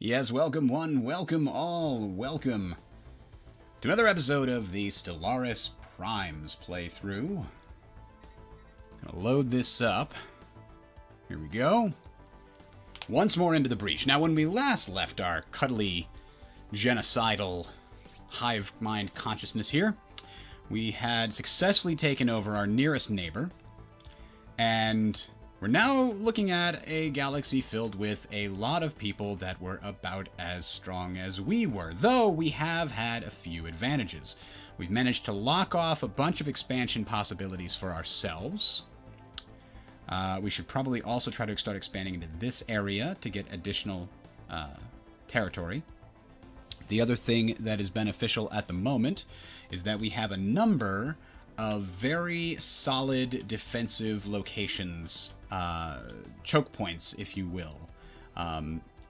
Yes, welcome one, welcome all, welcome to another episode of the Stellaris Primes playthrough. Gonna load this up. Here we go. Once more into the breach. Now, when we last left our cuddly, genocidal hive mind consciousness here, we had successfully taken over our nearest neighbor, and we're now looking at a galaxy filled with a lot of people that were about as strong as we were, though we have had a few advantages. We've managed to lock off a bunch of expansion possibilities for ourselves. We should probably also try to start expanding into this area to get additional territory. The other thing that is beneficial at the moment is that we have a number of very solid defensive locations, choke points, if you will.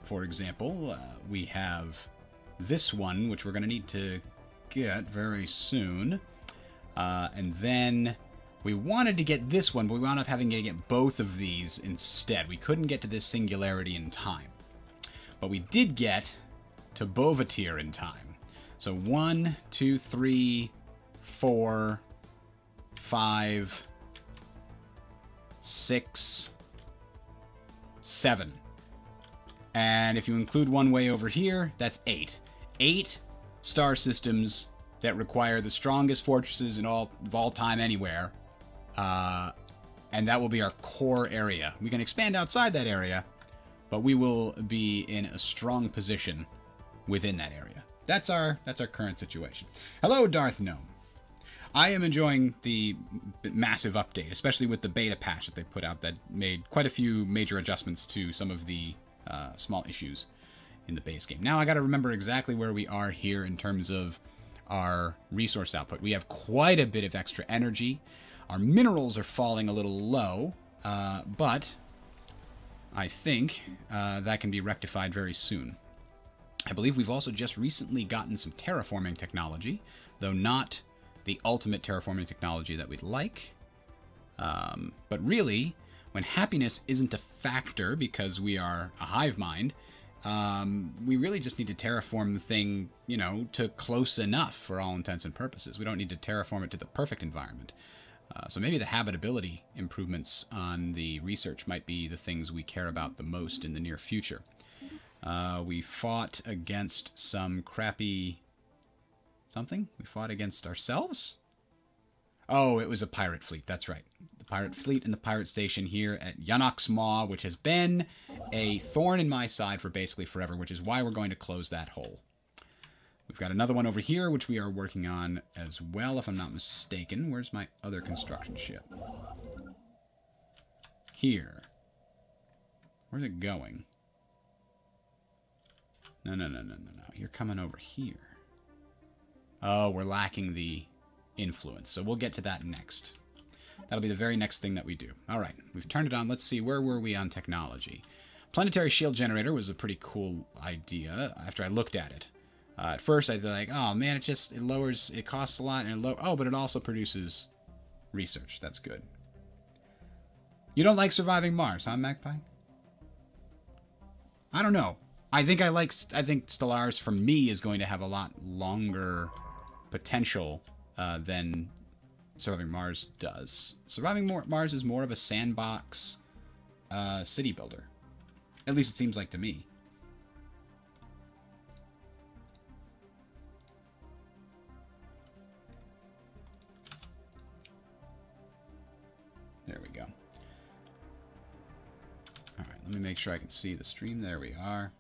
For example, we have this one, which we're going to need to get very soon. And then we wanted to get this one, but we wound up having to get both of these instead. We couldn't get to this singularity in time. But we did get to Bovatir in time. So 1, 2, 3, 4... 5, 6, 7. And if you include one way over here, that's 8. 8 star systems that require the strongest fortresses in all time anywhere. And that will be our core area. We can expand outside that area, but we will be in a strong position within that area. That's our current situation. Hello, Darth Gnome. I am enjoying the massive update, especially with the beta patch that they put out that made quite a few major adjustments to some of the small issues in the base game. Now I got to remember exactly where we are here in terms of our resource output. We have quite a bit of extra energy. Our minerals are falling a little low, but I think that can be rectified very soon. I believe we've also just recently gotten some terraforming technology, though not the ultimate terraforming technology that we'd like. But really, when happiness isn't a factor because we are a hive mind, we really just need to terraform the thing, you know, to close enough for all intents and purposes. We don't need to terraform it to the perfect environment. So maybe the habitability improvements on the research might be the things we care about the most in the near future. We fought against some crappy... something? We fought against ourselves? Oh, it was a pirate fleet. That's right. The pirate fleet and the pirate station here at Yanox Maw, which has been a thorn in my side for basically forever, which is why we're going to close that hole. We've got another one over here, which we are working on as well, if I'm not mistaken. Where's my other construction ship? Here. Where's it going? No. You're coming over here. Oh, we're lacking the influence, so we'll get to that next. That'll be the very next thing that we do. All right, we've turned it on. Let's see, where were we on technology? Planetary shield generator was a pretty cool idea after I looked at it. At first, I was like, oh man, it lowers, it costs a lot, and but it also produces research. That's good. You don't like surviving Mars, huh, Magpie? I don't know. I think Stellaris, for me, is going to have a lot longer potential than Surviving Mars does. Surviving Mars is more of a sandbox city builder. At least it seems like to me. There we go. All right, let me make sure I can see the stream. There we are.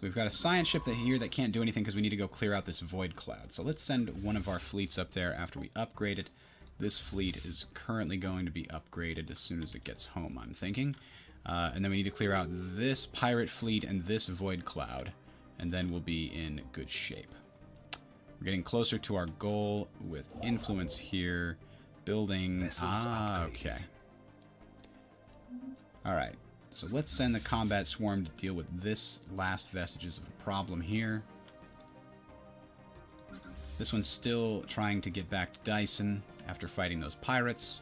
We've got a science ship here that can't do anything because we need to go clear out this void cloud. So let's send one of our fleets up there after we upgrade it. This fleet is currently going to be upgraded as soon as it gets home, I'm thinking. And then we need to clear out this pirate fleet and this void cloud, and then we'll be in good shape. We're getting closer to our goal with influence here. Building... okay. Alright. So let's send the combat swarm to deal with this last vestiges of a problem here. This one's still trying to get back to Dyson after fighting those pirates.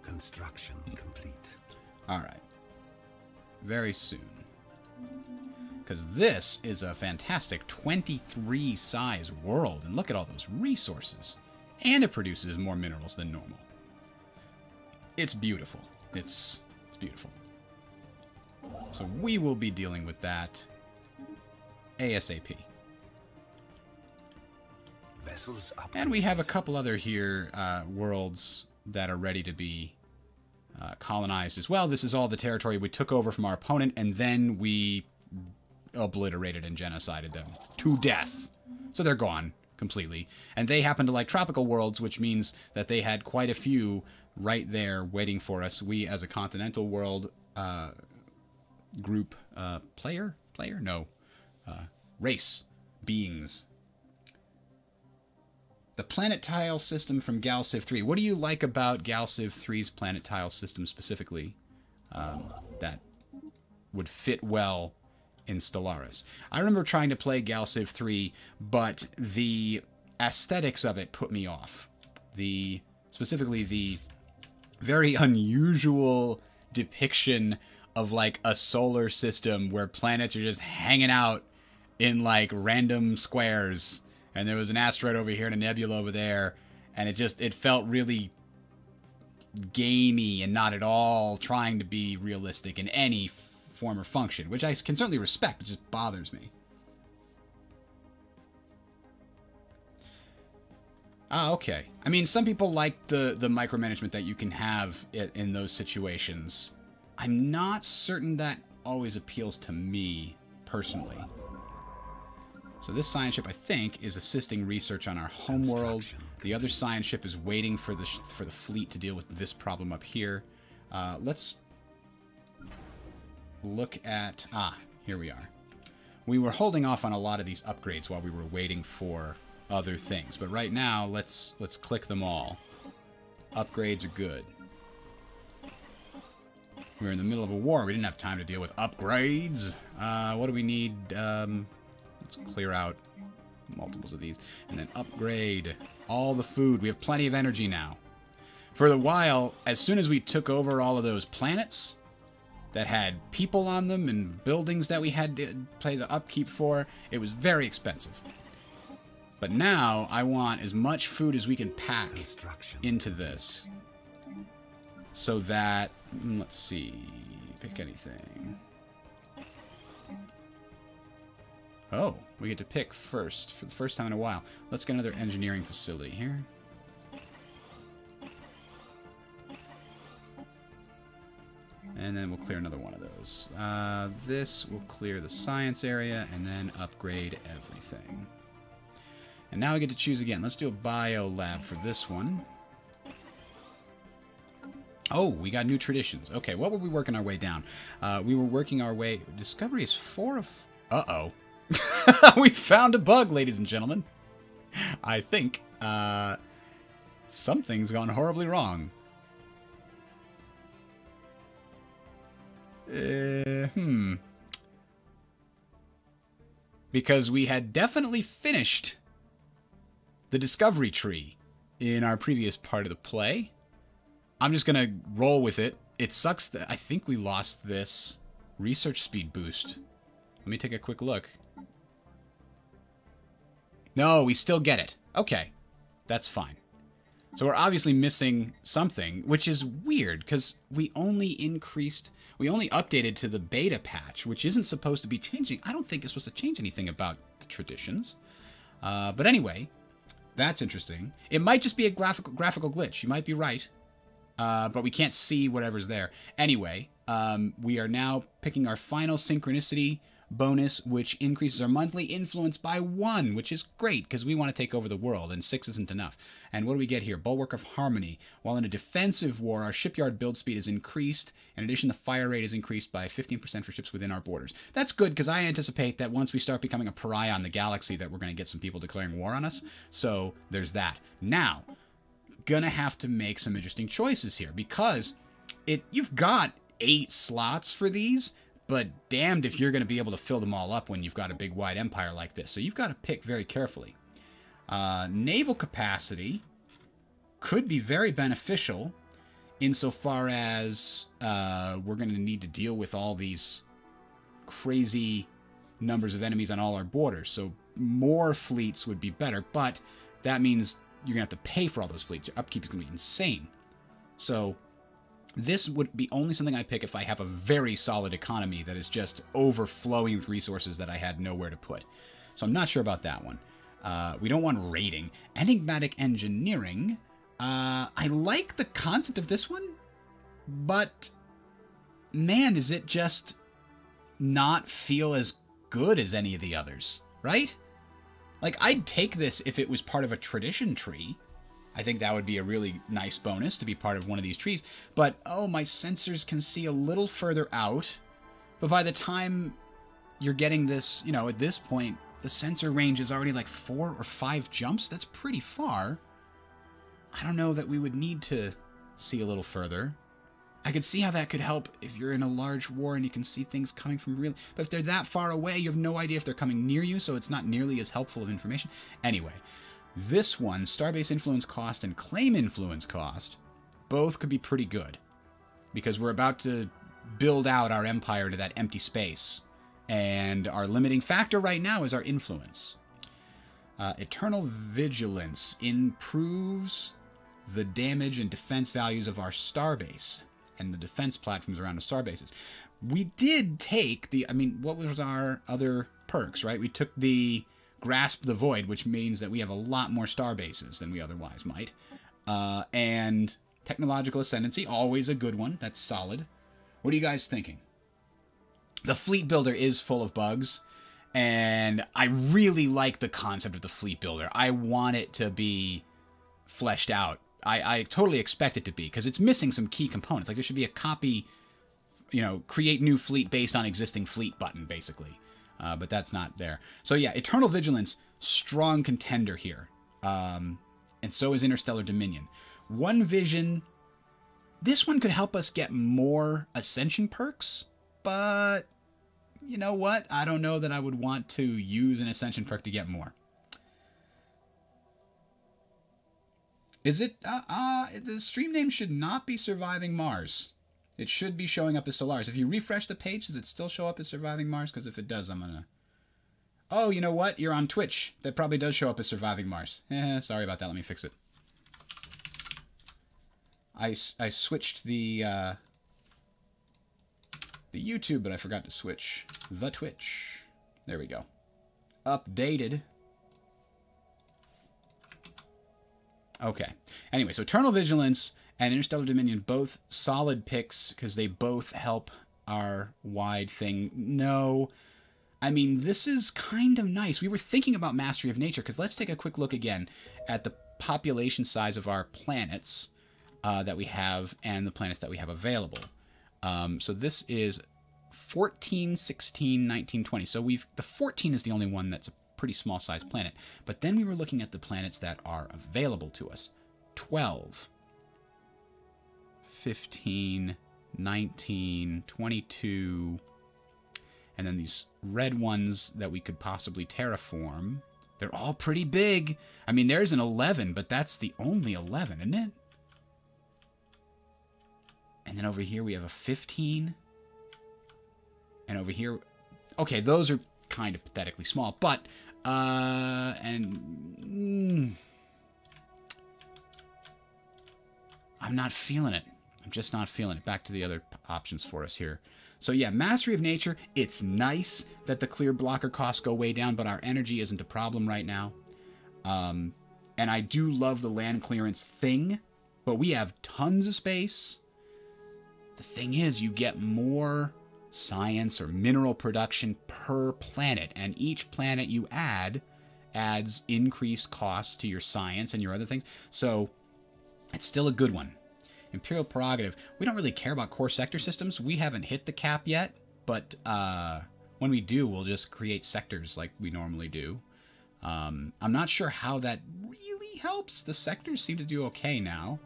Construction complete. Alright. Very soon. Because this is a fantastic 23 size world. And look at all those resources. And it produces more minerals than normal. It's beautiful. It's beautiful. So we will be dealing with that ASAP. Vessels up. And we have a couple other here worlds that are ready to be colonized as well. This is all the territory we took over from our opponent, and then we obliterated and genocided them to death. So they're gone completely. And they happen to like tropical worlds, which means that they had quite a few right there waiting for us. We, as a continental world group, race beings. The planet tile system from Galciv 3. What do you like about Galciv 3's planet tile system specifically that would fit well in Stellaris? I remember trying to play Galciv 3, but the aesthetics of it put me off. Specifically the very unusual depiction of like a solar system where planets are just hanging out in like random squares. And there was an asteroid over here and a nebula over there. And it felt really gamey and not at all trying to be realistic in any form or function, which I can certainly respect. It just bothers me. Ah, okay. I mean, some people like the micromanagement that you can have in those situations. I'm not certain that always appeals to me, personally. So this science ship, I think, is assisting research on our homeworld. The other science ship is waiting for the fleet to deal with this problem up here. Let's look at... Ah, here we are. We were holding off on a lot of these upgrades while we were waiting for other things. But right now, let's click them all. Upgrades are good. We were in the middle of a war. We didn't have time to deal with upgrades. What do we need? Let's clear out multiples of these. And then upgrade all the food. We have plenty of energy now. For a while, as soon as we took over all of those planets that had people on them and buildings that we had to pay the upkeep for, it was very expensive. But now, I want as much food as we can pack into this. So that... Let's see... Pick anything. Oh, we get to pick first, for the first time in a while. Let's get another engineering facility here. And then we'll clear another one of those. This will clear the science area, and then upgrade everything. And now we get to choose again. Let's do a bio lab for this one. Oh, we got new traditions. Okay, what were we working our way down? We were working our way... Discovery is 4 of... Uh-oh. We found a bug, ladies and gentlemen. I think something's gone horribly wrong. Because we had definitely finished the discovery tree in our previous part of the play. I'm just gonna roll with it. It sucks that I think we lost this research speed boost. Let me take a quick look. No, we still get it. Okay, that's fine. So we're obviously missing something, which is weird, because we only updated to the beta patch, which isn't supposed to be changing. I don't think it's supposed to change anything about the traditions. But anyway, that's interesting. It might just be a graphical glitch. You might be right. But we can't see whatever's there. Anyway, we are now picking our final synchronicity bonus, which increases our monthly influence by 1, which is great because we want to take over the world, and 6 isn't enough. And what do we get here? Bulwark of Harmony. While in a defensive war, our shipyard build speed is increased. In addition, the fire rate is increased by 15% for ships within our borders. That's good because I anticipate that once we start becoming a pariah on the galaxy that we're going to get some people declaring war on us. So there's that. Now, gonna have to make some interesting choices here because you've got 8 slots for these, but damned if you're going to be able to fill them all up when you've got a big wide empire like this. So you've got to pick very carefully. Naval capacity could be very beneficial insofar as we're going to need to deal with all these crazy numbers of enemies on all our borders. So more fleets would be better, but that means you're going to have to pay for all those fleets. Your upkeep is going to be insane. So this would be only something I pick if I have a very solid economy that is just overflowing with resources that I had nowhere to put. So I'm not sure about that one. We don't want raiding. Enigmatic engineering. I like the concept of this one, but man, does it just not feel as good as any of the others, right? Like, I'd take this if it was part of a tradition tree. I think that would be a really nice bonus to be part of one of these trees. But, oh, my sensors can see a little further out. But by the time you're getting this, you know, at this point, the sensor range is already like 4 or 5 jumps. That's pretty far. I don't know that we would need to see a little further. I could see how that could help if you're in a large war and you can see things coming from real... But if they're that far away, you have no idea if they're coming near you, so it's not nearly as helpful of information. Anyway, this one, Starbase Influence Cost and Claim Influence Cost, both could be pretty good. Because we're about to build out our empire to that empty space. And our limiting factor right now is our influence. Eternal Vigilance improves the damage and defense values of our starbase and the defense platforms around the starbases. We did take the, I mean, what was our other perks, right? We took the Grasp the Void, which means that we have a lot more starbases than we otherwise might. And Technological Ascendancy, always a good one. That's solid. What are you guys thinking? The Fleet Builder is full of bugs, and I really like the concept of the Fleet Builder. I want it to be fleshed out. I totally expect it to be, because it's missing some key components. Like, there should be a copy, you know, create new fleet based on existing fleet button, basically. But that's not there. So yeah, Eternal Vigilance, strong contender here. And so is Interstellar Dominion. One Vision, this one could help us get more Ascension perks, but you know what? I don't know that I would want to use an Ascension perk to get more. Is it, the stream name should not be Surviving Mars. It should be showing up as Stellaris. If you refresh the page, does it still show up as Surviving Mars? Because if it does, I'm gonna... Oh, you know what? You're on Twitch. That probably does show up as Surviving Mars. Sorry about that. Let me fix it. I switched the YouTube, but I forgot to switch the Twitch. There we go. Updated. Okay. Anyway, so Eternal Vigilance and Interstellar Dominion, both solid picks because they both help our wide thing. No, I mean, this is kind of nice. We were thinking about Mastery of Nature because let's take a quick look again at the population size of our planets that we have and the planets that we have available. So this is 14, 16, 19, 20. So the 14 is the only one that's a pretty small sized planet. But then we were looking at the planets that are available to us. 12, 15, 19, 22, and then these red ones that we could possibly terraform. They're all pretty big. I mean, there's an 11, but that's the only 11, isn't it? And then over here we have a 15. And over here... Okay, those are kind of pathetically small, but... I'm not feeling it. I'm just not feeling it. Back to the other options for us here. So yeah, Mastery of Nature, it's nice that the clear blocker costs go way down, but our energy isn't a problem right now. And I do love the land clearance thing, but we have tons of space. The thing is, you get more science or mineral production per planet, and each planet you add adds increased costs to your science and your other things. So it's still a good one. Imperial Prerogative. We don't really care about core sector systems. We haven't hit the cap yet, but when we do, we'll just create sectors like we normally do. I'm not sure how that really helps. The sectors seem to do okay now.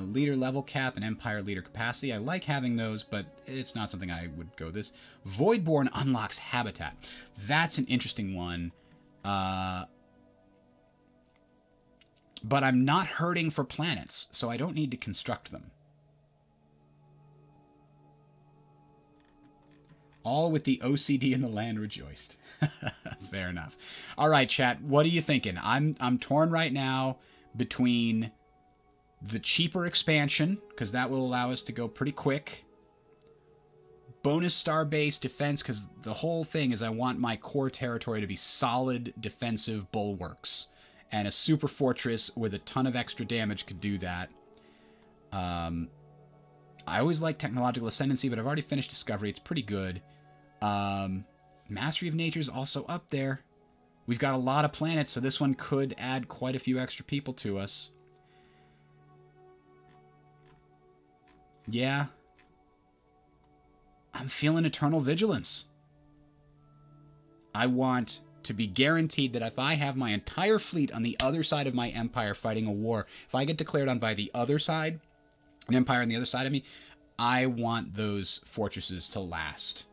Leader level cap and Empire leader capacity. I like having those, but it's not something I would go this. Voidborn unlocks habitat. That's an interesting one. But I'm not hurting for planets, so I don't need to construct them. All with the OCD in the land rejoiced. Fair enough. All right, chat. What are you thinking? I'm torn right now between the cheaper expansion, because that will allow us to go pretty quick. Bonus star base defense, because the whole thing is I want my core territory to be solid defensive bulwarks. And a super fortress with a ton of extra damage could do that. I always like technological ascendancy, but I've already finished discovery. It's pretty good. Mastery of Nature is also up there. We've got a lot of planets, so this one could add quite a few extra people to us. Yeah. I'm feeling Eternal Vigilance. I want to be guaranteed that if I have my entire fleet on the other side of my empire fighting a war, if I get declared on by the other side, an empire on the other side of me, I want those fortresses to last.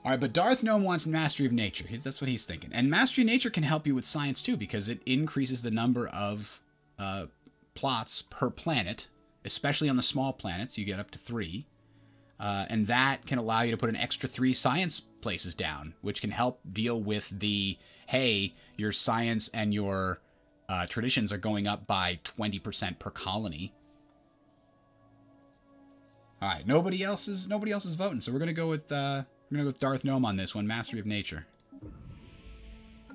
All right, but Darth Gnome wants Mastery of Nature. That's what he's thinking. And Mastery of Nature can help you with science, too, because it increases the number of plots per planet, especially on the small planets. You get up to 3. And that can allow you to put an extra 3 science places down, which can help deal with the, hey, your science and your traditions are going up by 20% per colony. All right, nobody else is voting, so we're gonna go with Darth Gnome on this one, Mastery of Nature.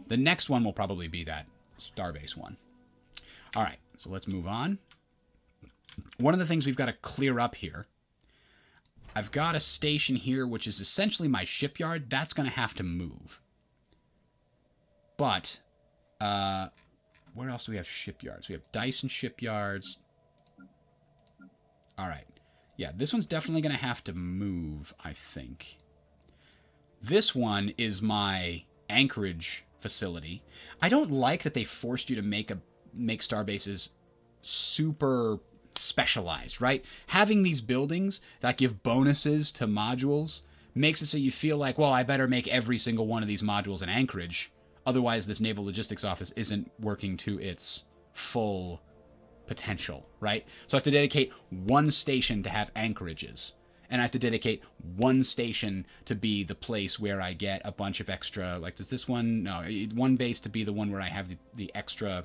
The next one will probably be that Starbase one. All right, so let's move on. One of the things we've got to clear up here, I've got a station here which is essentially my shipyard. That's going to have to move. But where else do we have shipyards? We have Dyson shipyards. All right. Yeah, this one's definitely going to have to move, I think. This one is my anchorage facility. I don't like that they forced you to make starbases super specialized, right? Having these buildings that give bonuses to modules makes it so you feel like, well, I better make every single one of these modules an anchorage. Otherwise, this naval logistics office isn't working to its full potential, right? So I have to dedicate one station to have anchorages. And I have to dedicate one station to be the place where I get a bunch of extra, like, does this one, no, one base to be the one where I have the extra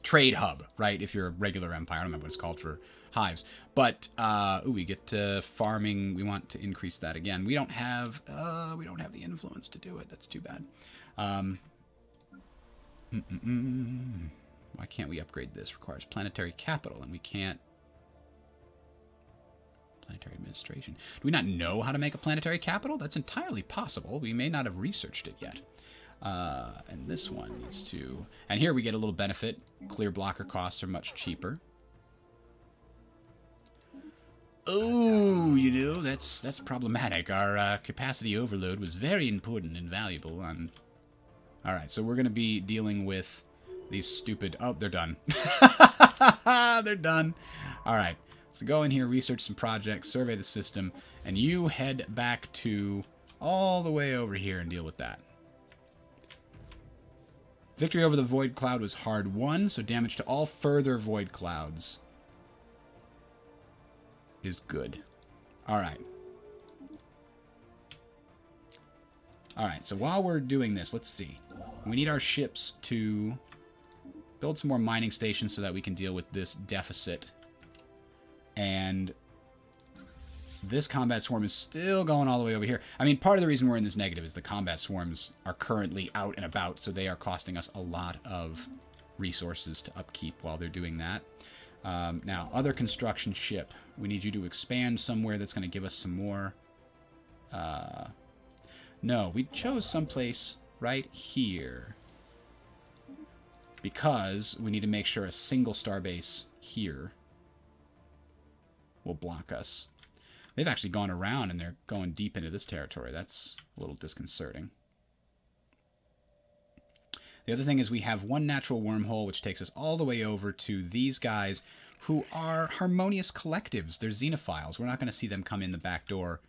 trade hub, right? If you're a regular empire, I don't remember what it's called for hives. But, we get to farming, we want to increase that again. We don't have the influence to do it. That's too bad. Why can't we upgrade this? Requires planetary capital, and we can't. Planetary administration. Do we not know how to make a planetary capital? That's entirely possible. We may not have researched it yet. And this one needs to... And here we get a little benefit. Clear blocker costs are much cheaper. Oh, you know, that's problematic. Our capacity overload was very important and valuable on... Alright, so we're going to be dealing with these stupid... Oh, they're done. They're done. Alright. So go in here, research some projects, survey the system, and you head back to all the way over here and deal with that. Victory over the Void Cloud was hard won, so damage to all further Void Clouds is good. Alright. Alright, so while we're doing this, let's see. We need our ships to build some more mining stations so that we can deal with this deficit. And this combat swarm is still going all the way over here. I mean, part of the reason we're in this negative is the combat swarms are currently out and about, so they are costing us a lot of resources to upkeep while they're doing that. Now, other construction ship. We need you to expand somewhere that's going to give us some more. No, we chose someplace right here. Because we need to make sure a single starbase here will block us. They've actually gone around and they're going deep into this territory. That's a little disconcerting. The other thing is we have one natural wormhole which takes us all the way over to these guys who are harmonious collectives. They're xenophiles. We're not going to see them come in the back door,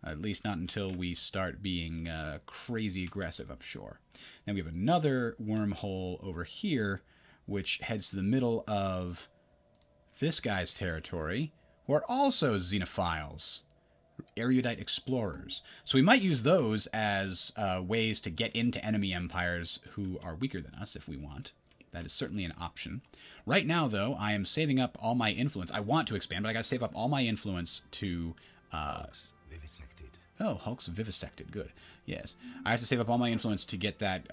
at least not until we start being crazy aggressive up shore. Then we have another wormhole over here which heads to the middle of this guy's territory, who are also xenophiles. erudite explorers. So we might use those as ways to get into enemy empires who are weaker than us if we want. That is certainly an option. Right now, though, I am saving up all my influence. I want to expand, but I got to save up all my influence to... Hulks vivisected. Oh, Hulks vivisected. Good. Yes. I have to save up all my influence to get that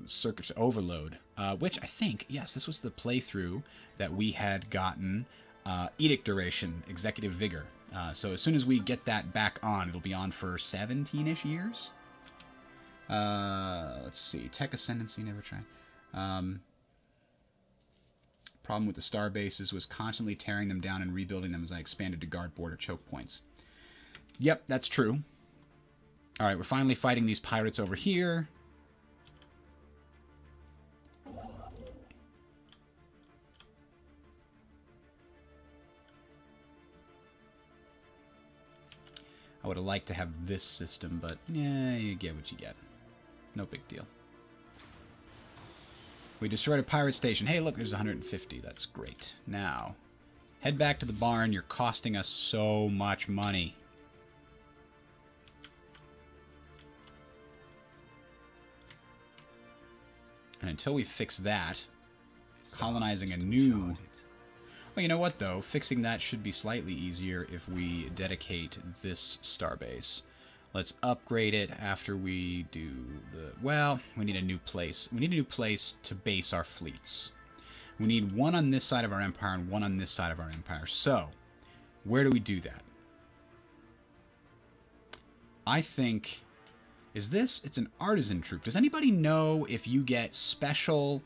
circuit overload, which I think, yes, this was the playthrough that we had gotten edict duration, executive vigor. So as soon as we get that back on, it'll be on for 17-ish years. Let's see. Tech ascendancy, never tried. Problem with the star bases was constantly tearing them down and rebuilding them as I expanded to guard border choke points. Yep, that's true. All right, we're finally fighting these pirates over here. I would have liked to have this system, but yeah, you get what you get. No big deal. We destroyed a pirate station. Hey, look, there's 150. That's great. Now, head back to the barn. You're costing us so much money. And until we fix that, colonizing a new... Well, you know what, though? Fixing that should be slightly easier if we dedicate this starbase. Let's upgrade it after we do the... Well, we need a new place. We need a new place to base our fleets. We need one on this side of our empire and one on this side of our empire. So, where do we do that? I think... Is this... It's an artisan troop. Does anybody know if you get special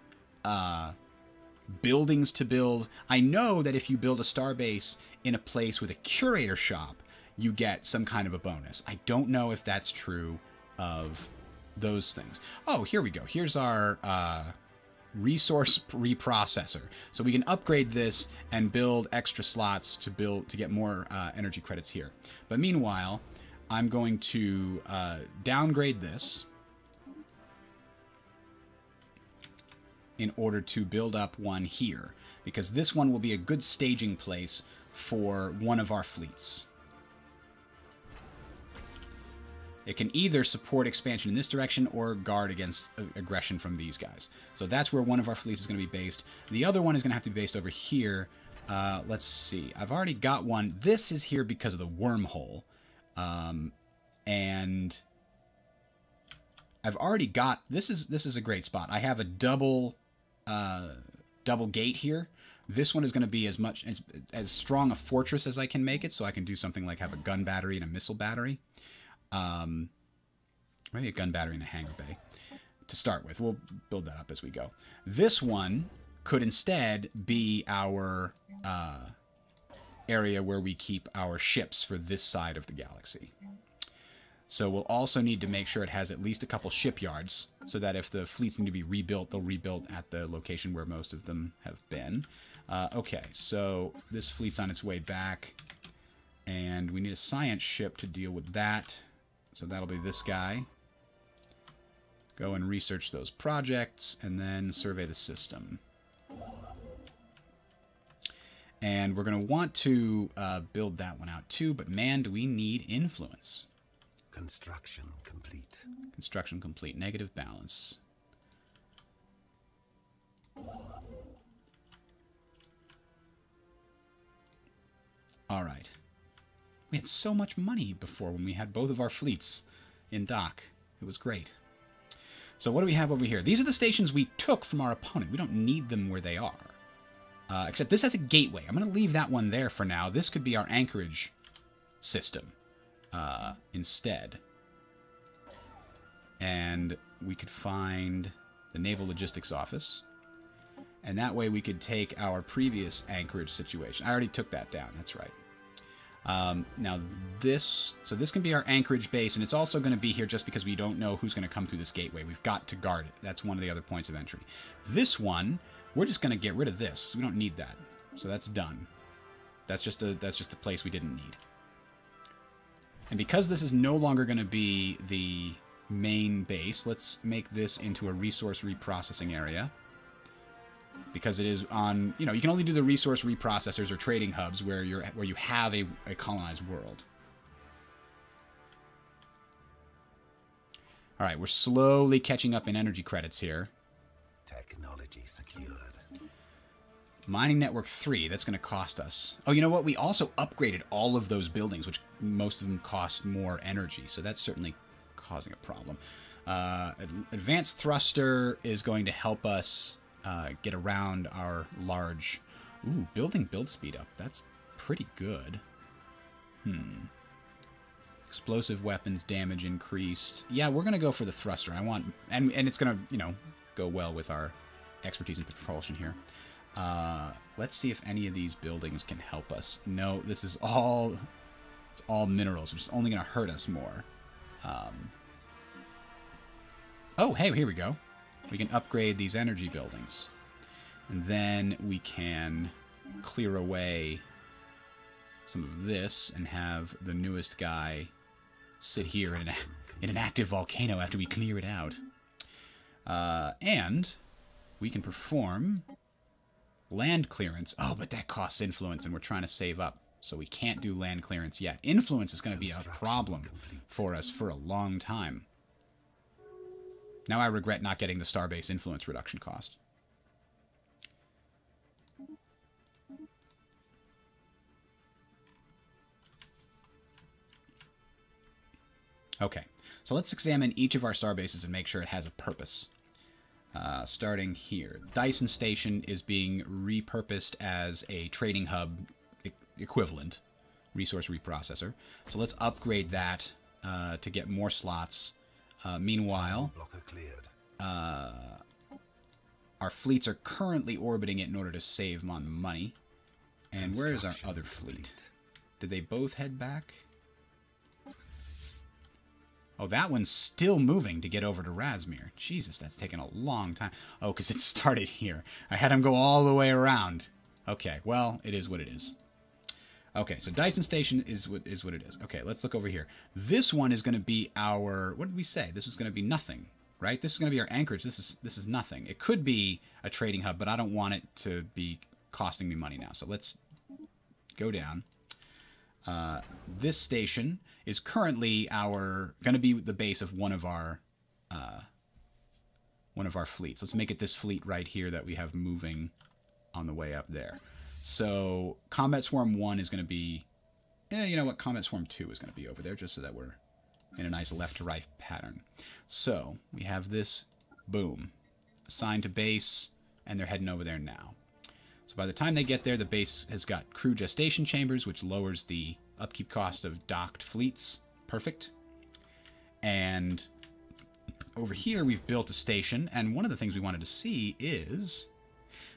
buildings to build? I know that if you build a starbase in a place with a curator shop, you get some kind of a bonus. I don't know if that's true of those things. Oh, here we go. Here's our resource reprocessor. So we can upgrade this and build extra slots to get more energy credits here. But meanwhile, I'm going to downgrade this in order to build up one here, because this one will be a good staging place for one of our fleets. It can either support expansion in this direction or guard against aggression from these guys. So that's where one of our fleets is going to be based. The other one is going to have to be based over here. Let's see. I've already got one. This is here because of the wormhole. And I've already got... This is a great spot. I have a double gate here. This one is going to be as strong a fortress as I can make it, so I can do something like have a gun battery and a missile battery. Maybe a gun battery and a hangar bay to start with. We'll build that up as we go. This one could instead be our area where we keep our ships for this side of the galaxy. So we'll also need to make sure it has at least a couple shipyards so that if the fleets need to be rebuilt, they'll rebuild at the location where most of them have been. Okay, so this fleet's on its way back, and we need a science ship to deal with that. So that'll be this guy. Go and research those projects, and then survey the system. And we're going to want to build that one out too, but man, do we need influence. Construction complete. Construction complete. Negative balance. All right. We had so much money before when we had both of our fleets in dock. It was great. So what do we have over here? These are the stations we took from our opponent. We don't need them where they are. Except this has a gateway. I'm going to leave that one there for now. This could be our anchorage system instead. And we could find the Naval Logistics Office. And that way we could take our previous anchorage situation. I already took that down. That's right. Now this can be our anchorage base, and it's also going to be here just because we don't know who's going to come through this gateway. We've got to guard it. That's one of the other points of entry. This one, we're just going to get rid of this. So we don't need that. So that's done. That's just a place we didn't need. And because this is no longer going to be the main base, let's make this into a resource reprocessing area. Because it is on, you can only do the resource reprocessors or trading hubs where you have a colonized world. All right, we're slowly catching up in energy credits here. Technology secured. Mining Network 3, that's going to cost us. Oh, you know what? We also upgraded all of those buildings, which most of them cost more energy. So that's certainly causing a problem. Advanced Thruster is going to help us get around our large... Ooh, building build speed up. That's pretty good. Explosive weapons damage increased. Yeah, we're going to go for the Thruster. I want... And it's going to, you know, go well with our expertise in propulsion here. Let's see if any of these buildings can help us. No, this is all... It's all minerals, which is only going to hurt us more. Oh, hey, here we go. We can upgrade these energy buildings. And then we can clear away some of this and have the newest guy sit here in an active volcano after we clear it out. And we can perform land clearance. Oh, but that costs influence, and we're trying to save up. So we can't do land clearance yet. Influence is going to be a problem for us for a long time. Now I regret not getting the Starbase influence reduction cost. Okay, so let's examine each of our starbases and make sure it has a purpose. Starting here. Dyson Station is being repurposed as a trading hub equivalent resource reprocessor. So let's upgrade that to get more slots. Meanwhile, our fleets are currently orbiting it in order to save on money. And where is our other fleet? Did they both head back? Oh, that one's still moving to get over to Razmir. Jesus, that's taken a long time. Oh, because it started here. I had him go all the way around. Okay, well, it is what it is. Okay, so Dyson Station is what it is. Okay, let's look over here. This one is going to be our... What did we say? This was going to be nothing, right? This is going to be our anchorage. This is nothing. It could be a trading hub, but I don't want it to be costing me money now. So let's go down. This station is currently going to be the base of one of our fleets. Let's make it this fleet right here that we have moving on the way up there. So Combat Swarm 1 is going to be, you know what? Combat Swarm 2 is going to be over there, just so that we're in a nice left to right pattern. So we have this, boom, assigned to base, and they're heading over there now. So by the time they get there, the base has got crew gestation chambers, which lowers the upkeep cost of docked fleets. Perfect. And over here, we've built a station, and one of the things we wanted to see is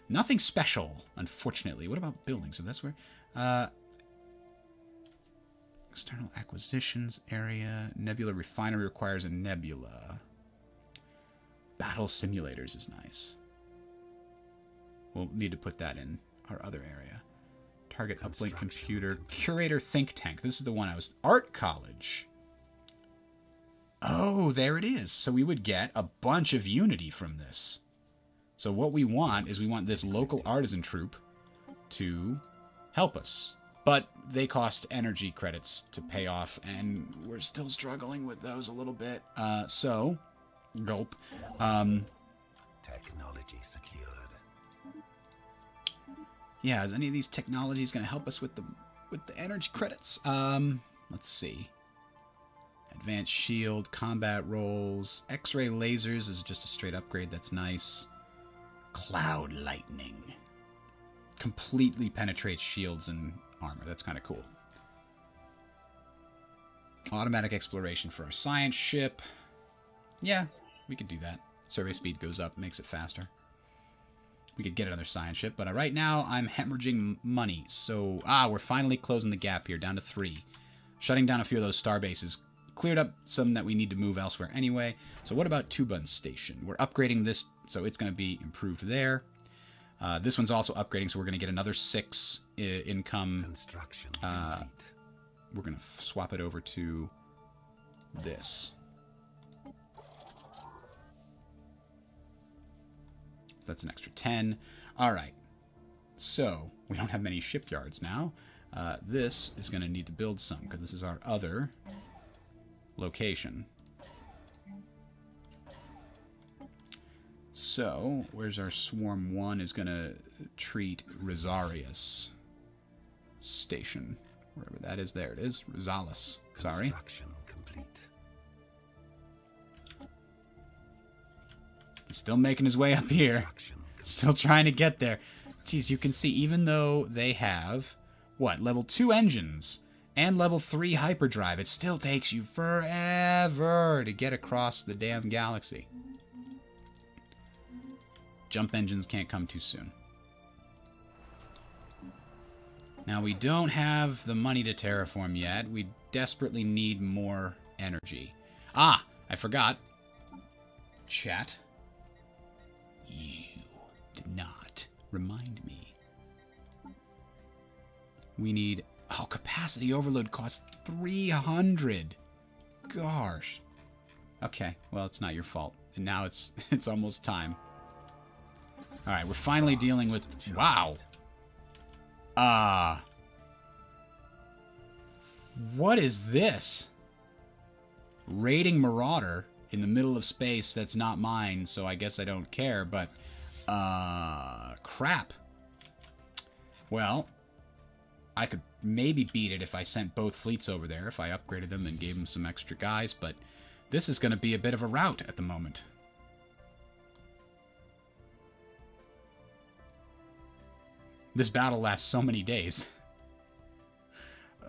nothing special, unfortunately. What about buildings? So that's where... external acquisitions area. Nebula refinery requires a nebula. Battle simulators is nice. We'll need to put that in our other area. Target uplink computer. Curator think tank. This is the one I was... Art college. Oh, there it is. So we would get a bunch of unity from this. So what we want is we want this local artisan troupe to help us. But they cost energy credits to pay off, and we're still struggling with those a little bit. So, gulp. Technology secured. Yeah, is any of these technologies going to help us with the energy credits? Let's see. Advanced shield, combat rolls, X-ray lasers is just a straight upgrade. That's nice. Cloud lightning completely penetrates shields and armor. That's kind of cool. Automatic exploration for our science ship. Yeah, we could do that. Survey speed goes up, makes it faster. We could get another science ship, but right now I'm hemorrhaging money. So, we're finally closing the gap here, down to 3. Shutting down a few of those star bases. Cleared up some that we need to move elsewhere anyway. So what about Tubun Station? We're upgrading this, so it's going to be improved there. This one's also upgrading, so we're going to get another 6 income. Construction We're going to swap it over to this. So that's an extra 10. All right. So we don't have many shipyards now. This is going to need to build some, because this is our other location. So, where's our Swarm 1 is going to treat Rosarius Station. Wherever that is, there it is. Rosales. Sorry. Construction complete. He's still making his way up here. Construction complete. Still trying to get there. Geez, you can see, even though they have, what, level 2 engines and level 3 hyperdrive, it still takes you forever to get across the damn galaxy. Jump engines can't come too soon. Now, we don't have the money to terraform yet. We desperately need more energy. Ah, I forgot. Chat. You did not remind me. We need... Oh, capacity overload costs 300. Gosh. Okay, well, it's not your fault. And now it's almost time. Alright, we're finally dealing with... Wow. What is this? Raiding Marauder in the middle of space that's not mine, so I guess I don't care, but... crap. Well, I could maybe beat it if I sent both fleets over there, if I upgraded them and gave them some extra guys, but this is going to be a bit of a rout at the moment. This battle lasts so many days.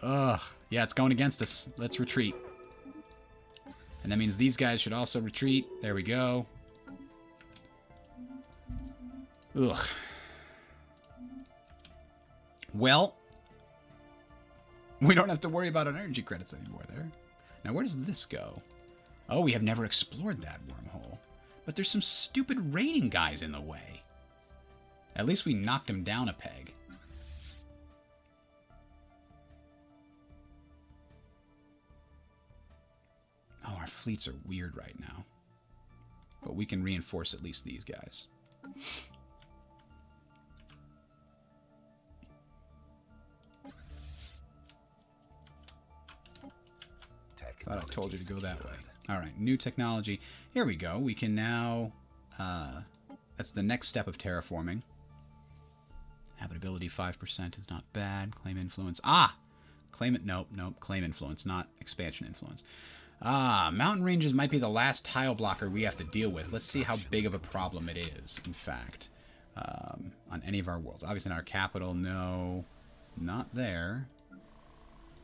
Ugh. Yeah, it's going against us. Let's retreat. And that means these guys should also retreat. There we go. Ugh. Well, we don't have to worry about our energy credits anymore there. Now, where does this go? Oh, we have never explored that wormhole. But there's some stupid raiding guys in the way. At least we knocked him down a peg. Oh, our fleets are weird right now. But we can reinforce at least these guys. Thought I told you to go that way. Alright, new technology. Here we go. We can now... that's the next step of terraforming. Habitability 5% is not bad. Claim influence. Ah! Claim it. Nope, nope. Claim influence, not expansion influence. Ah, mountain ranges might be the last tile blocker we have to deal with. Let's see how big of a problem it is, in fact. On any of our worlds. Obviously in our capital, no. Not there.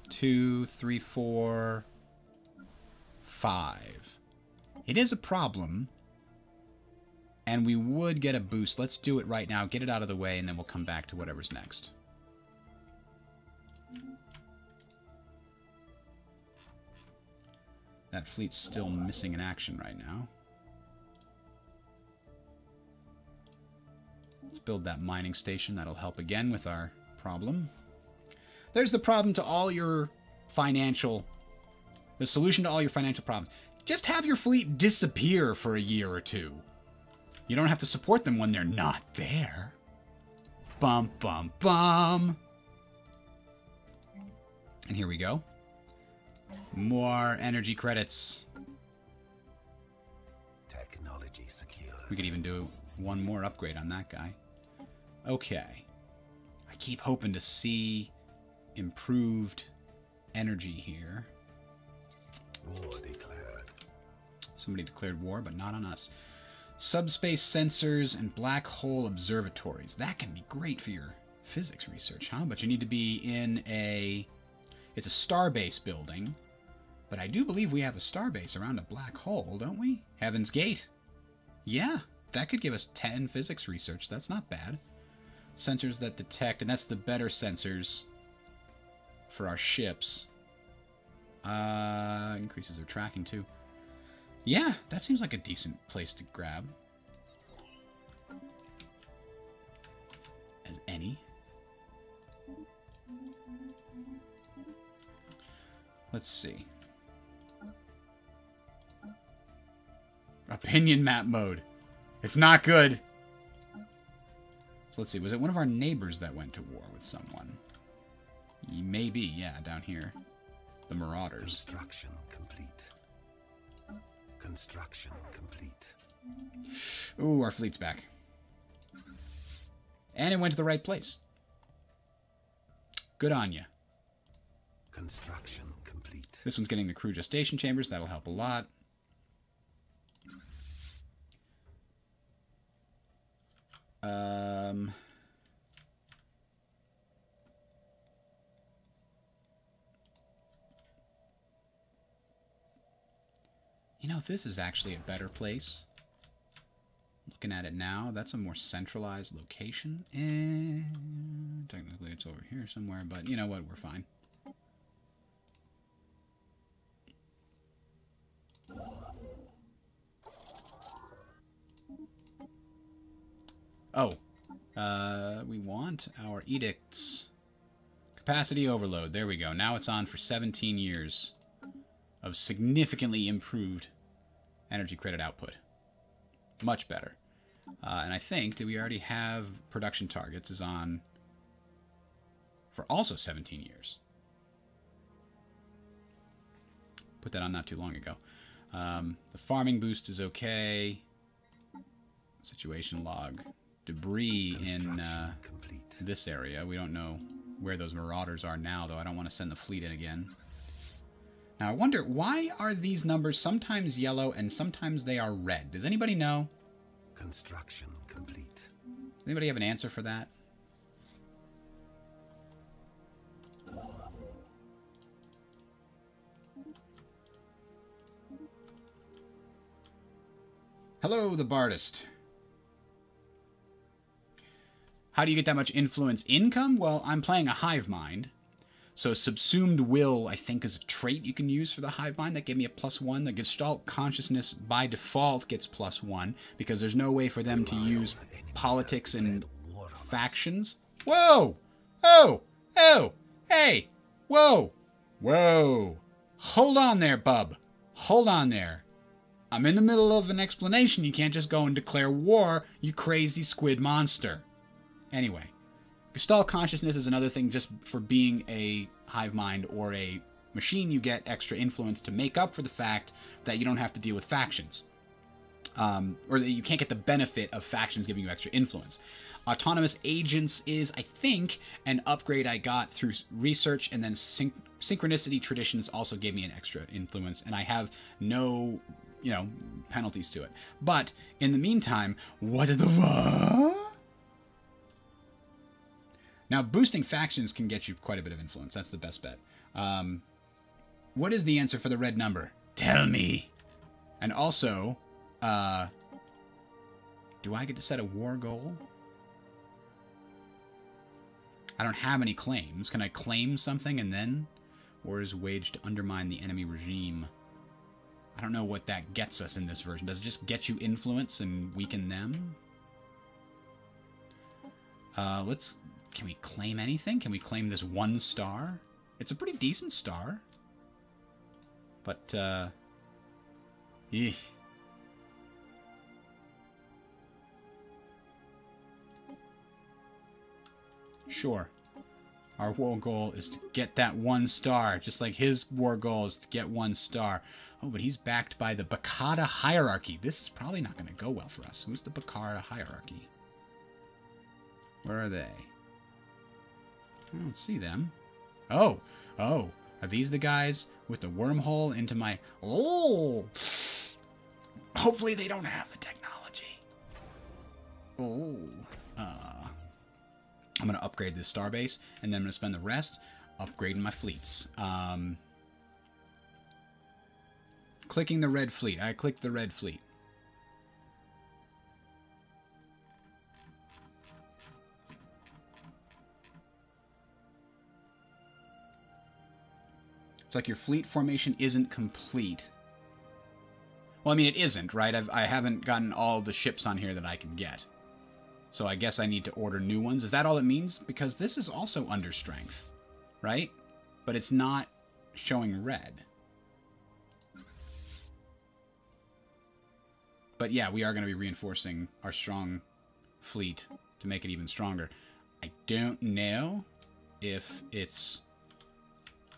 2, 3, 4, 5. It is a problem. And we would get a boost. Let's do it right now. Get it out of the way, and then we'll come back to whatever's next. That fleet's still missing in action right now. Let's build that mining station. That'll help again with our problem. There's the problem to all your financial... The solution to all your financial problems. Just have your fleet disappear for a year or two. You don't have to support them when they're not there. Bum, bum, bum. And here we go. More energy credits. Technology secured. We could even do one more upgrade on that guy. Okay. I keep hoping to see improved energy here. War declared. Somebody declared war, but not on us. Subspace sensors and black hole observatories. That can be great for your physics research, huh? But you need to be in a... It's a starbase building. But I do believe we have a starbase around a black hole, don't we? Heaven's Gate. Yeah, that could give us 10 physics research. That's not bad. Sensors that detect, and that's the better sensors for our ships. Increases their tracking, too. Yeah, that seems like a decent place to grab. As any. Let's see. Opinion map mode. It's not good. So let's see. Was it one of our neighbors that went to war with someone? Maybe, yeah, down here. The Marauders. Construction complete. Construction complete. Ooh, our fleet's back. And it went to the right place. Good on ya. Construction complete. This one's getting the crew gestation chambers. That'll help a lot. You know, this is actually a better place. Looking at it now, that's a more centralized location. And technically it's over here somewhere, but you know what? We're fine. Oh, we want our edicts. Capacity overload. There we go. Now it's on for 17 years of significantly improved energy credit output. Much better. And I think, do we already have production targets is on for also 17 years. Put that on not too long ago. The farming boost is okay. Situation log. Debris in this area. We don't know where those marauders are now, though. I don't want to send the fleet in again. Now, I wonder, why are these numbers sometimes yellow and sometimes they are red? Does anybody know? Construction complete. Does anybody have an answer for that? Hello, the Bardist. How do you get that much influence income? Well, I'm playing a hive mind. So subsumed will, I think, is a trait you can use for the hive mind. That gave me a +1. The Gestalt consciousness by default gets +1 because there's no way for them to use politics and factions. Whoa! Oh! Oh! Hey! Whoa! Whoa! Hold on there, bub. Hold on there. I'm in the middle of an explanation. You can't just go and declare war, you crazy squid monster. Anyway. Gestalt consciousness is another thing just for being a hive mind or a machine. You get extra influence to make up for the fact that you don't have to deal with factions. Or that you can't get the benefit of factions giving you extra influence. Autonomous agents is, I think, an upgrade I got through research, and then synchronicity traditions also gave me an extra influence, and I have no, you know, penalties to it. But in the meantime, what the fuck? Now, boosting factions can get you quite a bit of influence. That's the best bet. What is the answer for the red number? Tell me. And also, do I get to set a war goal? I don't have any claims. Can I claim something and then? War is waged to undermine the enemy regime. I don't know what that gets us in this version. Does it just get you influence and weaken them? Can we claim anything? Can we claim this 1 star? It's a pretty decent star. But, eeh. Sure. Our war goal is to get that 1 star, just like his war goal is to get 1 star. Oh, but he's backed by the Bakata hierarchy. This is probably not going to go well for us. Who's the Bakata hierarchy? Where are they? I don't see them. Oh, are these the guys with the wormhole into my... Oh! Hopefully they don't have the technology. Oh. I'm going to upgrade this starbase, and then I'm going to spend the rest upgrading my fleets. Clicking the red fleet. I clicked the red fleet. It's like your fleet formation isn't complete. Well, I mean, it isn't, right? I haven't gotten all the ships on here that I can get. So I guess I need to order new ones. Is that all it means? Because this is also under strength, right? But it's not showing red. But yeah, we are going to be reinforcing our strong fleet to make it even stronger. I don't know if it's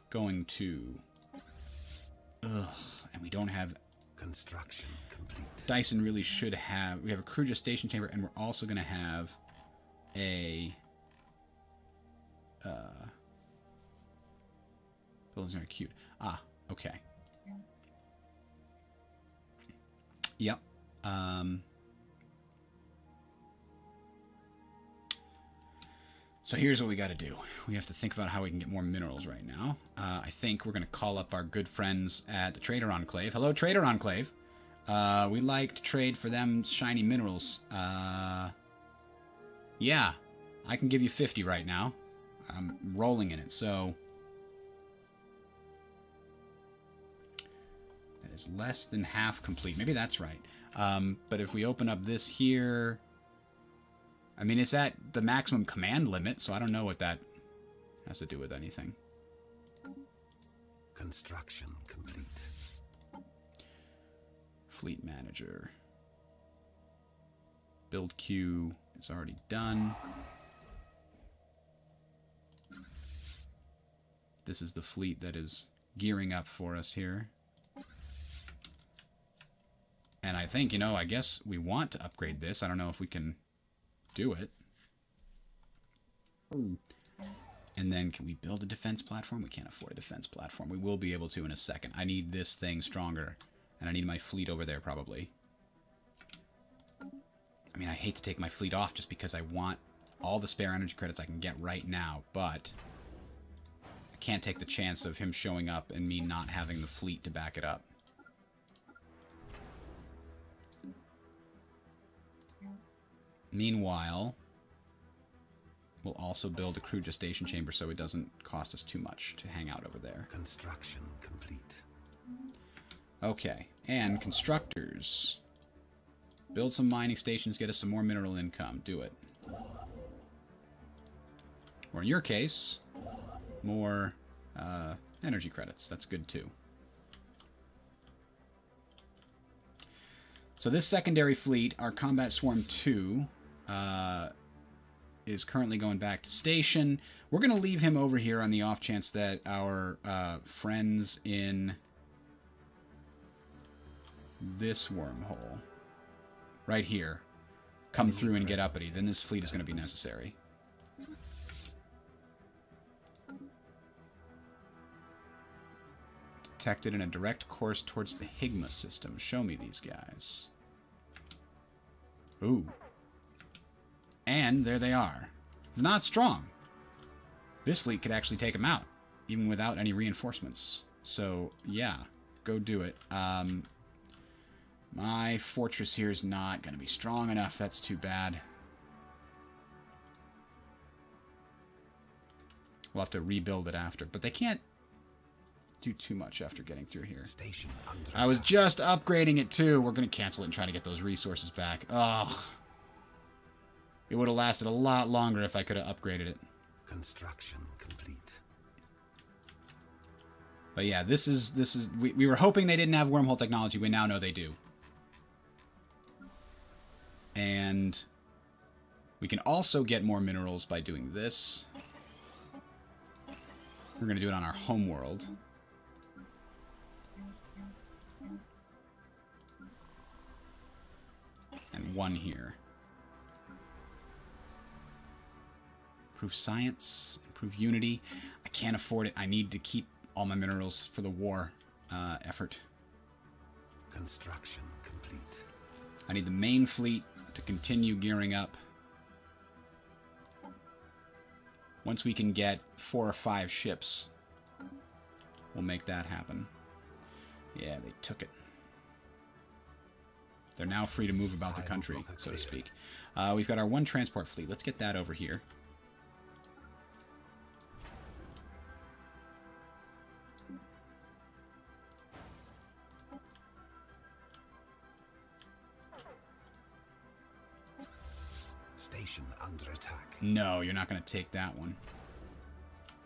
going to... Ugh, and we don't have... Construction complete. Dyson really should have... We have a crew gestation chamber, and we're also going to have a... buildings are cute. Ah, okay. Yep. So here's what we got to do. We have to think about how we can get more minerals right now. I think we're going to call up our good friends at the Trader Enclave. Hello, Trader Enclave. We like to trade for them shiny minerals. Yeah, I can give you 50 right now. I'm rolling in it, so... That is less than half complete. Maybe that's right. But if we open up this here... I mean, it's at the maximum command limit, so I don't know what that has to do with anything. Construction complete. Fleet manager. Build queue is already done. This is the fleet that is gearing up for us here. And I think, you know, I guess we want to upgrade this. I don't know if we can do it. And then can we build a defense platform? We can't afford a defense platform. We will be able to in a second. I need this thing stronger. And I need my fleet over there probably. I mean, I hate to take my fleet off just because I want all the spare energy credits I can get right now. But I can't take the chance of him showing up and me not having the fleet to back it up. Meanwhile, we'll also build a crew gestation chamber so it doesn't cost us too much to hang out over there. Construction complete. Okay, and constructors. Build some mining stations, get us some more mineral income. Do it. Or in your case, more energy credits. That's good too. So this secondary fleet, our Combat Swarm 2, is currently going back to station. We're going to leave him over here on the off chance that our friends in this wormhole, right here, come through and get uppity. Then this fleet is going to be necessary. Detected in a direct course towards the Higma system. Show me these guys. Ooh. And there they are. It's not strong. This fleet could actually take them out, even without any reinforcements. So, yeah, go do it. My fortress here is not going to be strong enough. That's too bad. We'll have to rebuild it after. But they can't do too much after getting through here. I was just upgrading it too. We're going to cancel it and try to get those resources back. Ugh. It would have lasted a lot longer if I could have upgraded it. Construction complete. But yeah, this is we were hoping they didn't have wormhole technology. We now know they do. And we can also get more minerals by doing this. We're going to do it on our home world. And one here. Improve science, improve unity. I can't afford it. I need to keep all my minerals for the war effort. Construction complete. I need the main fleet to continue gearing up. Once we can get 4 or 5 ships, we'll make that happen. Yeah, they took it. They're now free to move about the country, so to speak. We've got our 1 transport fleet. Let's get that over here. Station under attack. No, you're not going to take that one.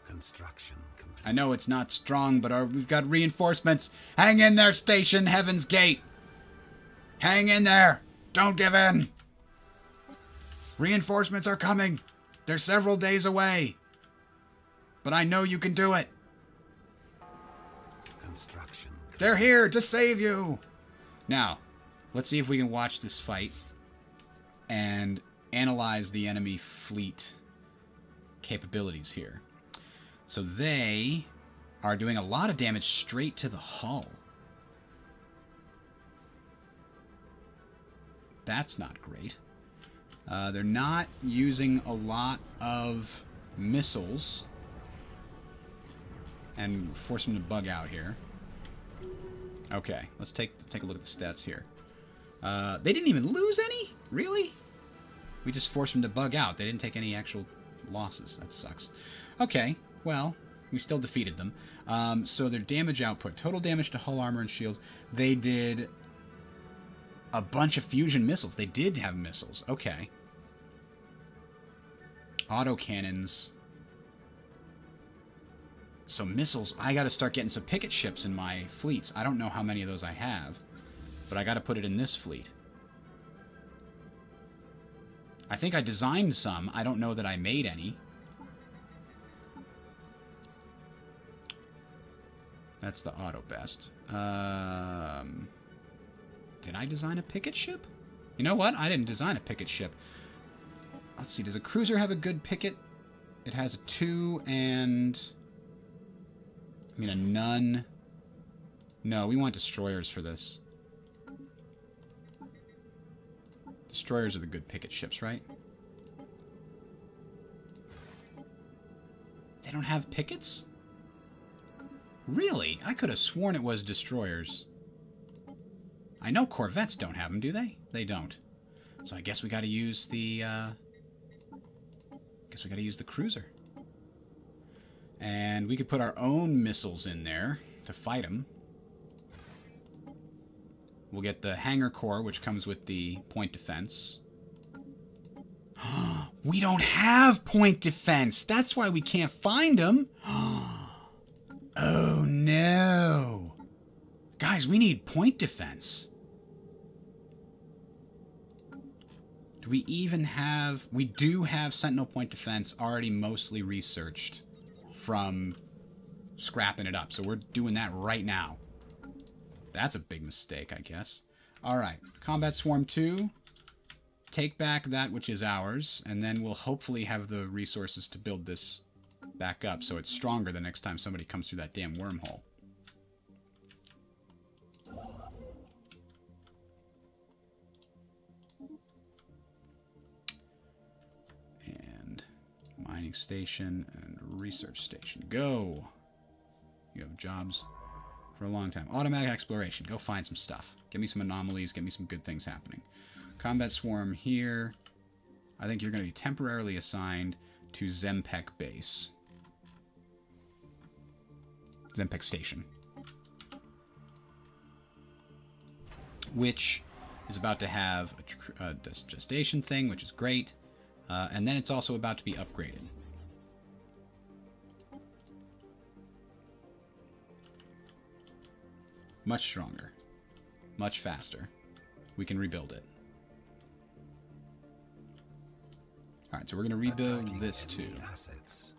Construction complete. I know it's not strong, but we've got reinforcements. Hang in there, station, Heaven's Gate. Hang in there. Don't give in. Reinforcements are coming. They're several days away. But I know you can do it. Construction complete. They're here to save you. Now, Let's see if we can watch this fight and analyze the enemy fleet capabilities here. So they are doing a lot of damage straight to the hull. That's not great. They're not using a lot of missiles. And force them to bug out here. Okay, let's take a look at the stats here. They didn't even lose any? Really? We just forced them to bug out. They didn't take any actual losses. That sucks. Okay, well, we still defeated them. So their damage output, total damage to hull armor and shields, they did a bunch of fusion missiles. They did have missiles. Okay. Autocannons. So missiles, I got to start getting some picket ships in my fleets. I don't know how many of those I have, but I got to put it in this fleet. I think I designed some. I don't know that I made any. That's the auto best. Did I design a picket ship? You know what? I didn't design a picket ship. Let's see. Does a cruiser have a good picket? It has a 2 and... I mean, a none. No, we want destroyers for this. Destroyers are the good picket ships, right? They don't have pickets? Really? I could have sworn it was destroyers. I know corvettes don't have them, do they? They don't. So I guess we got to use the... guess we got to use the cruiser. And we could put our own missiles in there to fight them. We'll get the hangar core, which comes with the point defense. We don't have point defense. That's why we can't find them. Oh, no. Guys, we need point defense. Do we even have... We do have Sentinel point defense already mostly researched from scrapping it up. So we're doing that right now. That's a big mistake, I guess. Alright, Combat Swarm 2. Take back that which is ours, and then we'll hopefully have the resources to build this back up so it's stronger the next time somebody comes through that damn wormhole. And mining station and research station. Go! You have jobs for a long time. Automatic exploration. Go find some stuff. Get me some anomalies. Get me some good things happening. Combat Swarm here. I think you're going to be temporarily assigned to Zempek Base. Zempek Station. Which is about to have a gestation thing, which is great. And then it's also about to be upgraded. Much stronger. Much faster. We can rebuild it. Alright, so we're going to rebuild this too. Assets.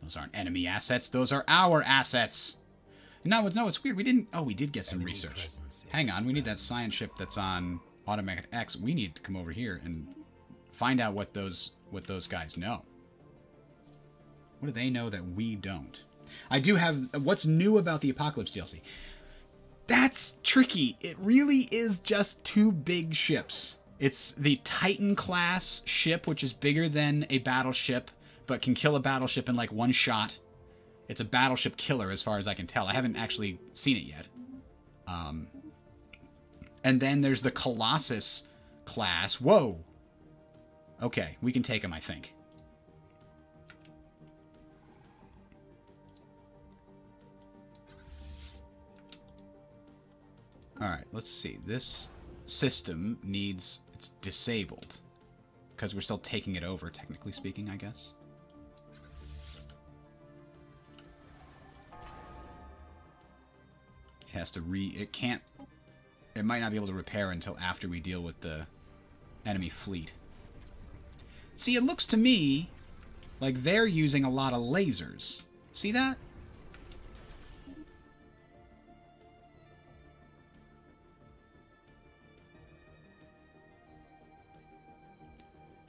Those aren't enemy assets. Those are our assets. No, it's weird. We didn't... Oh, we did get some research. Hang on. We need that science ship that's on Automatic X. We need to come over here and find out what those guys know. What do they know that we don't? I do have... What's new about the Apocalypse DLC? That's tricky. It really is just 2 big ships. It's the Titan class ship, which is bigger than a battleship, but can kill a battleship in like 1 shot. It's a battleship killer as far as I can tell. I haven't actually seen it yet. And then there's the Colossus class. Whoa! Okay, we can take him, I think. Alright, let's see. This system needs... It's disabled. Because we're still taking it over, technically speaking, I guess. It has to It can't... It might not be able to repair until after we deal with the enemy fleet. See, it looks to me like they're using a lot of lasers. See that?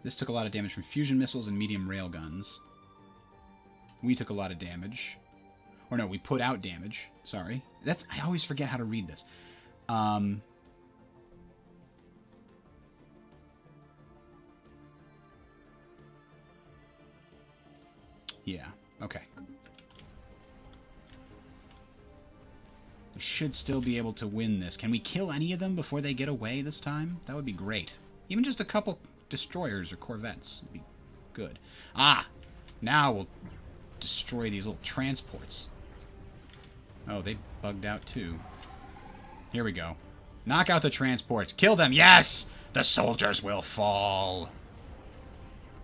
This took a lot of damage from fusion missiles and medium railguns. We took a lot of damage. Or no, we put out damage. Sorry. I always forget how to read this. Yeah, okay. We should still be able to win this. Can we kill any of them before they get away this time? That would be great. Even just a couple destroyers or corvettes would be good. Ah! Now we'll destroy these little transports. Oh, they bugged out too. Here we go. Knock out the transports. Kill them. Yes! The soldiers will fall.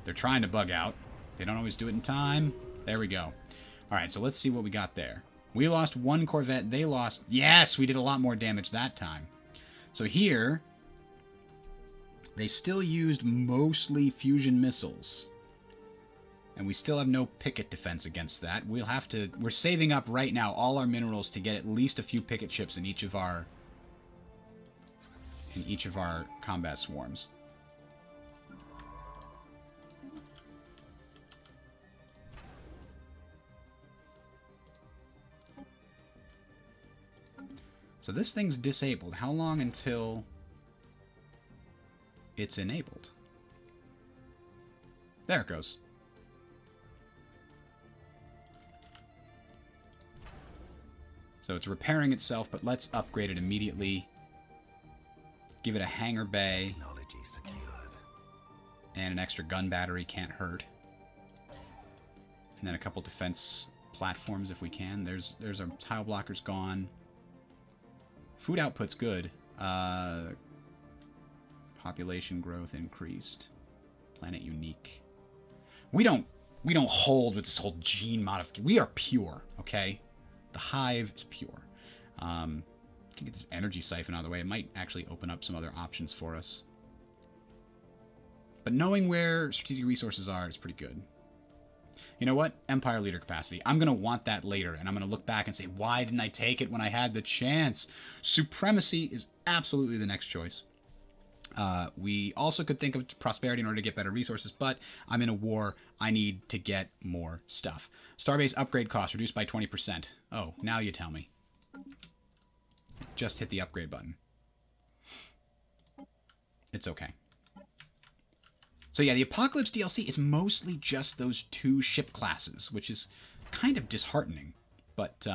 They're trying to bug out. They don't always do it in time. There we go. Alright, so let's see what we got there. We lost one corvette. They lost... Yes! We did a lot more damage that time. So here... They still used mostly fusion missiles. And we still have no picket defense against that. We'll have to... We're saving up right now all our minerals to get at least a few picket ships in each of our... combat swarms. So this thing's disabled. How long until it's enabled? There it goes. So it's repairing itself, but let's upgrade it immediately. Give it a hangar bay. Technology secured. And an extra gun battery can't hurt. And then a couple defense platforms if we can. There's our tile blockers gone. Food output's good. Population growth increased. Planet unique. We don't hold with this whole gene modification. We are pure, okay? The hive is pure. Can get this energy siphon out of the way. It might actually open up some other options for us. But knowing where strategic resources are is pretty good. You know what? Empire leader capacity. I'm going to want that later, and I'm going to look back and say, why didn't I take it when I had the chance? Supremacy is absolutely the next choice. We also could think of prosperity in order to get better resources, but I'm in a war. I need to get more stuff. Starbase upgrade cost reduced by 20%. Oh, now you tell me. Just hit the upgrade button. It's okay. So yeah, the Apocalypse DLC is mostly just those 2 ship classes, which is kind of disheartening, but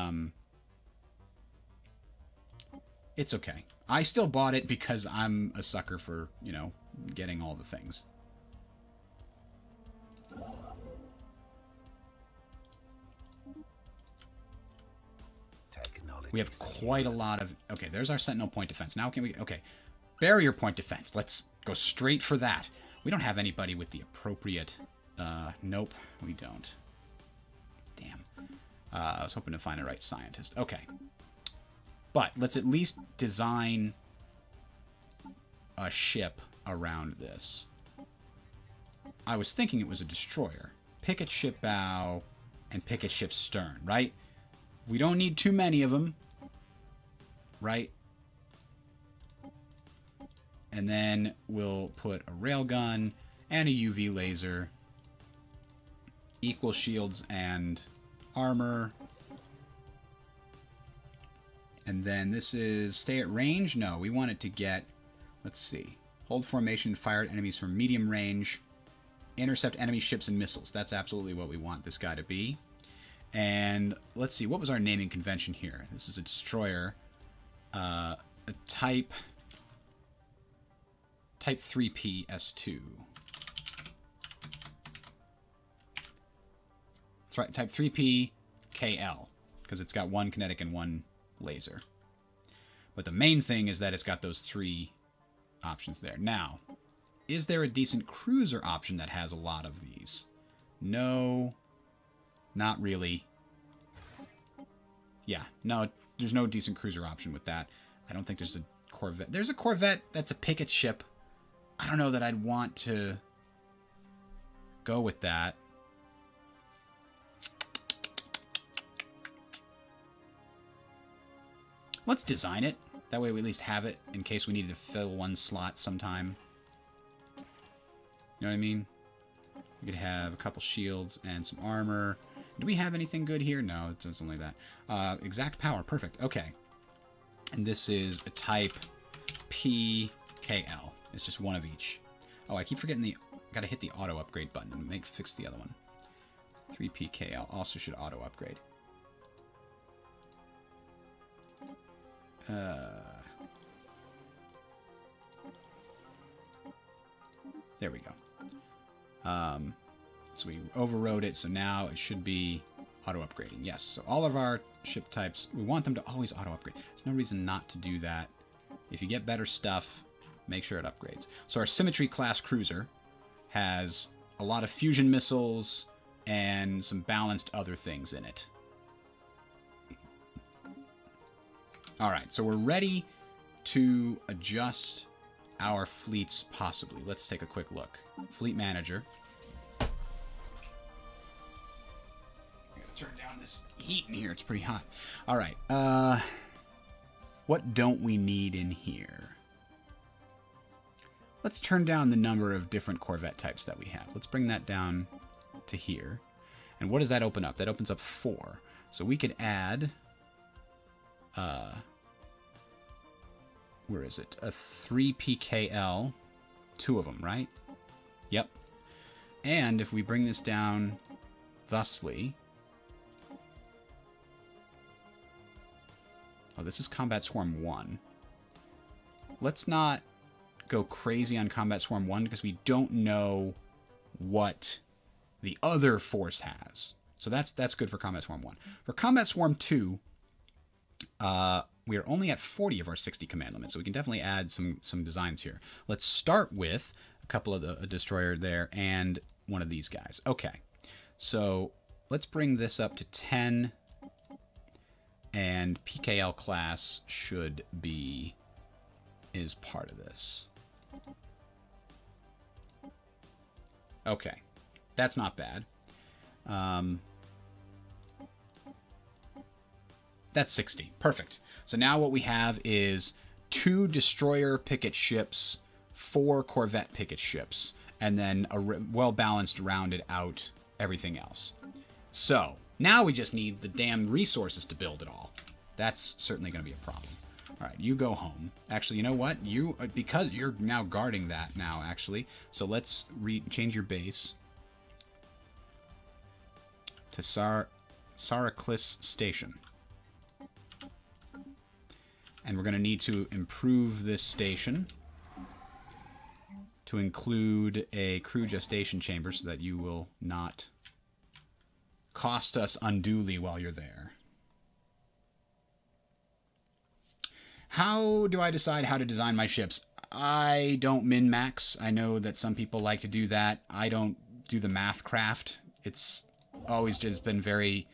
it's okay. I still bought it because I'm a sucker for, you know, getting all the things. Technology We have secured. quite a lot of... Okay, there's our Sentinel point defense. Now can we... Okay, barrier point defense. Let's go straight for that. We don't have anybody with the appropriate... nope, we don't. Damn. I was hoping to find the right scientist. Okay. But let's at least design a ship around this. I was thinking it was a destroyer. Picket ship bow and picket ship stern, right? We don't need too many of them, right? And then we'll put a railgun and a UV laser. Equal shields and armor. And then this is stay at range? No, we want it to get, let's see. Hold formation, fire at enemies from medium range. Intercept enemy ships and missiles. That's absolutely what we want this guy to be. And let's see, what was our naming convention here? This is a destroyer. A type 3P S2. That's right, type 3P KL, because it's got 1 kinetic and 1 laser. But the main thing is that it's got those 3 options there. Now, is there a decent cruiser option that has a lot of these? No, not really. Yeah, no, there's no decent cruiser option with that. I don't think there's a Corvette. There's a Corvette that's a picket ship. I don't know that I'd want to go with that. Let's design it. That way we at least have it in case we need to fill 1 slot sometime. You know what I mean? We could have a couple shields and some armor. Do we have anything good here? No, it's only that. Exact power. Perfect. Okay. And this is a type PKL. It's just one of each. Oh, I keep forgetting the... Gotta hit the auto upgrade button and fix the other one. 3PKL also should auto upgrade. There we go. So we overrode it, so now it should be auto upgrading. Yes, so all of our ship types, we want them to always auto upgrade. There's no reason not to do that. If you get better stuff, make sure it upgrades. So our Symmetry class cruiser has a lot of fusion missiles and some balanced other things in it. Alright, so we're ready to adjust our fleets possibly. Let's take a quick look. Fleet manager. I'm gonna turn down this heat in here. It's pretty hot. Alright, what don't we need in here? Let's turn down the number of different Corvette types that we have. Let's bring that down to here. And what does that open up? That opens up 4. So we could add... where is it? A 3PKL. 2 of them, right? Yep. And if we bring this down thusly... Oh, this is Combat Swarm 1. Let's not go crazy on Combat Swarm 1 because we don't know what the other force has. So that's good for Combat Swarm 1. For Combat Swarm 2, we are only at 40 of our 60 command limits, so we can definitely add some designs here. Let's start with a couple of a destroyer there and one of these guys. Okay, so let's bring this up to 10, and PKL class should be is part of this. Okay, that's not bad. That's 60. Perfect. So now what we have is 2 destroyer picket ships, 4 Corvette picket ships, and then a well-balanced, rounded out everything else. So now we just need the damn resources to build it all. That's certainly going to be a problem. All right, you go home. Actually, you know what? Because you're now guarding that now, actually. So let's change your base to Saraclis Station. And we're going to need to improve this station to include a crew gestation chamber so that you will not cost us unduly while you're there. How do I decide how to design my ships? I don't min-max. I know that some people like to do that. I don't do the math craft. It's always just been very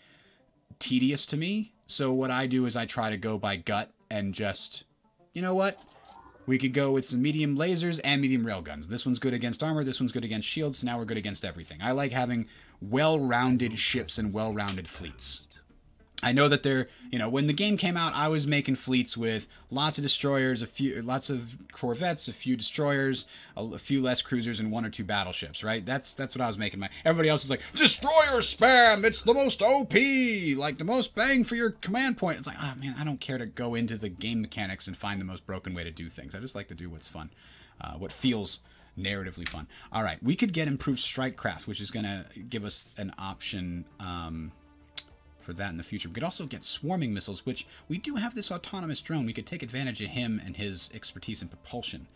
tedious to me. So what I do is I try to go by gut and just, you know what? We could go with some medium lasers and medium railguns. This one's good against armor, this one's good against shields, so now we're good against everything. I like having well-rounded ships and well-rounded fleets. I know that they're, you know, when the game came out, I was making fleets with lots of destroyers, lots of corvettes, a few destroyers, a few less cruisers, and 1 or 2 battleships, right? That's what I was making. Everybody else was like, destroyer spam, it's the most OP, like the most bang for your command point. It's like, oh man, I don't care to go into the game mechanics and find the most broken way to do things. I just like to do what's fun, what feels narratively fun. All right, we could get improved strike craft, which is going to give us an option for that in the future. We could also get swarming missiles, which we do have this autonomous drone. We could take advantage of him and his expertise in propulsion.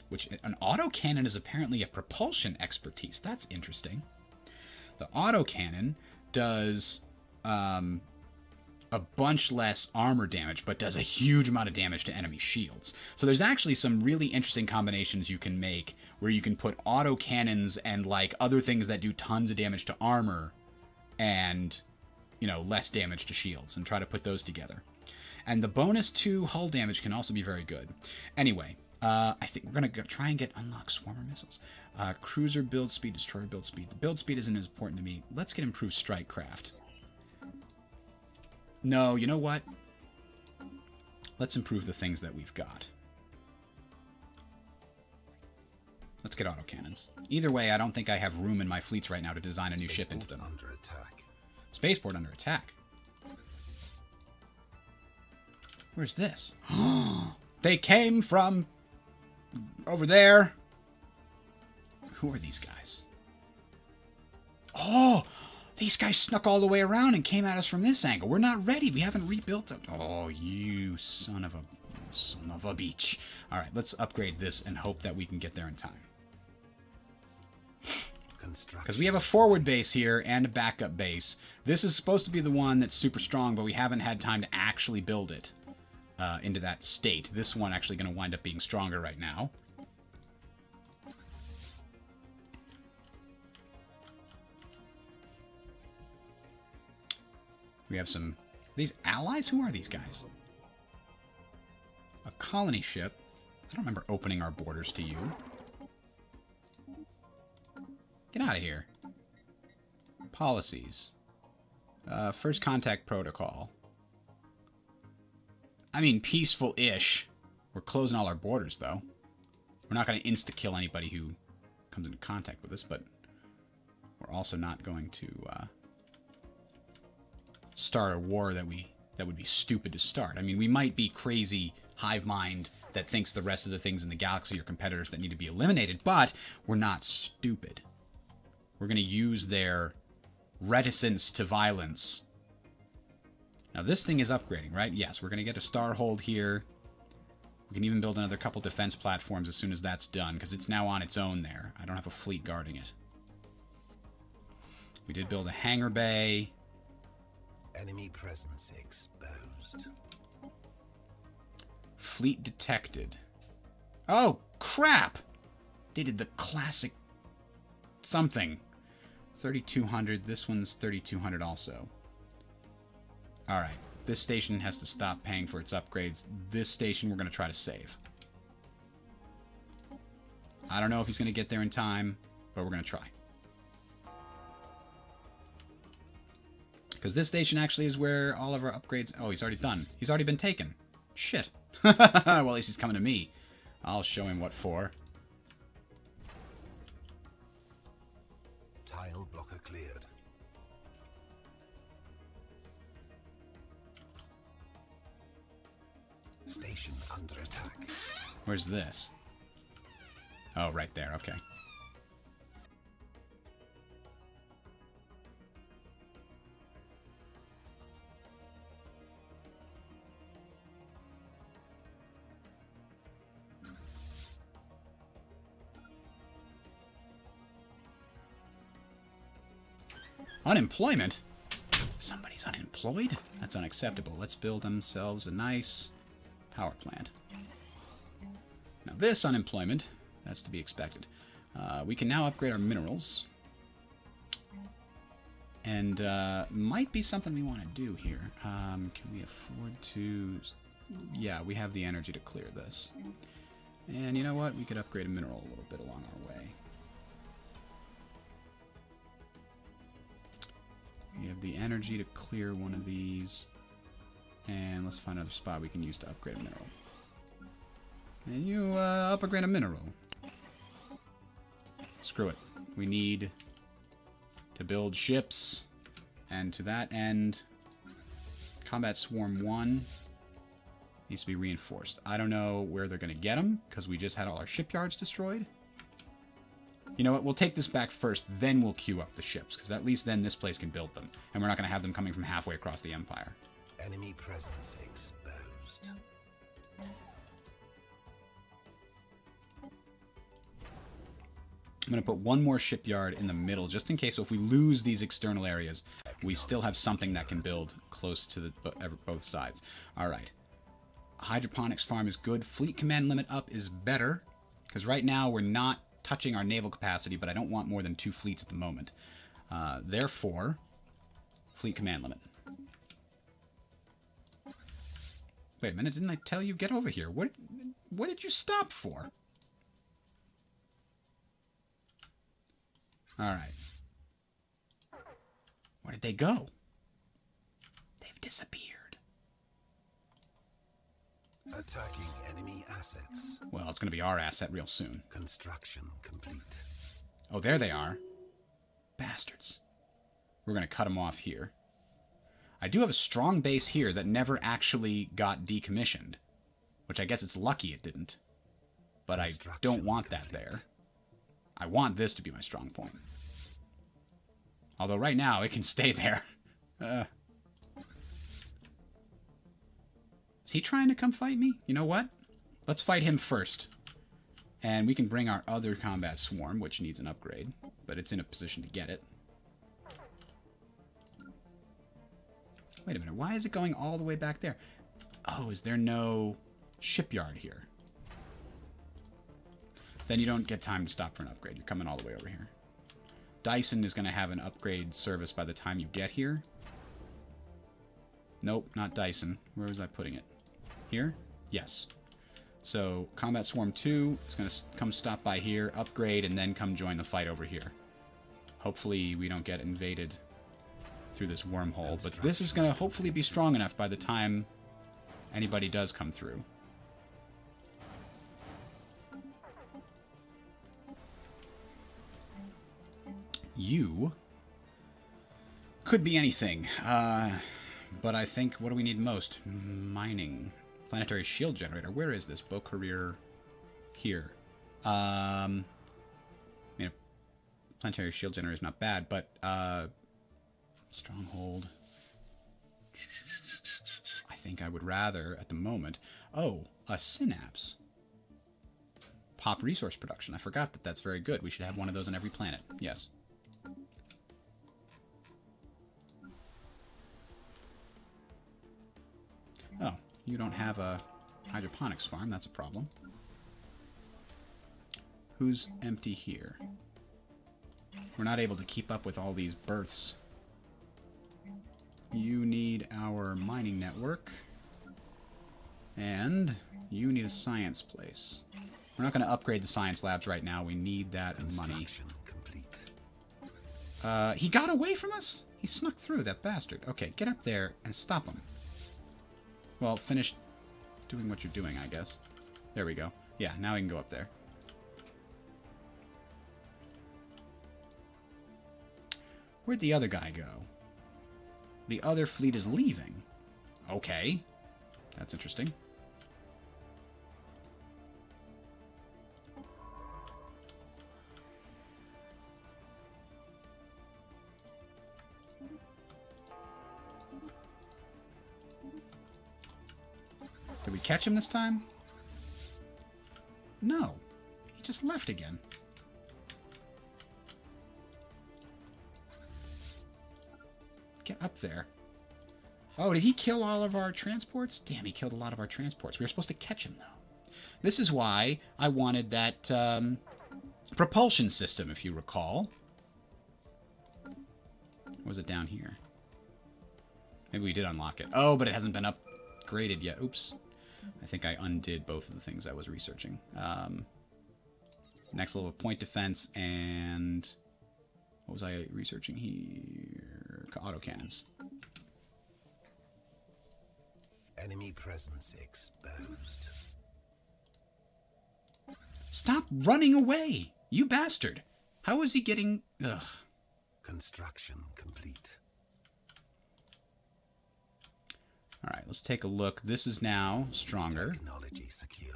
Which an autocannon is apparently a propulsion expertise. That's interesting. The autocannon does a bunch less armor damage, but does a huge amount of damage to enemy shields. So there's actually some really interesting combinations you can make where you can put autocannons and like other things that do tons of damage to armor and, you know, less damage to shields, and try to put those together. And the bonus to hull damage can also be very good. Anyway, I think we're going to try and unlock swarmer missiles. Cruiser build speed, destroyer build speed. The build speed isn't as important to me. Let's get improved strike craft. No, you know what? Let's improve the things that we've got. Let's get autocannons. Either way, I don't think I have room in my fleets right now to design a new ship into them. Under attack. Spaceport under attack. Where's this? They came from over there. Who are these guys? Oh, these guys snuck all the way around and came at us from this angle. We're not ready. We haven't rebuilt it. Oh, you son of a beach. All right, let's upgrade this and hope that we can get there in time. Because we have a forward base here and a backup base. This is supposed to be the one that's super strong, but we haven't had time to actually build it into that state. This one actually going to wind up being stronger right now. We have some... These allies? Who are these guys? A colony ship. I don't remember opening our borders to you. Get out of here. Policies. First contact protocol. I mean, peaceful-ish. We're closing all our borders, though. We're not going to insta-kill anybody who comes into contact with us, but we're also not going to start a war that would be stupid to start. I mean, we might be crazy hive mind that thinks the rest of the things in the galaxy are competitors that need to be eliminated, but we're not stupid. We're going to use their reticence to violence. Now, this thing is upgrading, right? Yes, we're going to get a star hold here. We can even build another couple defense platforms as soon as that's done, because it's now on its own there. I don't have a fleet guarding it. We did build a hangar bay. Enemy presence exposed. Fleet detected. Oh, crap! They did the classic something. 3,200. This one's 3,200 also. Alright. This station has to stop paying for its upgrades. This station we're going to try to save. I don't know if he's going to get there in time, but we're going to try. Because this station actually is where all of our upgrades... Oh, he's already done. He's already been taken. Shit. Well, at least he's coming to me. I'll show him what for. Tile blocker cleared. Station under attack. Where's this? Oh, right there. Okay. Unemployment? Somebody's unemployed? That's unacceptable. Let's build themselves a nice power plant. Now this unemployment, that's to be expected. We can now upgrade our minerals. And might be something we want to do here. Can we afford to... Yeah, we have the energy to clear this. And you know what? We could upgrade a mineral a little bit along our way. We have the energy to clear one of these. And let's find another spot we can use to upgrade a mineral. And you upgrade a mineral. Screw it. We need to build ships. And to that end, Combat Swarm 1 needs to be reinforced. I don't know where they're going to get them, because we just had all our shipyards destroyed. You know what? We'll take this back first, then we'll queue up the ships, because at least then this place can build them. And we're not going to have them coming from halfway across the Empire. Enemy presence exposed. I'm going to put one more shipyard in the middle, just in case. So if we lose these external areas, we still have something that can build close to the, both sides. All right. Hydroponics farm is good. Fleet command limit up is better, because right now we're not touching our naval capacity, but I don't want more than 2 fleets at the moment. Therefore, fleet command limit. Wait a minute, didn't I tell you? Get over here. What did you stop for? Alright. Where did they go? They've disappeared. Attacking enemy assets. Well, it's going to be our asset real soon. Construction complete. Oh, there they are. Bastards. We're going to cut them off here. I do have a strong base here that never actually got decommissioned. Which I guess it's lucky it didn't. But I don't want that there. I want this to be my strong point. Although right now it can stay there. Is he trying to come fight me? You know what? Let's fight him first. And we can bring our other combat swarm, which needs an upgrade. But it's in a position to get it. Wait a minute. Why is it going all the way back there? Oh, is there no shipyard here? Then you don't get time to stop for an upgrade. You're coming all the way over here. Dyson is going to have an upgrade service by the time you get here. Nope, not Dyson. Where was I putting it? Here? Yes. So, Combat Swarm 2 is going to come stop by here, upgrade, and then come join the fight over here. Hopefully we don't get invaded through this wormhole. But this is going to hopefully be strong enough by the time anybody does come through. You could be anything, but I think, what do we need most? Mining. Planetary shield generator. Where is this? Bow career here. I mean, planetary shield generator is not bad, but stronghold. I think I would rather, at the moment... Oh, a synapse. Pop resource production. I forgot that that's very good. We should have one of those on every planet. Yes. Oh, you don't have a hydroponics farm. That's a problem. Who's empty here? We're not able to keep up with all these births. You need our mining network. And you need a science place. We're not going to upgrade the science labs right now. We need that money. He got away from us? He snuck through, that bastard. Okay, get up there and stop him. Well, finish doing what you're doing, I guess. There we go. Yeah, now we can go up there. Where'd the other guy go? The other fleet is leaving. Okay. That's interesting. Did we catch him this time? No. He just left again. Get up there. Oh, did he kill all of our transports? Damn, he killed a lot of our transports. We were supposed to catch him, though. This is why I wanted that propulsion system, if you recall. Or was it down here? Maybe we did unlock it. Oh, but it hasn't been upgraded yet. Oops. I think I undid both of the things I was researching. Next level of point defense and... What was I researching here? Autocannons. Enemy presence exposed. Stop running away! You bastard! How is he getting... Ugh. Construction complete. Alright, let's take a look. This is now stronger. Technology secured.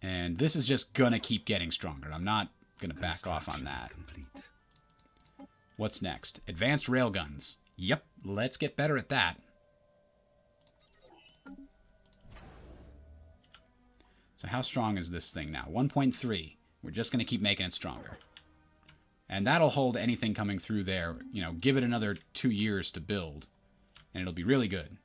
And this is just gonna keep getting stronger. I'm not gonna back off on that. Complete. What's next? Advanced railguns. Yep, let's get better at that. So how strong is this thing now? 1.3. We're just going to keep making it stronger. And that'll hold anything coming through there. You know, give it another 2 years to build. And it'll be really good.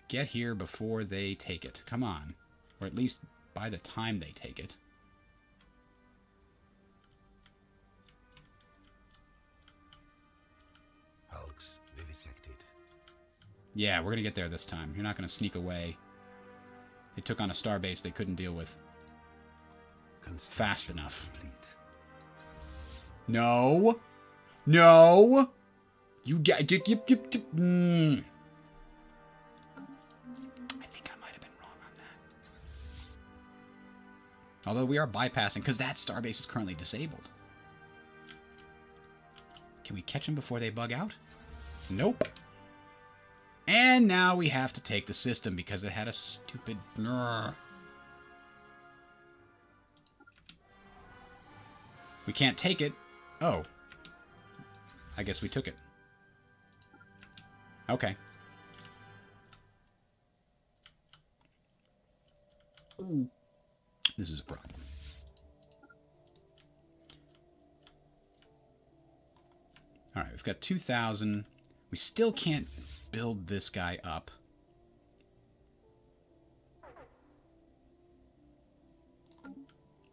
Get here before they take it. Come on. Or at least by the time they take it. Hulks vivisected. Yeah, we're going to get there this time. You're not going to sneak away. They took on a starbase they couldn't deal with fast enough. Complete. No. No. You get... I think I might have been wrong on that. Although we are bypassing, because that starbase is currently disabled. Can we catch them before they bug out? Nope. And now we have to take the system because it had a stupid... We can't take it. Oh. I guess we took it. Okay. This is a problem. Alright, we've got 2,000. We still can't build this guy up.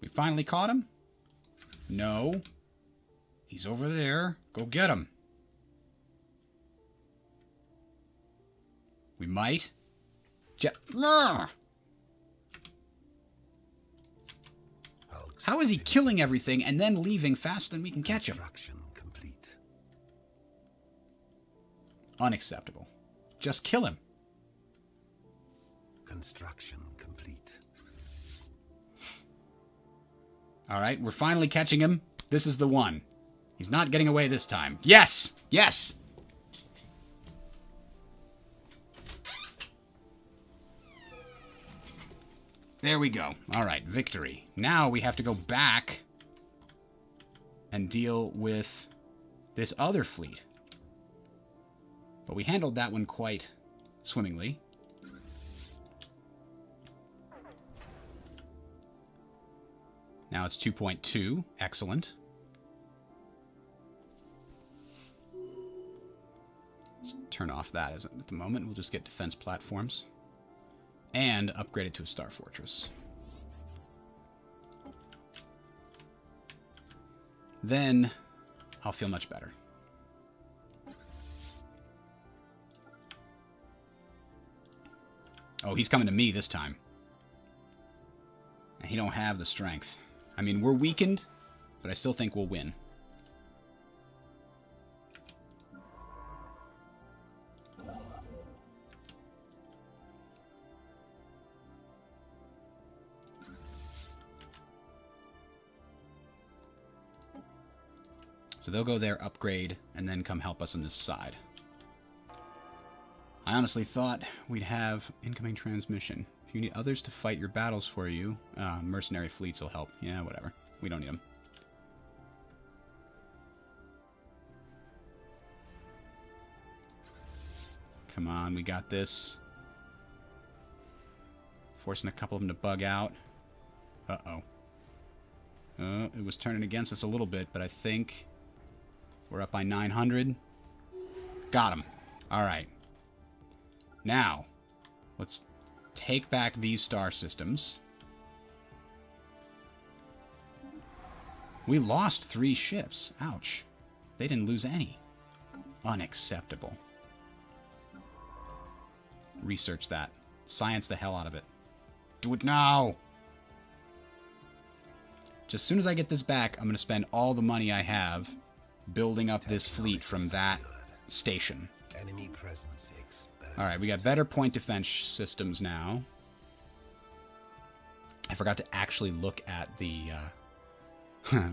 We finally caught him? No. He's over there. Go get him. We might. How is he killing everything and then leaving faster than we can catch him? Complete. Unacceptable. Just kill him. Construction complete. Alright, we're finally catching him. This is the one. He's not getting away this time. Yes! Yes! There we go. Alright, victory. Now we have to go back and deal with this other fleet. But we handled that one quite swimmingly. Now it's 2.2. Excellent. Let's turn off that at the moment. We'll just get defense platforms. And upgrade it to a star fortress. Then I'll feel much better. Oh, he's coming to me this time. And he don't have the strength. I mean, we're weakened, but I still think we'll win. So they'll go there, upgrade, and then come help us on this side. I honestly thought we'd have incoming transmission. If you need others to fight your battles for you, mercenary fleets will help. Yeah, whatever. We don't need them. Come on, we got this. Forcing a couple of them to bug out. Uh-oh. It was turning against us a little bit, but I think we're up by 900. Got him. All right. Now, let's take back these star systems. We lost 3 ships. Ouch. They didn't lose any. Unacceptable. Research that. Science the hell out of it. Do it now! Just as soon as I get this back, I'm going to spend all the money I have building up this fleet from that station. Enemy presence exposed. Alright, we got better point defense systems now. I forgot to actually look at the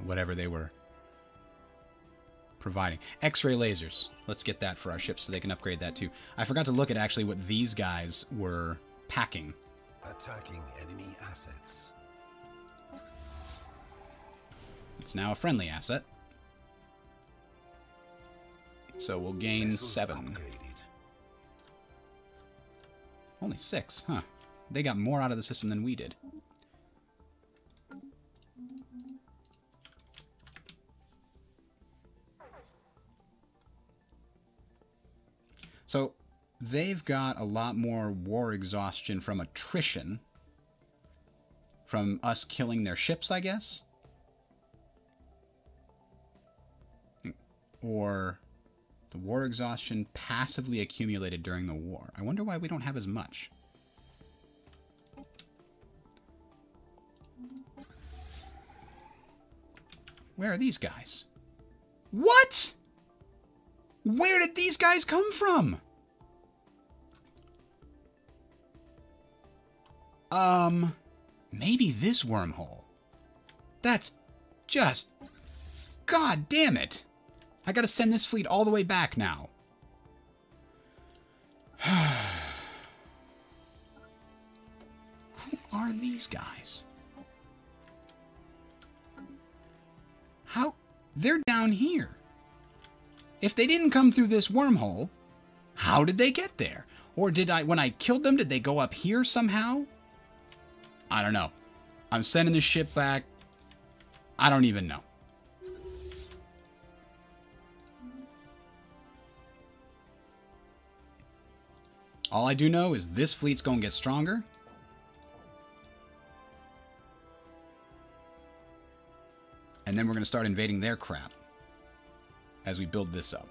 whatever they were providing. X-ray lasers. Let's get that for our ships so they can upgrade that too. I forgot to look at actually what these guys were packing. Attacking enemy assets. It's now a friendly asset. So we'll gain Vessels 7. upgraded. Only 6, huh? They got more out of the system than we did. So they've got a lot more war exhaustion from attrition. From us killing their ships, I guess? Or the war exhaustion passively accumulated during the war. I wonder why we don't have as much. Where are these guys? What? Where did these guys come from? Maybe this wormhole. That's just... God damn it. I gotta send this fleet all the way back now. Who are these guys? How? They're down here. If they didn't come through this wormhole, how did they get there? Or did when I killed them, did they go up here somehow? I don't know. I'm sending the ship back. I don't even know. All I do know is this fleet's going to get stronger. And then we're going to start invading their crap as we build this up.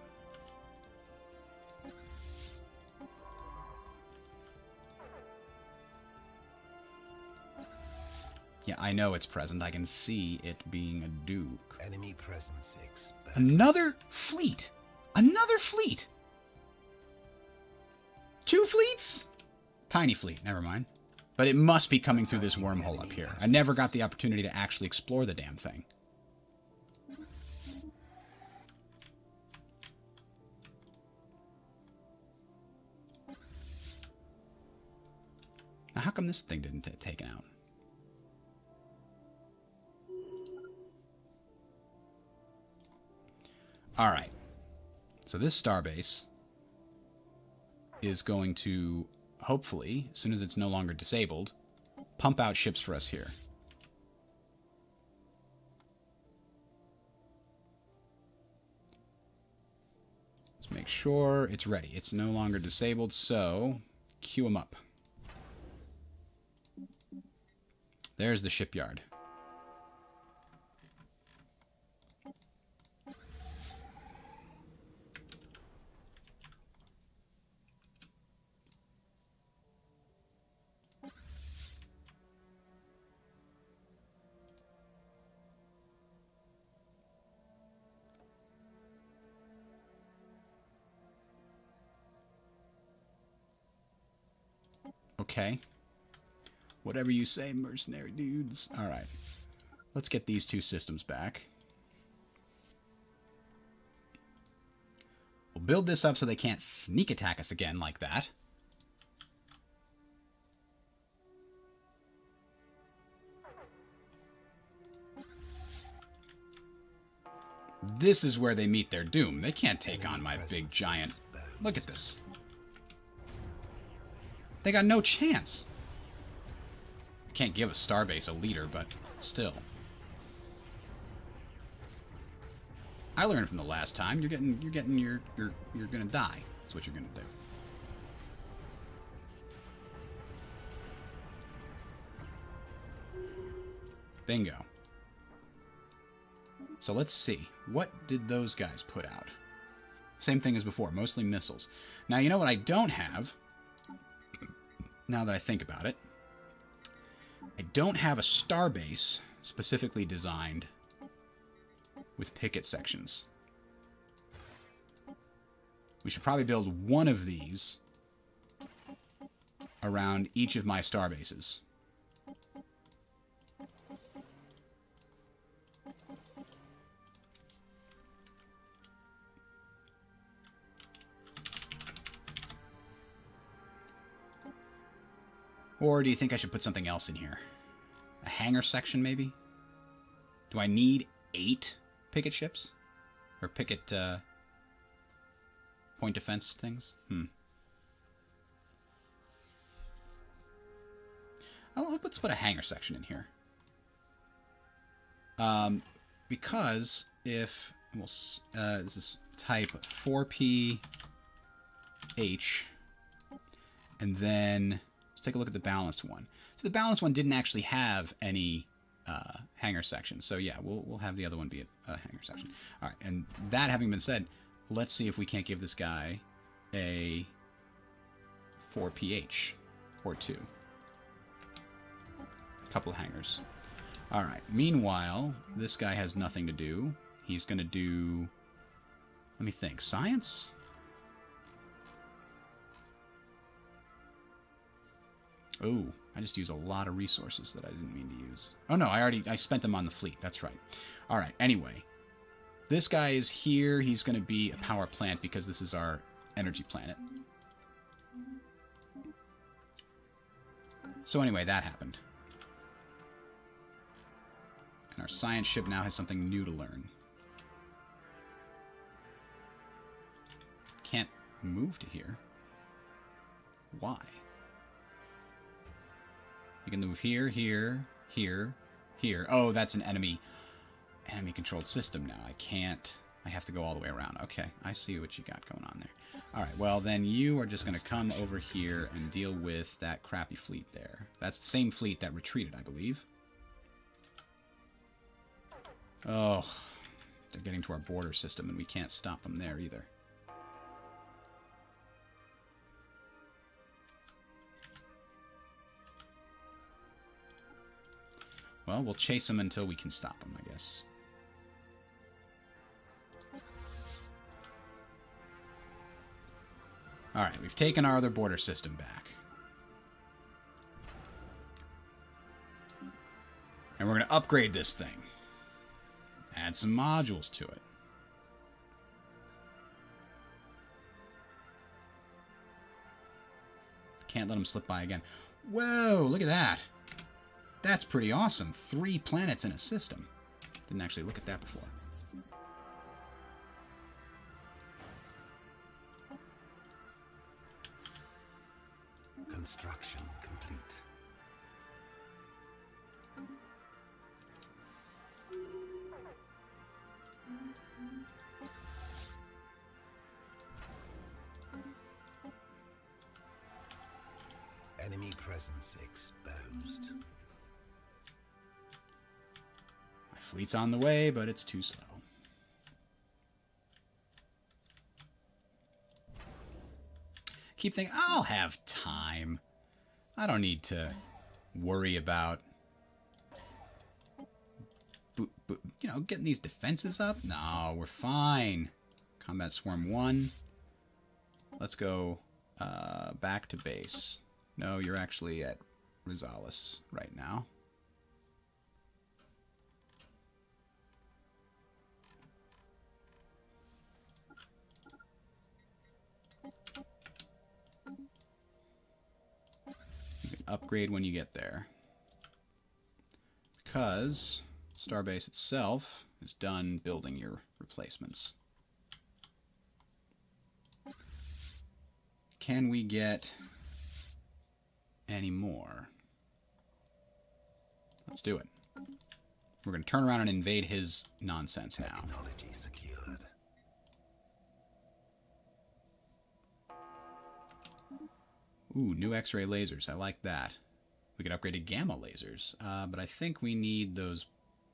Yeah, I know it's present. I can see it being a Duke. Enemy presence expected. Another fleet. Another fleet. 2 fleets? Tiny fleet, never mind. But it must be coming through this wormhole up here. I never got the opportunity to actually explore the damn thing. Now, how come this thing didn't get taken out? Alright. So this starbase is going to, hopefully, as soon as it's no longer disabled, pump out ships for us here. Let's make sure it's ready. It's no longer disabled, so queue them up. There's the shipyard. Okay. Whatever you say, mercenary dudes. Alright. Let's get these 2 systems back. We'll build this up so they can't sneak attack us again like that. This is where they meet their doom. They can't take on my big giant... Look at this. They got no chance. I can't give a starbase a leader, but still. I learned from the last time. You're gonna die. That's what you're gonna do. Bingo. So let's see. What did those guys put out? Same thing as before, mostly missiles. Now, you know what I don't have? Now that I think about it. I don't have a starbase specifically designed with picket sections. We should probably build one of these around each of my starbases. Or do you think I should put something else in here? A hangar section, maybe? Do I need 8 picket ships? Or picket, point defense things? Oh, let's put a hangar section in here. Because if... We'll, this is type 4PH. And then... take a look at the balanced one. So the balanced one didn't actually have any hangar sections. So yeah, we'll have the other one be a hangar section. All right, and that having been said, let's see if we can't give this guy a 4PH or 2. A couple of hangars. All right. Meanwhile, this guy has nothing to do. He's going to do Let me think. Science? Oh, I just used a lot of resources that I didn't mean to use. Oh no, I spent them on the fleet. That's right. All right, anyway. This guy is here. He's going to be a power plant because this is our energy planet. So anyway, that happened. And our science ship now has something new to learn. Can't move to here. Why? You can move here, here, here, here. Oh, that's an enemy-controlled system now. I can't... I have to go all the way around. Okay, I see what you got going on there. All right, well, then you are just going to come over here and deal with that crappy fleet there. That's the same fleet that retreated, I believe. Oh, they're getting to our border system, and we can't stop them there either. Well, we'll chase them until we can stop them, I guess. Alright, we've taken our other border system back. And we're going to upgrade this thing. Add some modules to it. Can't let them slip by again. Whoa, look at that. That's pretty awesome. 3 planets in a system. Didn't actually look at that before. Construction complete. Enemy presence exposed. My fleet's on the way, but it's too slow. Keep thinking, I'll have time. I don't need to worry about, you know, getting these defenses up. No, we're fine. Combat Swarm 1. Let's go back to base. No, you're actually at Rosales right now. Upgrade when you get there, because Starbase itself is done building your replacements. Can we get any more? Let's do it. We're going to turn around and invade his nonsense now. Technology secured. Ooh, new X-ray lasers. I like that. We could upgrade to gamma lasers, but I think we need those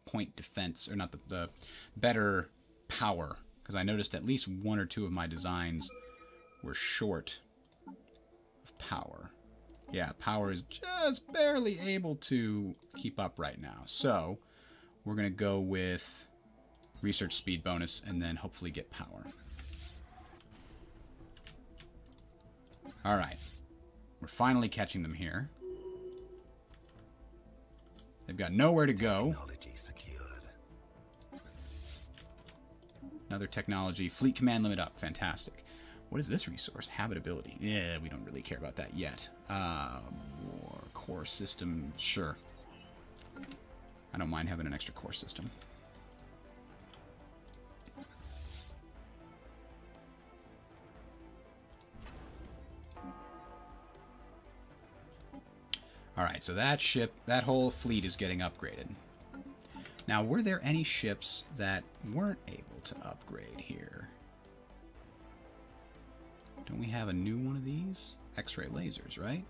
point defense, or not the better power, because I noticed at least 1 or 2 of my designs were short of power. Yeah, power is just barely able to keep up right now. So we're going to go with research speed bonus and then hopefully get power. All right. We're finally catching them here. They've got nowhere to go. Technology secured. Another technology. Fleet command limit up. Fantastic. What is this resource? Habitability. Yeah, we don't really care about that yet. More core system. Sure. I don't mind having an extra core system. Alright, so that ship, that whole fleet is getting upgraded. Now, were there any ships that weren't able to upgrade here? Don't we have a new one of these? X-ray lasers, right?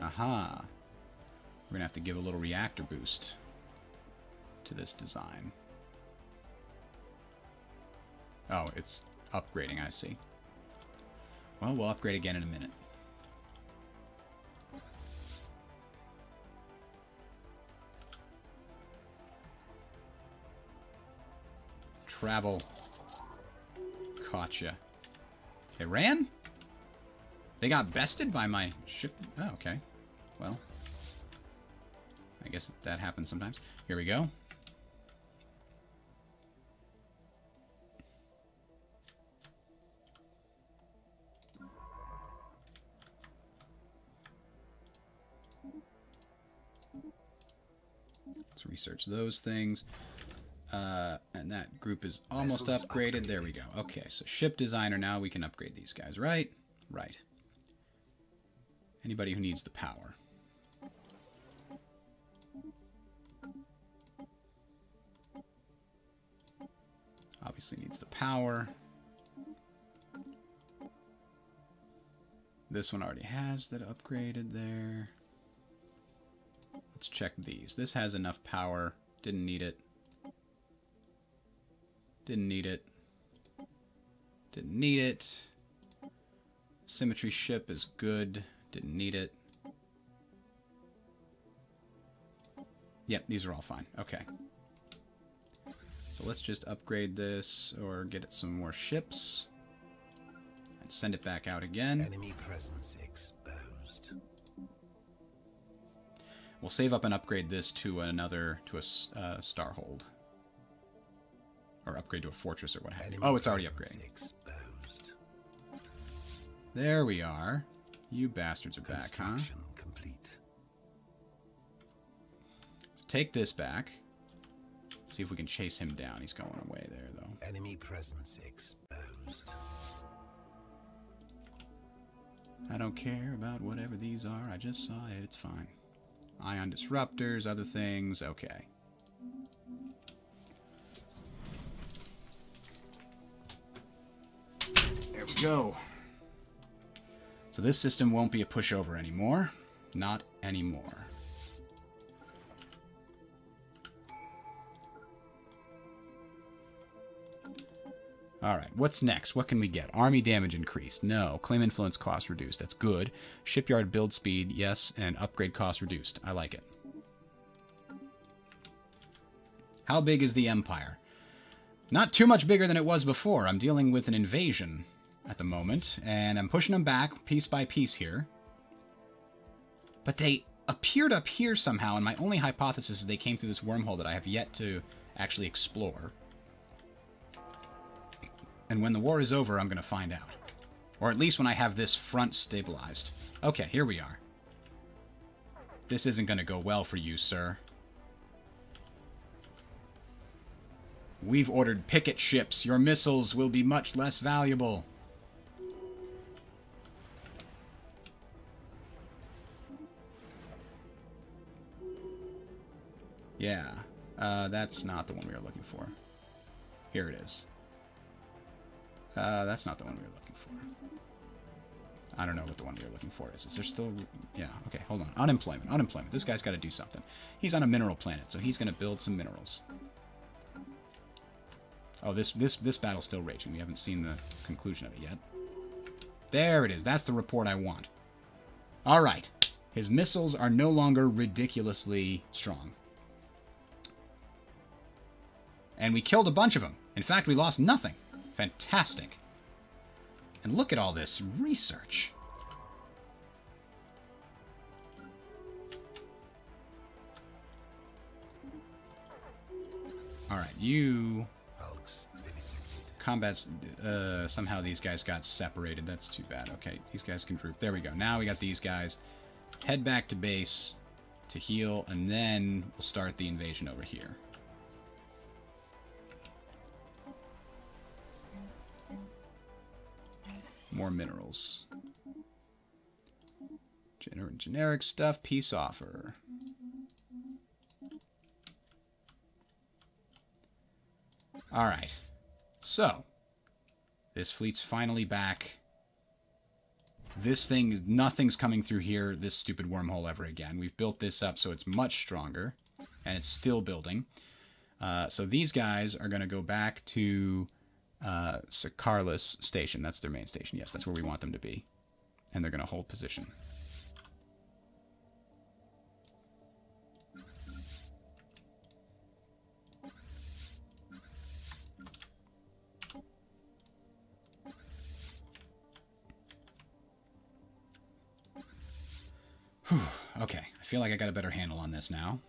Aha. We're going to have to give a little reactor boost to this design. Oh, it's upgrading, I see. Well, we'll upgrade again in a minute. Travel. caught you. They ran? They got bested by my ship? Oh, okay. Well, I guess that happens sometimes. Here we go. Let's research those things. And that group is almost upgraded. There we go. Okay, so ship designer now. We can upgrade these guys, right? Right. Anybody who needs the power. Obviously needs the power. This one already has that upgraded there. Let's check these. This has enough power. Didn't need it. Didn't need it. Didn't need it. Symmetry ship is good. Didn't need it. Yep, these are all fine. Okay. So let's just upgrade this or get it some more ships. And send it back out again. Enemy presence exposed. We'll save up and upgrade this to another, to a Starhold. Or upgrade to a fortress or what have you. Oh, it's already upgrading. Exposed. There we are. You bastards are back, huh? Complete. So take this back. See if we can chase him down. He's going away there, though. Enemy presence exposed. I don't care about whatever these are. I just saw it. It's fine. Ion disruptors, other things. Okay. There we go. So this system won't be a pushover anymore. Not anymore. Alright, what's next? What can we get? Army damage increased. No. Claim influence cost reduced. That's good. Shipyard build speed, yes. And upgrade cost reduced. I like it. How big is the Empire? Not too much bigger than it was before. I'm dealing with an invasion at the moment. And I'm pushing them back piece by piece here. But they appeared up here somehow. And my only hypothesis is they came through this wormhole that I have yet to actually explore. And when the war is over, I'm going to find out. Or at least when I have this front stabilized. Okay, here we are. This isn't going to go well for you, sir. We've ordered picket ships. Your missiles will be much less valuable. Yeah, that's not the one we were looking for. Here it is. That's not the one we were looking for. I don't know what the one we were looking for is. Is there still... Yeah, okay, hold on. Unemployment, unemployment. This guy's got to do something. He's on a mineral planet, so he's going to build some minerals. Oh, this battle's still raging. We haven't seen the conclusion of it yet. There it is. That's the report I want. All right. His missiles are no longer ridiculously strong. And we killed a bunch of them. In fact, we lost nothing. Fantastic. And look at all this research. Alright, you... Combats... somehow these guys got separated. That's too bad. Okay, these guys can group. There we go. Now we got these guys. Head back to base to heal, and then we'll start the invasion over here. More minerals. Generic stuff. Peace offer. Alright. So. This fleet's finally back. This thing, nothing's coming through here, this stupid wormhole ever again. We've built this up so it's much stronger. And it's still building. So these guys are going to go back to... Stellaris station. That's their main station. Yes, that's where we want them to be. And they're going to hold position. Whew, okay, I feel like I got a better handle on this now.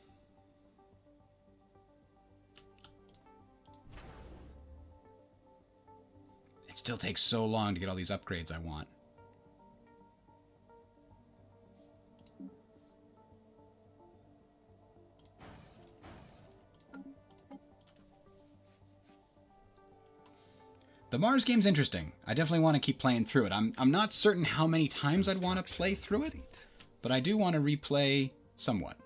It still takes so long to get all these upgrades I want. The Mars game's interesting. I definitely want to keep playing through it. I'm not certain how many times I'd want to play through it, but I do want to replay somewhat.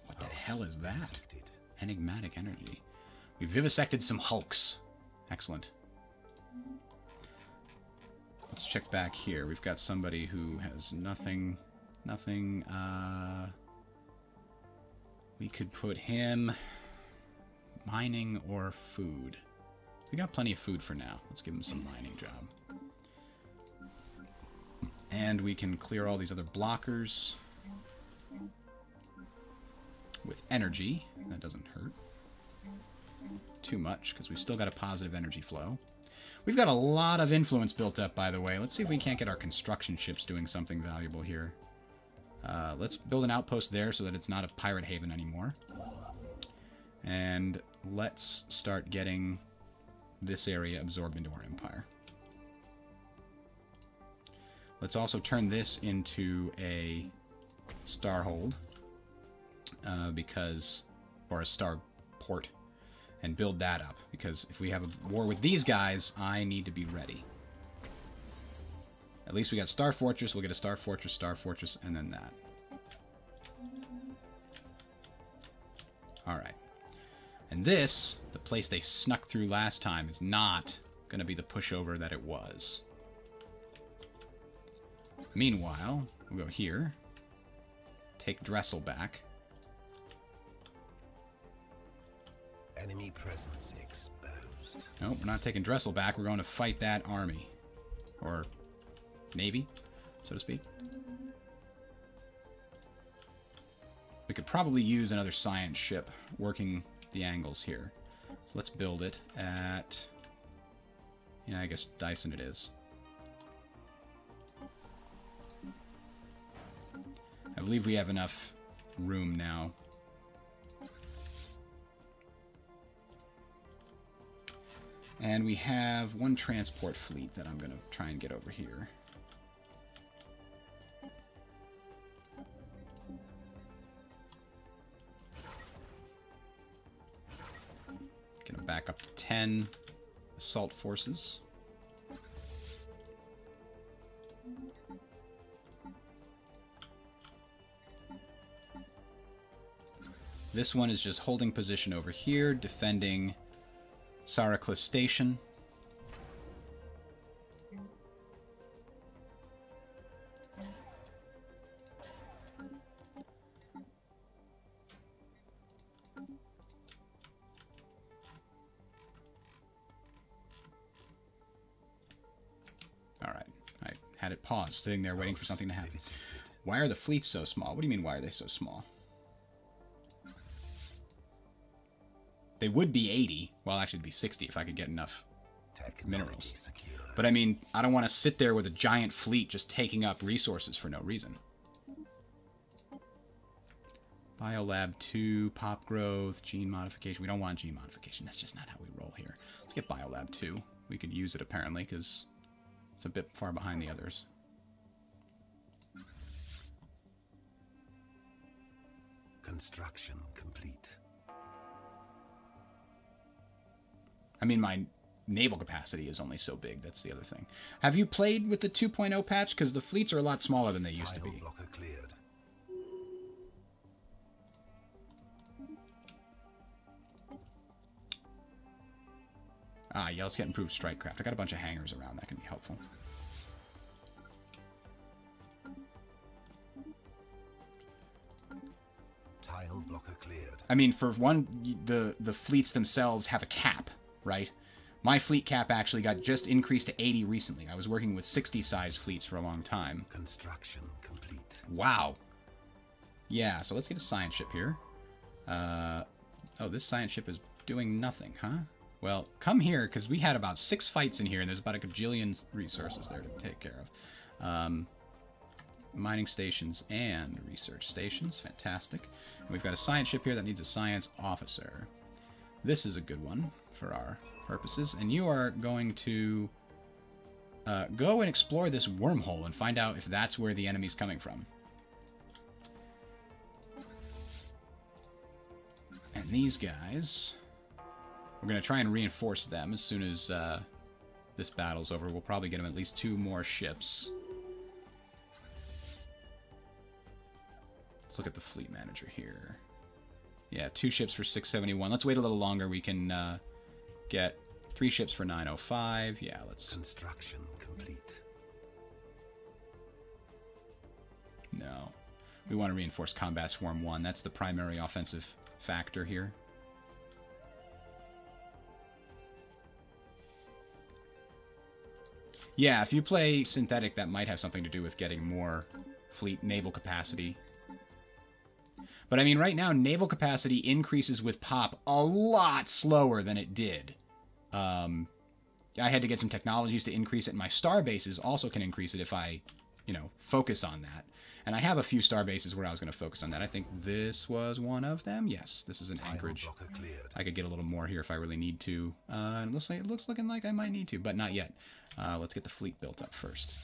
What the hell is that? Enigmatic energy. We vivisected some hulks. Excellent. Let's check back here. We've got somebody who has nothing. We could put him mining or food. We got plenty of food for now. Let's give him some mining job. And we can clear all these other blockers with energy. That doesn't hurt too much because we've still got a positive energy flow. We've got a lot of influence built up, by the way. Let's see if we can't get our construction ships doing something valuable here. Let's build an outpost there so that it's not a pirate haven anymore. And let's start getting this area absorbed into our empire. Let's also turn this into a starhold, or a star port, and build that up, because if we have a war with these guys, I need to be ready. At least we got Star Fortress, we'll get a Star Fortress, and then that. Alright. And this, the place they snuck through last time, is not going to be the pushover that it was. Meanwhile, we'll go here. Take Dressel back. Enemy presence exposed. Nope, we're not taking Dressel back. We're going to fight that army. Or navy, so to speak. We could probably use another science ship working the angles here. So let's build it at... Yeah, I guess Dyson it is. I believe we have enough room now. And we have one transport fleet that I'm going to try and get over here. Gonna back up to 10 assault forces. This one is just holding position over here, defending Saraclis Station. Alright, I had it paused, sitting there waiting for something to happen. Why are the fleets so small? What do you mean, why are they so small? They would be 80. Well, actually, it'd be 60 if I could get enough minerals. But, I mean, I don't want to sit there with a giant fleet just taking up resources for no reason. Biolab 2, pop growth, gene modification. We don't want gene modification. That's just not how we roll here. Let's get Biolab 2. We could use it, apparently, because it's a bit far behind the others. Construction complete. I mean, my naval capacity is only so big. That's the other thing. Have you played with the 2.0 patch? Because the fleets are a lot smaller than they used to be. Blocker cleared. Ah, yeah, let's get improved strike craft. I got a bunch of hangars around. That can be helpful. Tile blocker cleared. I mean, for one, the fleets themselves have a cap, right? My fleet cap actually got just increased to 80 recently. I was working with 60-size fleets for a long time. Construction complete. Wow. Yeah, so let's get a science ship here. Oh, this science ship is doing nothing, huh? Well, come here, because we had about 6 fights in here, and there's about a gajillion resources there to take care of. Mining stations and research stations. Fantastic. And we've got a science ship here that needs a science officer. This is a good one for our purposes. And you are going to go and explore this wormhole and find out if that's where the enemy's coming from. And these guys, we're going to try and reinforce them as soon as this battle's over. We'll probably get them at least 2 more ships. Let's look at the fleet manager here. Yeah, 2 ships for 671. Let's wait a little longer. We can get 3 ships for 905. Yeah, let's... Construction complete. No. We want to reinforce Combat Swarm 1. That's the primary offensive factor here. Yeah, if you play Synthetic, that might have something to do with getting more fleet naval capacity. But I mean, right now, naval capacity increases with pop a lot slower than it did. I had to get some technologies to increase it, and my star bases also can increase it if I, you know, focus on that. And I have a few star bases where I was going to focus on that. I think this was one of them. Yes, this is an anchorage. I could get a little more here if I really need to. And it looks looking like I might need to, but not yet. Let's get the fleet built up first.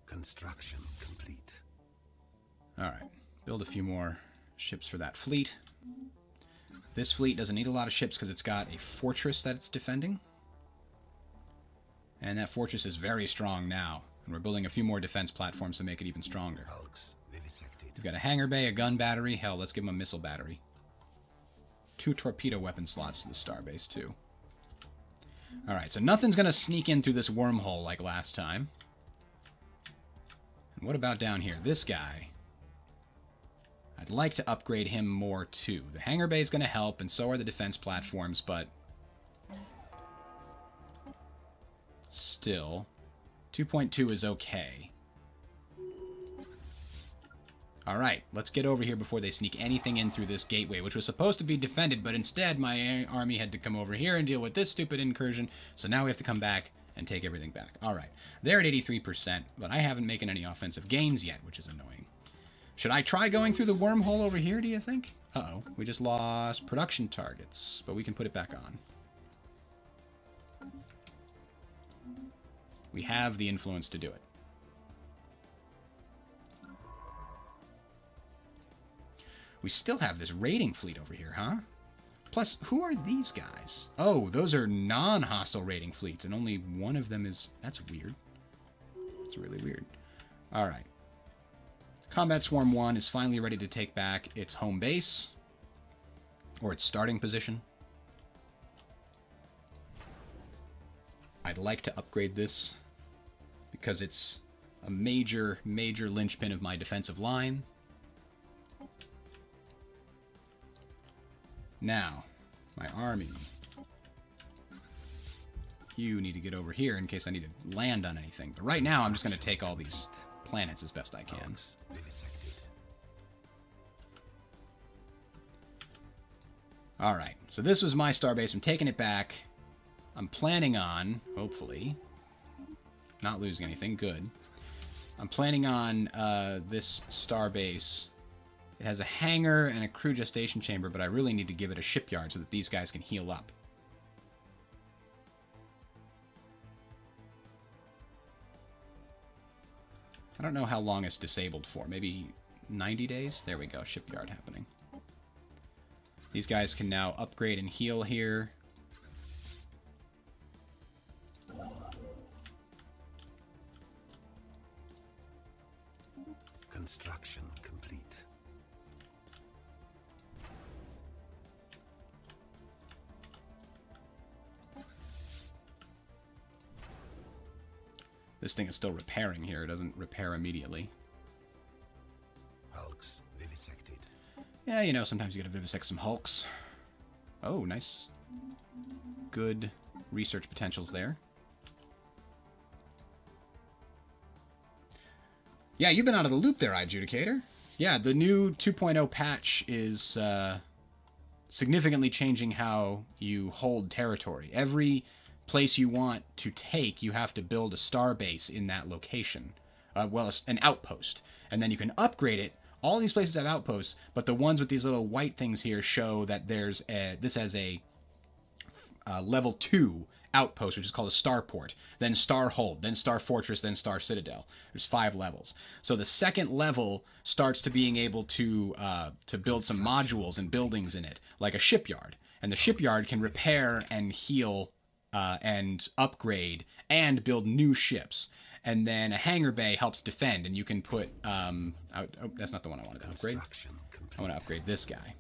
Construction complete. All right, build a few more ships for that fleet. This fleet doesn't need a lot of ships because it's got a fortress that it's defending. And that fortress is very strong now. And we're building a few more defense platforms to make it even stronger. We've got a hangar bay, a gun battery. Hell, let's give them a missile battery. 2 torpedo weapon slots to the starbase, too. Alright, so nothing's going to sneak in through this wormhole like last time. And what about down here? This guy. I'd like to upgrade him more, too. The hangar bay is going to help, and so are the defense platforms, but... still, 2.2 is okay. Alright, let's get over here before they sneak anything in through this gateway, which was supposed to be defended, but instead my army had to come over here and deal with this stupid incursion, so now we have to come back and take everything back. Alright, they're at 83%, but I haven't making any offensive gains yet, which is annoying. Should I try going through the wormhole over here, do you think? Uh-oh, we just lost production targets, but we can put it back on. We have the influence to do it. We still have this raiding fleet over here, huh? Plus, who are these guys? Oh, those are non-hostile raiding fleets, and only one of them is... That's weird. That's really weird. Alright. Combat Swarm 1 is finally ready to take back its home base. Or its starting position. I'd like to upgrade this because it's a major, major linchpin of my defensive line. Now, my army. You need to get over here in case I need to land on anything. But right now, I'm just going to take all these planets as best I can. Alright, so this was my starbase. I'm taking it back. I'm planning on, hopefully, not losing anything. Good. I'm planning on this starbase. It has a hangar and a crew gestation chamber, but I really need to give it a shipyard so that these guys can heal up. I don't know how long it's disabled for. Maybe 90 days? There we go. Shipyard happening. These guys can now upgrade and heal here. Construction complete. This thing is still repairing here. It doesn't repair immediately. Hulks vivisected. Yeah, you know, sometimes you gotta vivisect some hulks. Oh, nice. Good research potentials there. Yeah, you've been out of the loop there, Adjudicator. Yeah, the new 2.0 patch is significantly changing how you hold territory. Every place you want to take, you have to build a star base in that location. Well, an outpost. And then you can upgrade it. All these places have outposts, but the ones with these little white things here show that this has a level 2 outpost, which is called a starport, then star hold, then star fortress, then star citadel. There's 5 levels. So the second level starts to being able to build some modules and buildings in it, like a shipyard. And the shipyard can repair and heal and upgrade and build new ships. And then a hangar bay helps defend, and you can put... that's not the one I wanted to upgrade. I want to upgrade this guy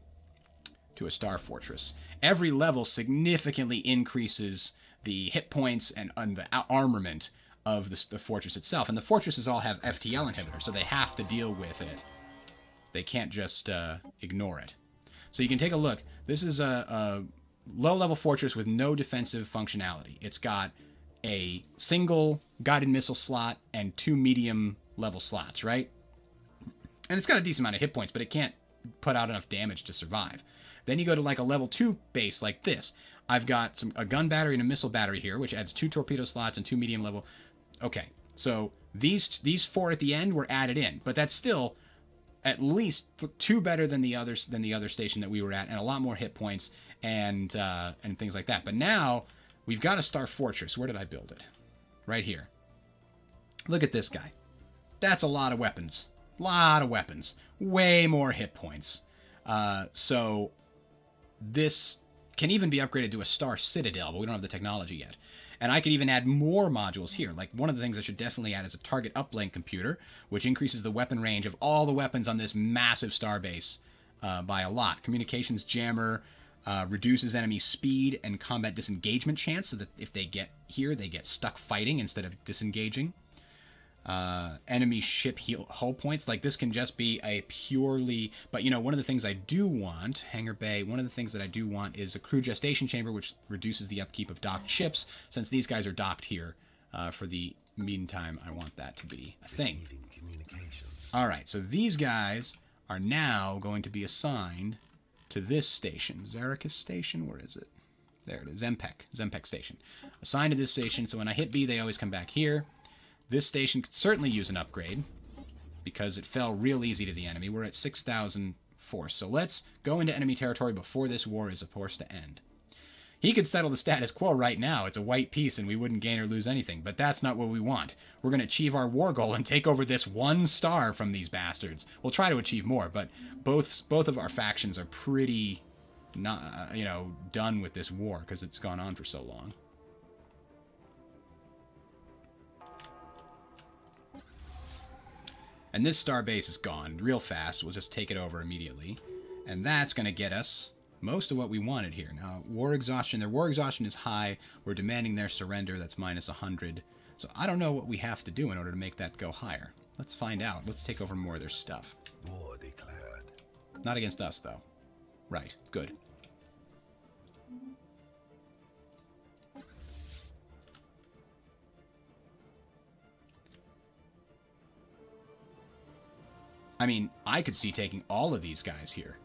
to a star fortress. Every level significantly increases the hit points and the armament of the fortress itself. And the fortresses all have FTL inhibitors, so they have to deal with it. They can't just ignore it. So you can take a look. This is a low-level fortress with no defensive functionality. It's got a single guided missile slot and 2 medium-level slots, right? And it's got a decent amount of hit points, but it can't put out enough damage to survive. Then you go to like a level 2 base like this. I've got a gun battery and a missile battery here, which adds 2 torpedo slots and 2 medium level. Okay, so these 4 at the end were added in, but that's still at least 2 better than the other station that we were at, and a lot more hit points and things like that. But now we've got a star fortress. Where did I build it? Right here. Look at this guy. That's a lot of weapons. Lot of weapons. Way more hit points. So this can even be upgraded to a star citadel, but we don't have the technology yet. And I could even add more modules here. Like, one of the things I should definitely add is a target uplink computer, which increases the weapon range of all the weapons on this massive starbase by a lot. Communications jammer reduces enemy speed and combat disengagement chance, so that if they get here, they get stuck fighting instead of disengaging. Enemy ship hull points. Like, this can just be a purely... But, you know, one of the things I do want, Hangar Bay, one of the things that I do want is a crew gestation chamber, which reduces the upkeep of docked ships. Since these guys are docked here, for the meantime, I want that to be a thing. Alright, so these guys are now going to be assigned to this station. Zericus Station? Where is it? There it is. Zempek Station. Assigned to this station, so when I hit B, they always come back here. This station could certainly use an upgrade, because it fell real easy to the enemy. We're at 6,000 force, so let's go into enemy territory before this war is forced to end. He could settle the status quo right now. It's a white peace and we wouldn't gain or lose anything, but that's not what we want. We're going to achieve our war goal and take over this 1 star from these bastards. We'll try to achieve more, but both of our factions are pretty, not, done with this war because it's gone on for so long. And this star base is gone real fast. We'll just take it over immediately. And that's going to get us most of what we wanted here. Now, war exhaustion. Their war exhaustion is high. We're demanding their surrender. That's minus 100. So I don't know what we have to do in order to make that go higher. Let's find out. Let's take over more of their stuff. War declared. Not against us, though. Right. Good. I mean, I could see taking all of these guys here.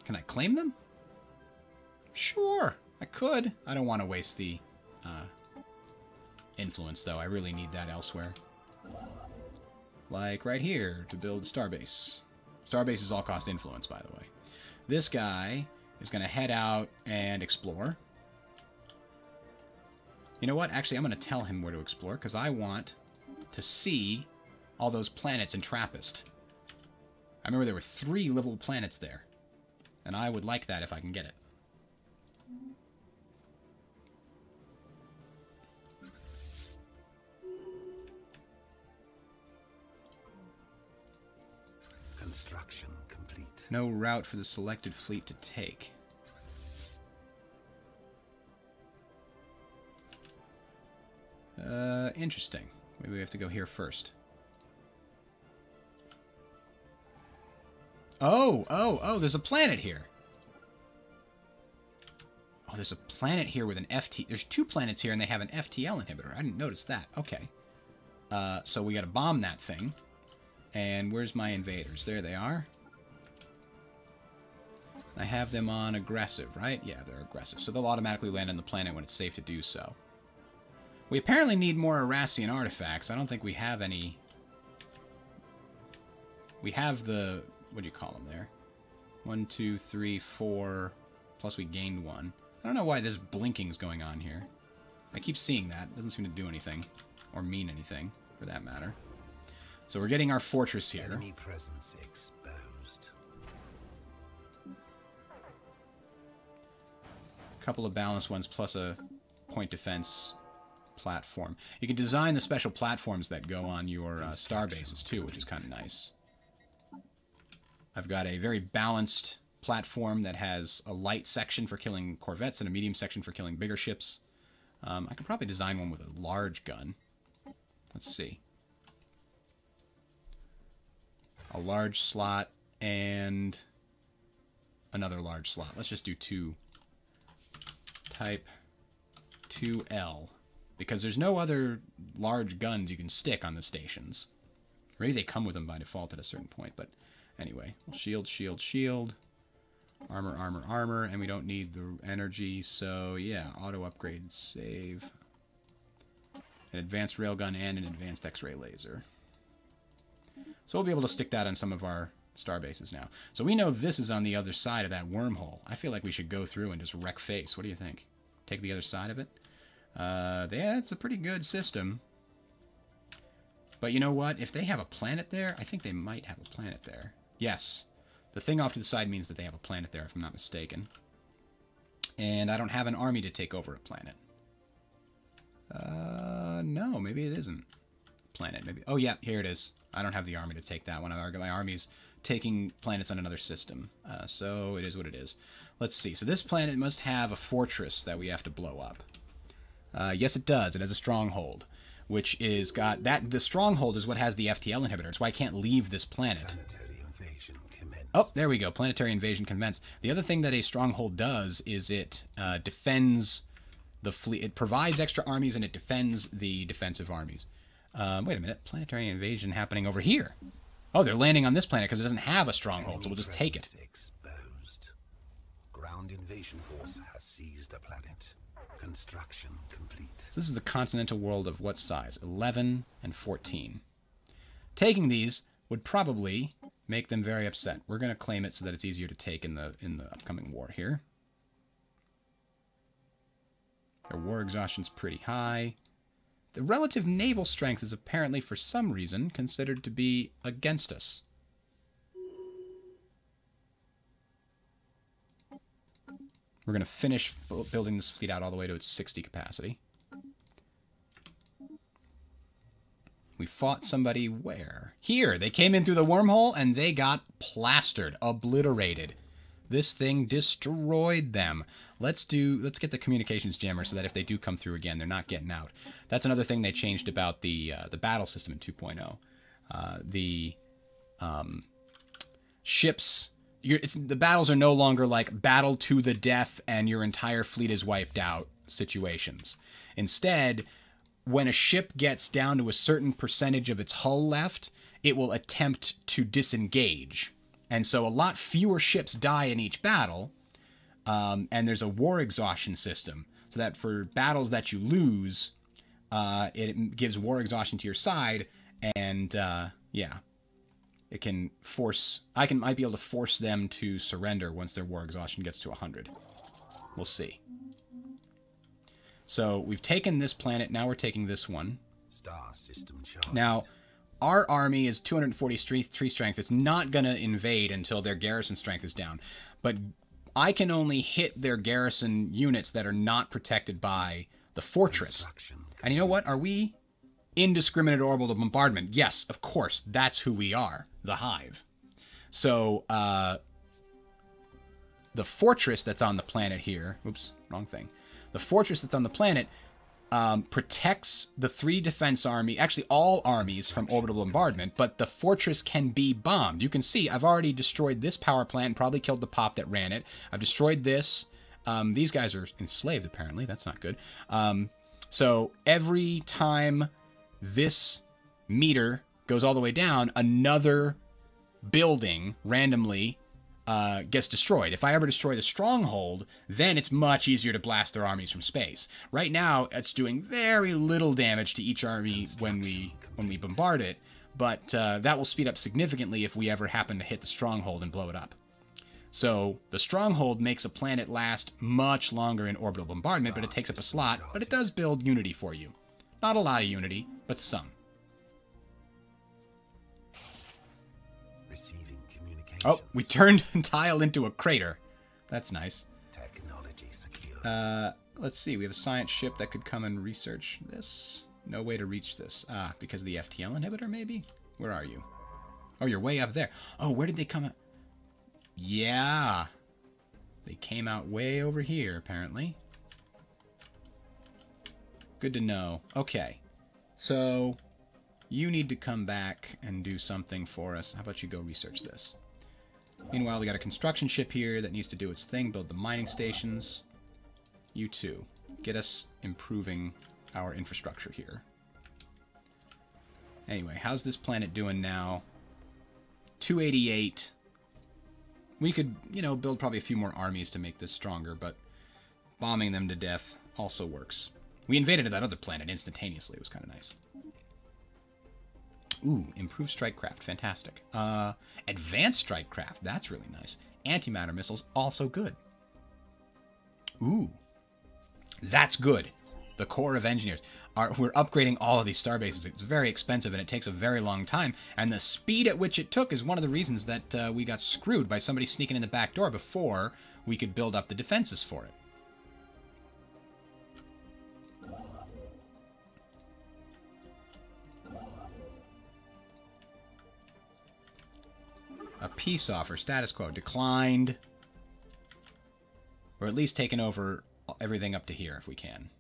Can I claim them? Sure, I could. I don't want to waste the influence, though. I really need that elsewhere. Like right here, to build Starbase. Starbase is all cost influence, by the way. This guy is going to head out and explore. You know what? Actually, I'm going to tell him where to explore, because I want to see all those planets in Trappist. I remember there were 3 livable planets there. And I would like that if I can get it. Construction complete. No route for the selected fleet to take. Interesting. Maybe we have to go here first. Oh, there's a planet here. Oh, there's a planet here with an FT... There's 2 planets here and they have an FTL inhibitor. I didn't notice that. Okay. So we got to bomb that thing. And where's my invaders? There they are. I have them on aggressive, right? Yeah, they're aggressive. So they'll automatically land on the planet when it's safe to do so. We apparently need more Arassian artifacts. I don't think we have any. We have the... What do you call them there? 1, 2, 3, 4... Plus we gained 1. I don't know why this blinking's going on here. I keep seeing that. It doesn't seem to do anything. Or mean anything, for that matter. So we're getting our fortress here. Enemy presence exposed. A couple of balanced ones, plus a point defense platform. You can design the special platforms that go on your star bases, too, which is kind of nice. I've got a very balanced platform that has a light section for killing corvettes and a medium section for killing bigger ships. I can probably design one with a large gun. Let's see. A large slot and another large slot. Let's just do 2. Type 2L. Because there's no other large guns you can stick on the stations. Maybe they come with them by default at a certain point, but anyway. Shield, shield, shield. Armor, armor, armor. And we don't need the energy, so yeah. Auto upgrade, save. An advanced railgun and an advanced X-ray laser. So we'll be able to stick that on some of our star bases now. So we know this is on the other side of that wormhole. I feel like we should go through and just wreck face. What do you think? Take the other side of it? Yeah, it's a pretty good system. But you know what? If they have a planet there, I think they might have a planet there. Yes. The thing off to the side means that they have a planet there, if I'm not mistaken. And I don't have an army to take over a planet. No, maybe it isn't. Planet, maybe. Oh, yeah, here it is. I don't have the army to take that one. My army's taking planets on another system. So it is what it is. Let's see. So this planet must have a fortress that we have to blow up. Yes, it does. It has a stronghold, which is got that. The stronghold is what has the FTL inhibitor. It's why I can't leave this planet. Planetary invasion commenced. Oh, there we go. Planetary invasion commenced. The other thing that a stronghold does is it defends the fleet. It provides extra armies and it defends the defensive armies. Wait a minute. Planetary invasion happening over here. Oh, they're landing on this planet because it doesn't have a stronghold, so we'll just take it. Exposed. Ground invasion force has seized a planet. Construction complete. So this is a continental world of what size? 11 and 14. Taking these would probably make them very upset. We're going to claim it so that it's easier to take in the upcoming war here. Their war exhaustion's pretty high. The relative naval strength is apparently, for some reason, considered to be against us. We're going to finish building this fleet out all the way to its 60 capacity. We fought somebody where? Here! They came in through the wormhole and they got plastered, obliterated. This thing destroyed them. Let's get the communications jammer so that if they do come through again, they're not getting out. That's another thing they changed about the battle system in 2.0. The ships, the battles are no longer like battle to the death and your entire fleet is wiped out situations. Instead, when a ship gets down to a certain percentage of its hull left, it will attempt to disengage. And so a lot fewer ships die in each battle, and there's a war exhaustion system, so that for battles that you lose, it gives war exhaustion to your side, and yeah, it can force. Might be able to force them to surrender once their war exhaustion gets to 100. We'll see. So we've taken this planet. Now we're taking this one. Star system charged. Now, our army is 240 tree strength. It's not going to invade until their garrison strength is down. But I can only hit their garrison units that are not protected by the fortress. And you know what? Are we indiscriminate orbital bombardment? Yes, of course. That's who we are. The Hive. So, the fortress that's on the planet here... Oops, wrong thing. The fortress that's on the planet... protects the 3 defense army, actually all armies, from orbital bombardment, but the fortress can be bombed. You can see I've already destroyed this power plant and probably killed the pop that ran it. I've destroyed this. These guys are enslaved, apparently. That's not good. So every time this meter goes all the way down, another building randomly gets destroyed. If I ever destroy the stronghold, then it's much easier to blast their armies from space. Right now, it's doing very little damage to each army when we bombard it, but that will speed up significantly if we ever happen to hit the stronghold and blow it up. So the stronghold makes a planet last much longer in orbital bombardment, but it takes up a slot, but it does build unity for you. Not a lot of unity, but some. Oh, we turned a tile into a crater. That's nice. Technology secure. Let's see. We have a science ship that could come and research this. No way to reach this. Ah, because of the FTL inhibitor, maybe? Where are you? Oh, you're way up there. Oh, where did they come out? Yeah. They came out way over here, apparently. Good to know. Okay. So, you need to come back and do something for us. How about you go research this? Meanwhile, we got a construction ship here that needs to do its thing, build the mining stations. You too. Get us improving our infrastructure here. Anyway, how's this planet doing now? 288. We could, you know, build probably a few more armies to make this stronger, but bombing them to death also works. We invaded that other planet instantaneously. It was kind of nice. Ooh, improved strike craft. Fantastic. Advanced strike craft. That's really nice. Antimatter missiles. Also good. Ooh. That's good. The Corps of Engineers. We're upgrading all of these star bases. It's very expensive, and it takes a very long time. And the speed at which it took is one of the reasons that we got screwed by somebody sneaking in the back door before we could build up the defenses for it. A peace offer. Status quo. Declined. Or at least taken over everything up to here if we can.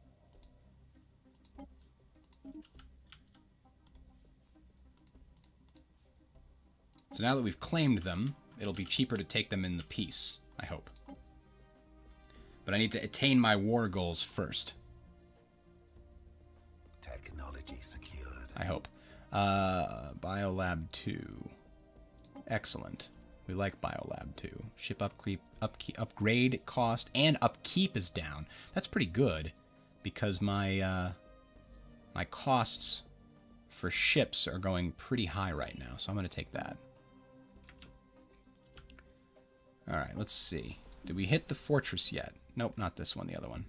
So now that we've claimed them, it'll be cheaper to take them in the peace, I hope. But I need to attain my war goals first. Technology secured. I hope. Biolab 2. Excellent. We like Biolab 2. Ship upgrade cost and upkeep is down. That's pretty good because my my costs for ships are going pretty high right now, so I'm going to take that. All right, let's see. Did we hit the fortress yet? Nope, not this one, the other one.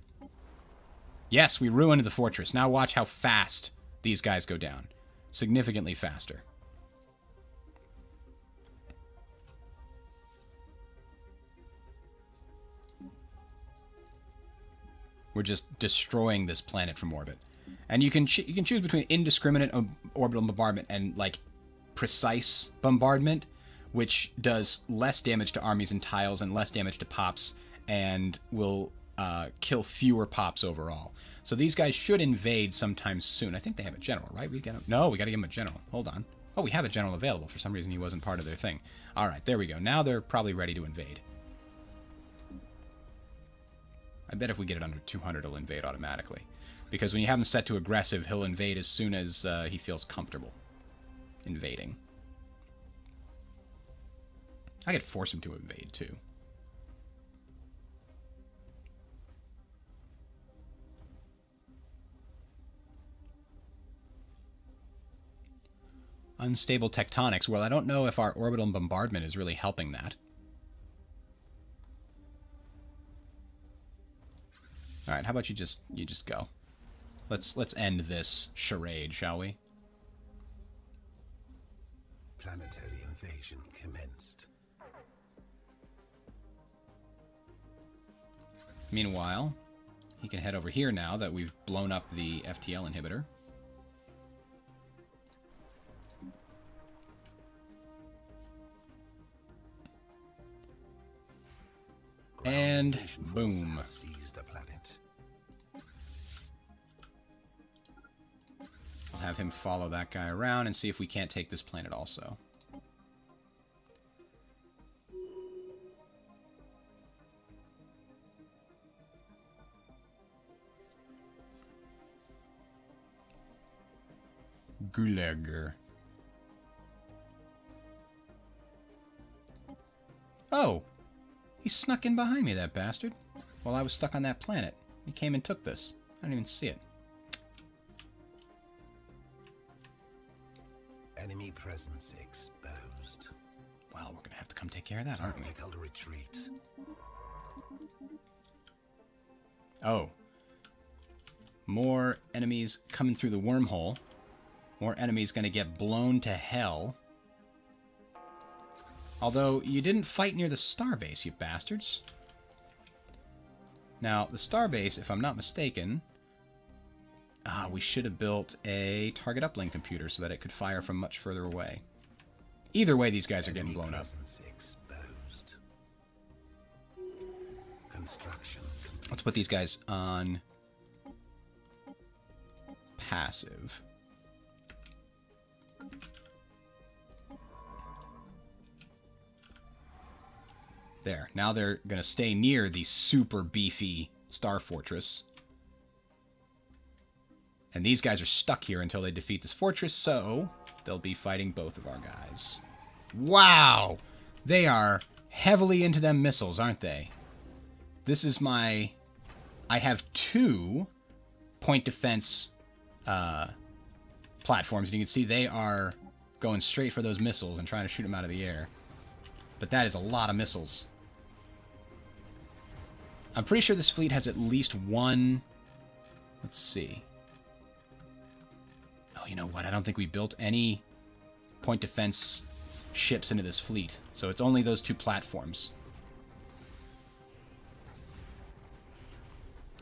Yes, we ruined the fortress. Now watch how fast these guys go down. Significantly faster. We're just destroying this planet from orbit. And you can choose between indiscriminate orbital bombardment and, like, precise bombardment, which does less damage to armies and tiles and less damage to pops and will kill fewer pops overall. So these guys should invade sometime soon. I think they have a general, right? No, we got to give them a general. Hold on. Oh, we have a general available. For some reason, he wasn't part of their thing. All right, there we go. Now they're probably ready to invade. I bet if we get it under 200, he'll invade automatically. Because when you have him set to aggressive, he'll invade as soon as he feels comfortable invading. I could force him to invade, too. Unstable tectonics. Well, I don't know if our orbital bombardment is really helping that. All right, how about you just go? Let's end this charade, shall we? Planetary invasion commenced. Meanwhile, he can head over here now that we've blown up the FTL inhibitor. And boom. We'll have him follow that guy around and see if we can't take this planet also. Gulager. Oh! He snuck in behind me, that bastard. While I was stuck on that planet. He came and took this. I didn't even see it. Enemy presence exposed. Well, we're gonna have to come take care of that, aren't we? Tactical retreat. Oh. More enemies coming through the wormhole. More enemies gonna get blown to hell. Although, you didn't fight near the starbase, you bastards. Now, the starbase, if I'm not mistaken... we should have built a target uplink computer so that it could fire from much further away. Either way, these guys are getting blown up. Exposed. Construction. Let's put these guys on passive. There. Now they're going to stay near the super beefy Star Fortress. And these guys are stuck here until they defeat this fortress, so they'll be fighting both of our guys. Wow! They are heavily into them missiles, aren't they? This is my... I have 2 point defense platforms, and you can see they are going straight for those missiles and trying to shoot them out of the air. But that is a lot of missiles. I'm pretty sure this fleet has at least one... Let's see. Oh, you know what? I don't think we built any point defense ships into this fleet. So it's only those 2 platforms.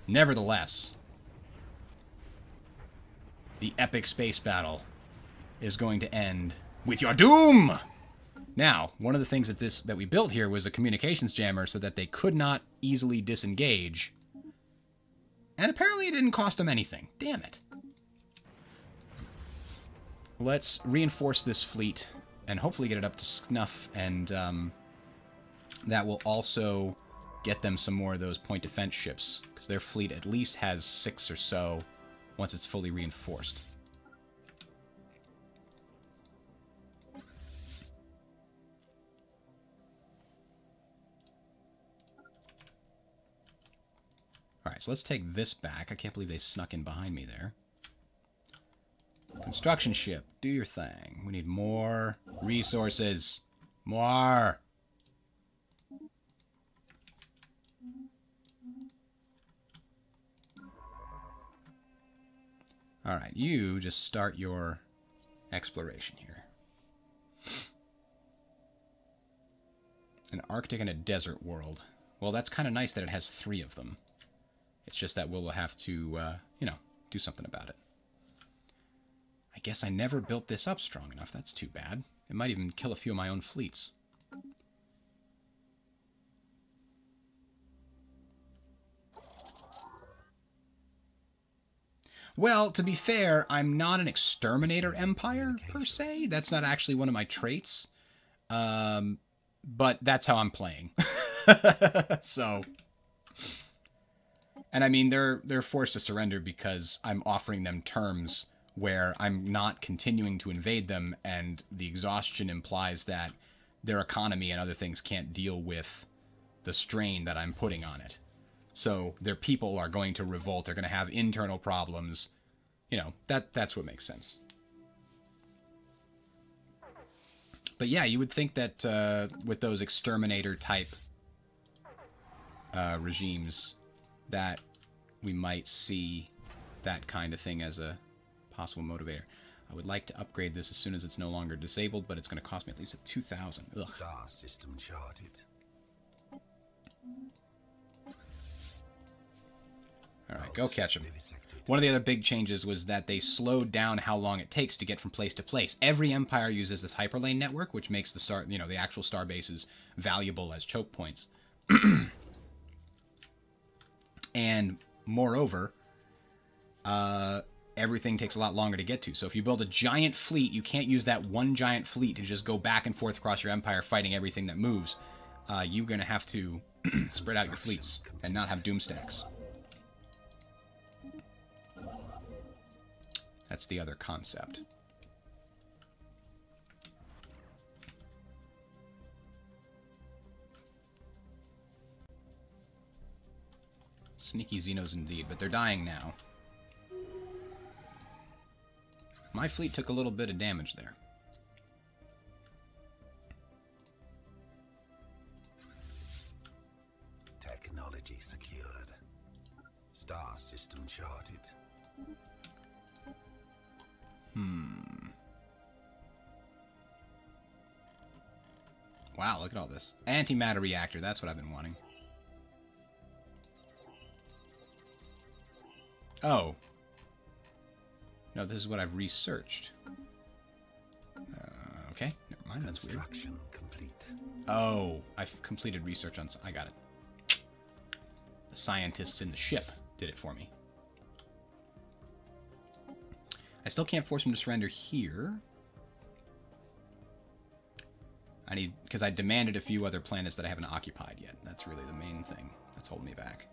Nevertheless, the epic space battle is going to end with your doom! Now, one of the things that we built here was a communications jammer so that they could not easily disengage. And apparently it didn't cost them anything. Damn it. Let's reinforce this fleet and hopefully get it up to snuff, and that will also get them some more of those point defense ships, because their fleet at least has 6 or so once it's fully reinforced. Alright, so let's take this back. I can't believe they snuck in behind me there. Construction ship, do your thing. We need more resources. More! Alright, you just start your exploration here. An Arctic and a desert world. Well, that's kind of nice that it has 3 of them. It's just that we'll have to, you know, do something about it. I guess I never built this up strong enough. That's too bad. It might even kill a few of my own fleets. Well, to be fair, I'm not an exterminator empire, per se. That's not actually one of my traits. But that's how I'm playing. So... And I mean, they're forced to surrender because I'm offering them terms where I'm not continuing to invade them, and the exhaustion implies that their economy and other things can't deal with the strain that I'm putting on it. So their people are going to revolt. They're going to have internal problems. You know, that's what makes sense. But yeah, you would think that with those exterminator-type regimes, that we might see that kind of thing as a possible motivator. I would like to upgrade this as soon as it's no longer disabled, but it's going to cost me at least 2,000. Ugh. Star system charted. Alright, go catch them. One of the other big changes was that they slowed down how long it takes to get from place to place. Every empire uses this hyperlane network, which makes the actual star bases valuable as choke points. And moreover, everything takes a lot longer to get to. So if you build a giant fleet, you can't use that one giant fleet to just go back and forth across your empire fighting everything that moves. You're going to have to spread out your fleets and not have doom stacks. That's the other concept. Sneaky Xenos indeed, but they're dying now. My fleet took a little bit of damage there. Technology secured. Star system charted. Wow, look at all this. Antimatter reactor, that's what I've been wanting. Oh. No, this is what I've researched. Okay, never mind, that's weird. Construction complete. Oh, I've completed research on... I got it. The scientists in the ship did it for me. I still can't force him to surrender here. I need... because I demanded a few other planets that I haven't occupied yet. That's really the main thing that's holding me back.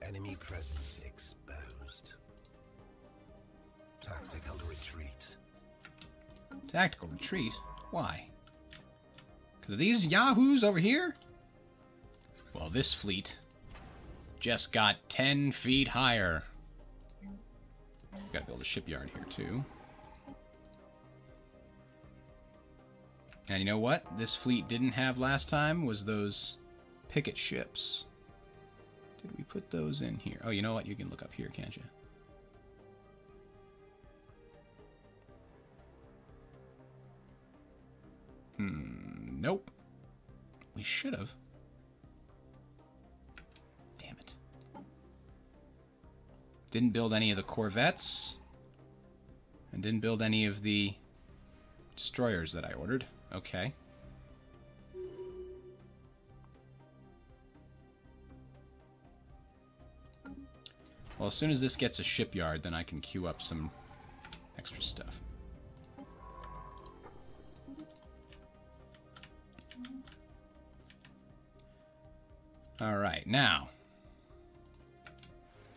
Enemy presence exposed. Tactical retreat. Tactical retreat? Why? Because of these yahoos over here? Well, this fleet just got 10 feet higher. Gotta build a shipyard here, too. And you know what this fleet didn't have last time was those picket ships. Did we put those in here? Oh, you know what? You can look up here, can't you? Nope. We should have. Damn it. Didn't build any of the corvettes. And didn't build any of the destroyers that I ordered. Okay. Well, as soon as this gets a shipyard, then I can queue up some extra stuff. Alright, now.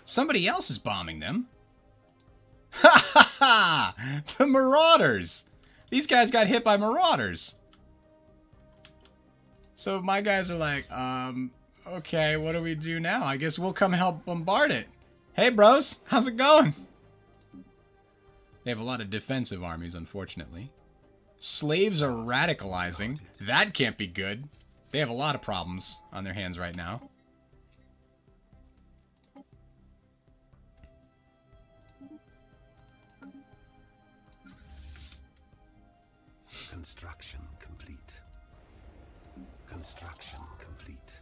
Somebody else is bombing them. Ha ha ha! The Marauders! These guys got hit by Marauders. So my guys are like, okay, what do we do now? I guess we'll come help bombard it. Hey, bros, how's it going? They have a lot of defensive armies, unfortunately. Slaves are radicalizing. That can't be good. They have a lot of problems on their hands right now. Construction complete. Construction complete.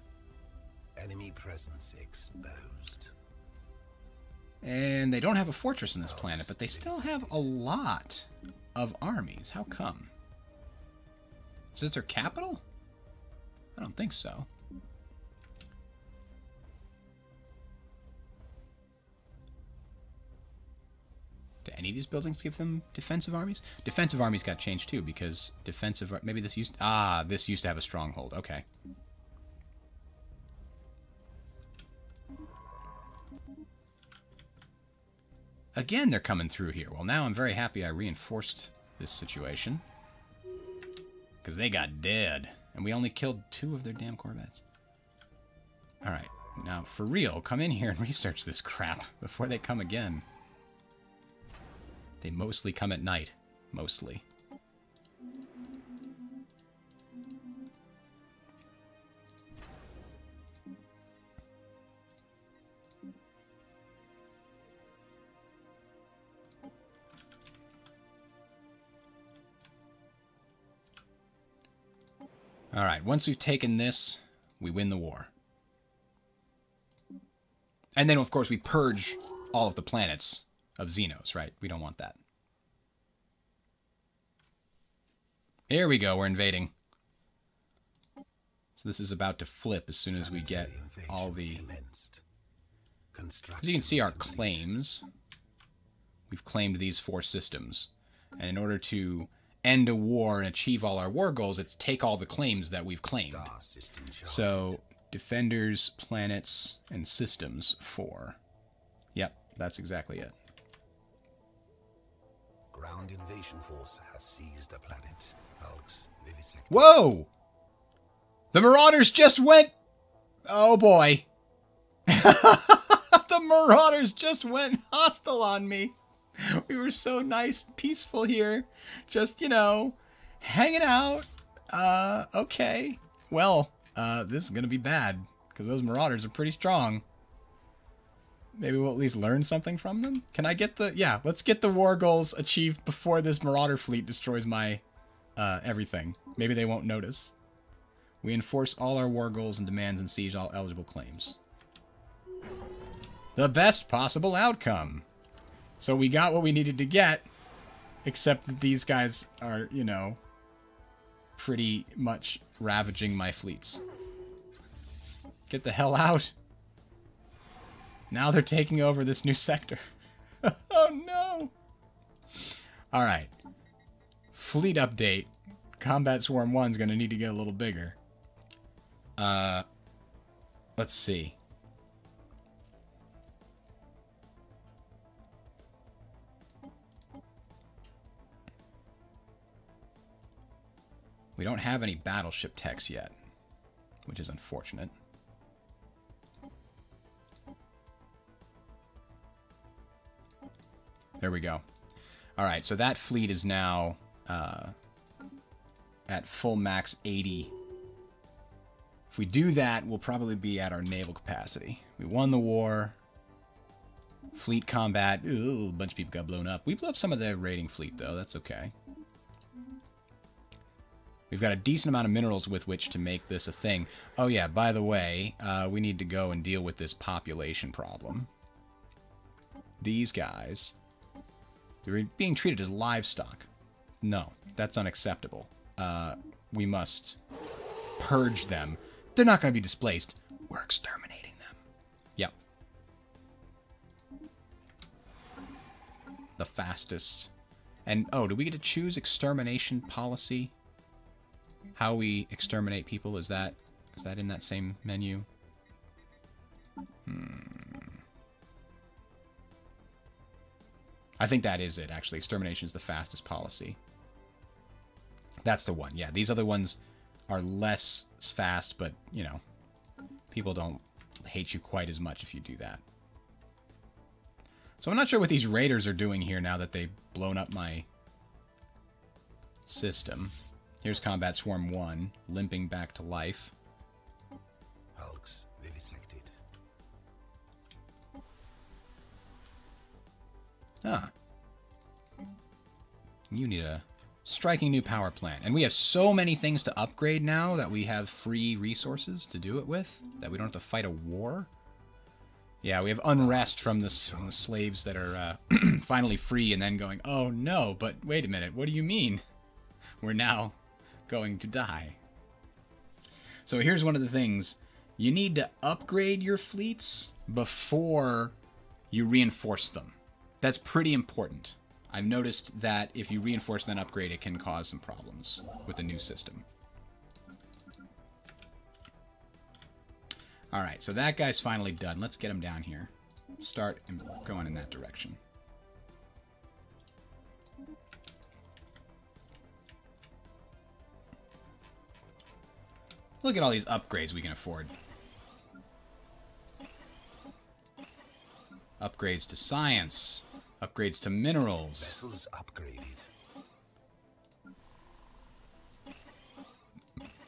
Enemy presence exposed. And they don't have a fortress in this planet, but they still have a lot of armies. How come? Is this their capital? I don't think so. Do any of these buildings give them defensive armies? Defensive armies got changed too, because defensive... Maybe this used... Ah, this used to have a stronghold. Okay. Again, they're coming through here. Well, now I'm very happy I reinforced this situation. Because they got dead. And we only killed 2 of their damn corvettes. Alright, now for real, come in here and research this crap before they come again. They mostly come at night. Mostly. Alright, once we've taken this, we win the war. And then, of course, we purge all of the planets of Xenos, right? We don't want that. Here we go, we're invading. So this is about to flip as soon as we get all the... As you can see our claims. We've claimed these 4 systems. And in order to end a war and achieve all our war goals, it's take all the claims that we've claimed. So, defenders, planets, and systems 4. Yep, that's exactly it. Ground invasion force has seized a planet. Hulks vivisected. Whoa! The Marauders just went... Oh, boy. The Marauders just went hostile on me. We were so nice and peaceful here. Just, you know, hanging out. Okay. Well, this is going to be bad, because those Marauders are pretty strong. Maybe we'll at least learn something from them? Can I get the... Yeah, let's get the war goals achieved before this Marauder fleet destroys my everything. Maybe they won't notice. We enforce all our war goals and demands and siege all eligible claims. The best possible outcome. So we got what we needed to get, except that these guys are, you know, pretty much ravaging my fleets. Get the hell out. Now they're taking over this new sector. Oh no! Alright. Fleet update. Combat Swarm 1's gonna need to get a little bigger. Let's see. We don't have any battleship techs yet, which is unfortunate. There we go. Alright, so that fleet is now at full max 80. If we do that, we'll probably be at our naval capacity. We won the war. Fleet combat. Ooh, a bunch of people got blown up. We blew up some of their raiding fleet, though. That's okay. We've got a decent amount of minerals with which to make this a thing. Oh, yeah, by the way, we need to go and deal with this population problem. These guys, they're being treated as livestock. No, that's unacceptable. We must purge them. They're not going to be displaced. We're exterminating them. Yep. The fastest. And, oh, do we get to choose extermination policy? How we exterminate people, is that in that same menu? I think that is it, actually. Extermination is the fastest policy. That's the one. Yeah, these other ones are less fast, but, you know, people don't hate you quite as much if you do that. So I'm not sure what these raiders are doing here now that they've blown up my system. Here's Combat Swarm 1, limping back to life. Hulks vivisected. Ah. You need a striking new power plant. And we have so many things to upgrade now that we have free resources to do it with, that we don't have to fight a war. Yeah, we have unrest from the slaves that are finally free and then going, oh no, but wait a minute, what do you mean? We're now going to die. So here's one of the things. You need to upgrade your fleets before you reinforce them. That's pretty important. I've noticed that if you reinforce then upgrade, it can cause some problems with the new system. Alright, so that guy's finally done. Let's get him down here. Start going in that direction. Look at all these upgrades we can afford. Upgrades to science. Upgrades to minerals. Vessels upgraded.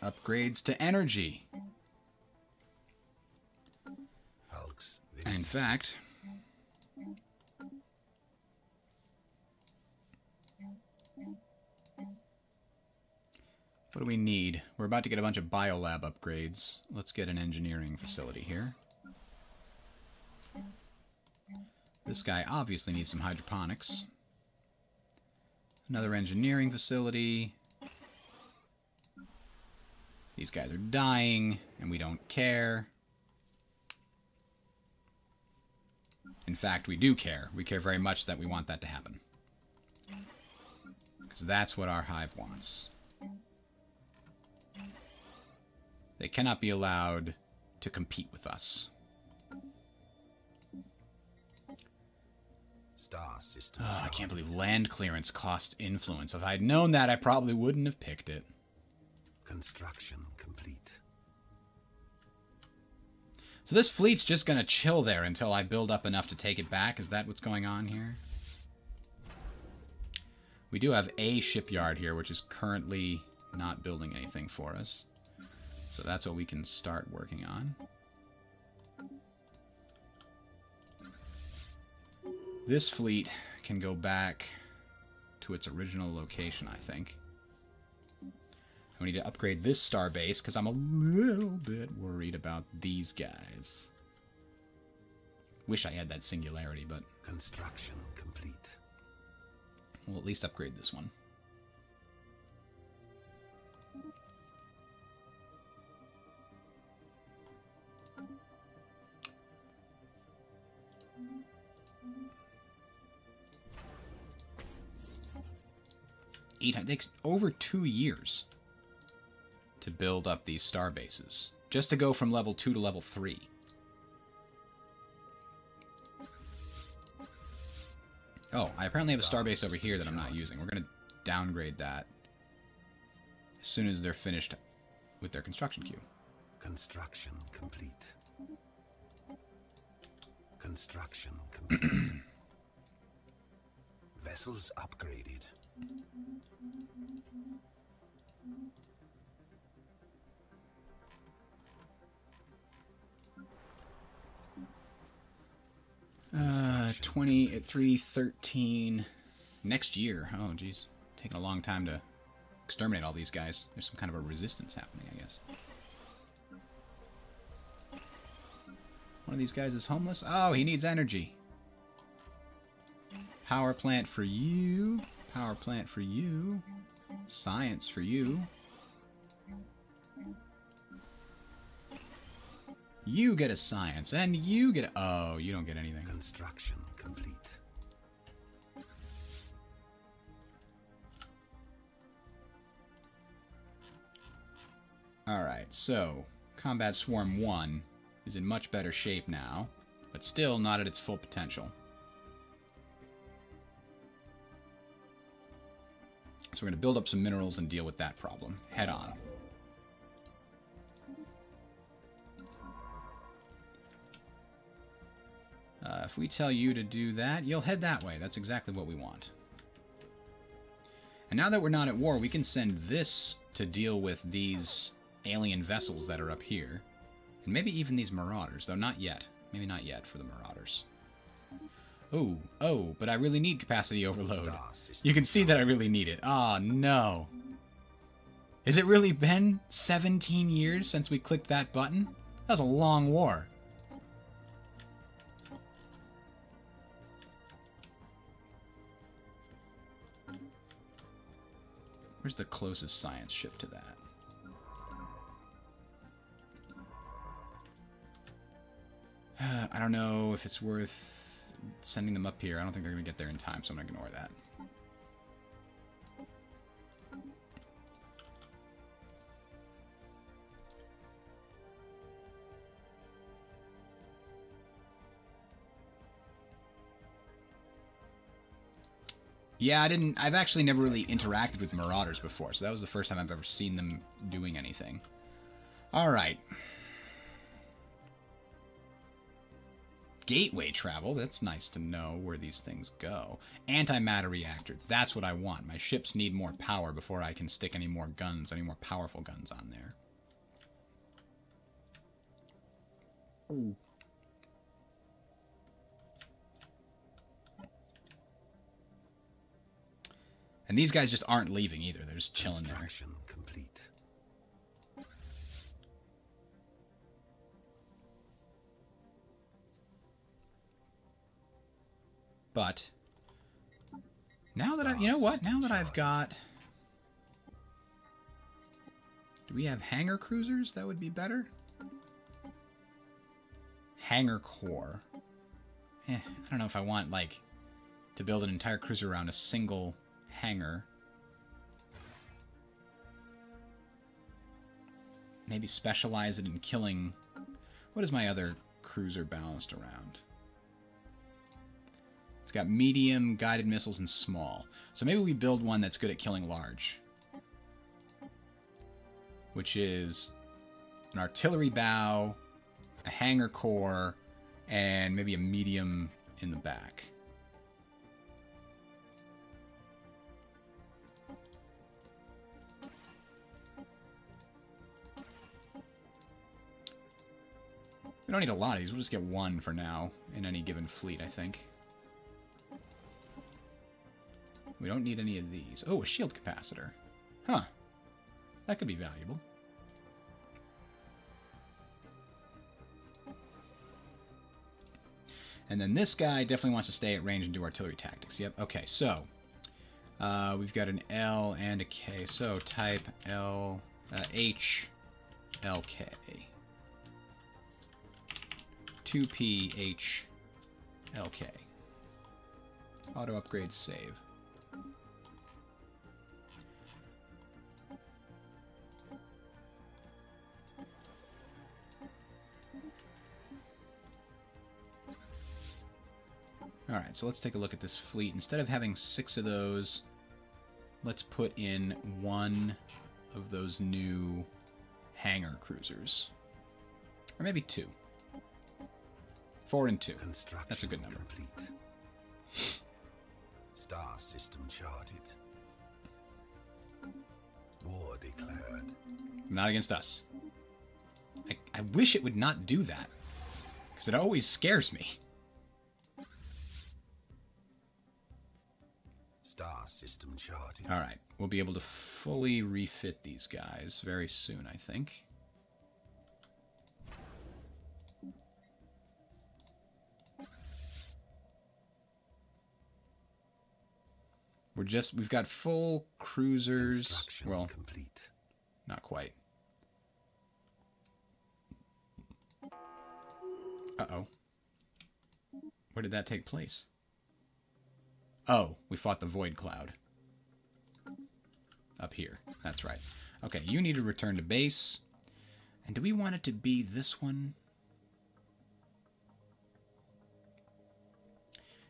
Upgrades to energy. Hulks And in fact, what do we need? We're about to get a bunch of biolab upgrades. Let's get an engineering facility here. This guy obviously needs some hydroponics. Another engineering facility. These guys are dying, and we don't care. In fact, we do care. We care very much that we want that to happen. Because that's what our hive wants. They cannot be allowed to compete with us. Star system. Oh, I can't believe land clearance costs influence. If I'd known that, I probably wouldn't have picked it. Construction complete. So this fleet's just going to chill there until I build up enough to take it back? Is that what's going on here? We do have a shipyard here, which is currently not building anything for us. So that's what we can start working on. This fleet can go back to its original location, I think. We need to upgrade this star base because I'm a little bit worried about these guys. Wish I had that singularity, but... Construction complete. We'll at least upgrade this one. It takes over 2 years to build up these star bases, just to go from level 2 to level 3. Oh, I apparently have a star base over here that I'm not using. We're going to downgrade that as soon as they're finished with their construction queue. Construction complete. Construction complete. Vessels upgraded. Uh, 2313 next year. Oh, geez. Taking a long time to exterminate all these guys. There's some kind of a resistance happening, I guess. One of these guys is homeless. Oh, he needs energy. Power plant for you. Power plant for you. Science for you. You get a science, and you get a... Oh, you don't get anything. Construction complete. Alright, so Combat Swarm 1 is in much better shape now, but still not at its full potential. So we're going to build up some minerals and deal with that problem head on. If we tell you to do that, you'll head that way. That's exactly what we want. And now that we're not at war, we can send this to deal with these alien vessels that are up here. And maybe even these marauders, though not yet. Maybe not yet for the marauders. Oh, but I really need capacity overload. You can see that I really need it. Oh, no. Has it really been 17 years since we clicked that button? That was a long war. Where's the closest science ship to that? I don't know if it's worth sending them up here. I don't think they're going to get there in time, so I'm going to ignore that. Yeah, I've actually never really interacted with Marauders before, so that was the first time I've ever seen them doing anything. Alright. Gateway travel, that's nice to know where these things go. Antimatter reactor, that's what I want. My ships need more power before I can stick any more guns, any more powerful guns on there. Ooh. And these guys just aren't leaving either. They're just chilling there. Complete. But now that you know what? Now that I've got... Do we have hangar cruisers? That would be better. Hangar core. I don't know if I want, like, to build an entire cruiser around a single... hangar. Maybe specialize it in killing... What is my other cruiser balanced around? It's got medium, guided missiles, and small. So maybe we build one that's good at killing large. Which is an artillery bow, a hangar core, and maybe a medium in the back. We don't need a lot of these. We'll just get one for now in any given fleet, I think. We don't need any of these. Oh, a shield capacitor. Huh. That could be valuable. And then this guy definitely wants to stay at range and do artillery tactics. Yep. Okay, so we've got an L and a K. So type L, H, L, K. 2P, H, L, K. Auto upgrade save. Alright, so let's take a look at this fleet. Instead of having 6 of those, let's put in 1 of those new hangar cruisers. Or maybe 2. 4 and 2. That's a good number. Complete. Star system charted. War declared. Not against us. I wish it would not do that, because it always scares me. Star system charted. Alright, we'll be able to fully refit these guys very soon, I think. We've got full cruisers. Well, complete. Not quite. Uh-oh. Where did that take place? Oh, we fought the Void Cloud. Up here. That's right. Okay, you need to return to base. And do we want it to be this one?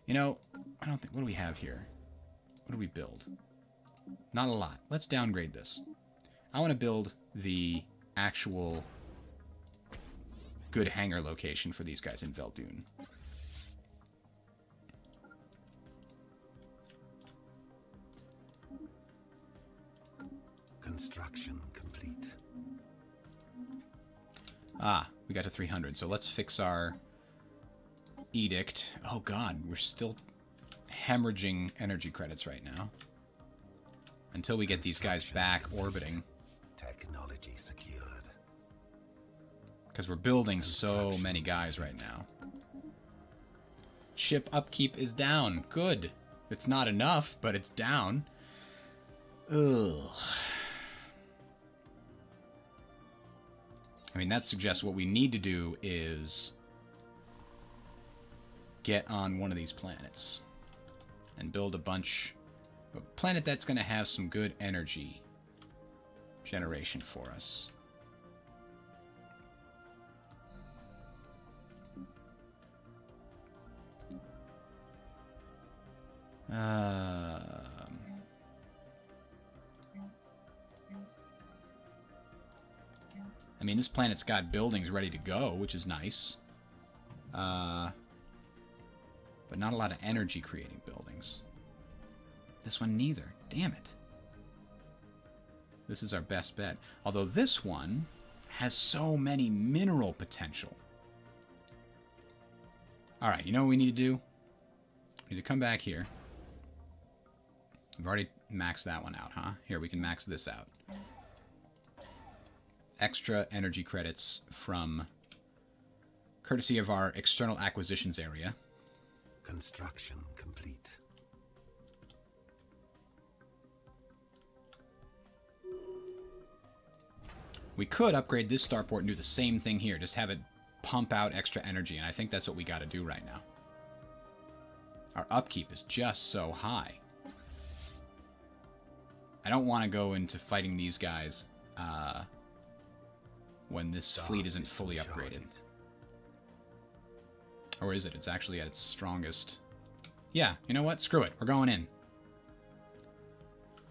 You know, I don't think... What do we have here? What do we build? Not a lot. Let's downgrade this. I want to build the actual good hangar location for these guys in Veldoon. Construction complete. Ah, we got to 300, so let's fix our edict. Oh god, we're still hemorrhaging energy credits right now. Until we get these guys back orbiting. Technology secured. Because we're building so many guys right now. Ship upkeep is down. Good. It's not enough, but it's down. Ugh. I mean, that suggests what we need to do is get on one of these planets and build a planet that's going to have some good energy generation for us. I mean, this planet's got buildings ready to go, which is nice. But not a lot of energy creating buildings. This one neither. Damn it. This is our best bet. Although this one has so many mineral potential. Alright, you know what we need to do? We need to come back here. We've already maxed that one out, huh? Here, we can max this out. Extra energy credits from courtesy of our external acquisitions area. Construction complete. We could upgrade this starport and do the same thing here, just have it pump out extra energy, and I think that's what we got to do right now. Our upkeep is just so high. I don't want to go into fighting these guys when this fleet isn't fully upgraded. Or is it? It's actually at its strongest Yeah, you know what? Screw it. We're going in.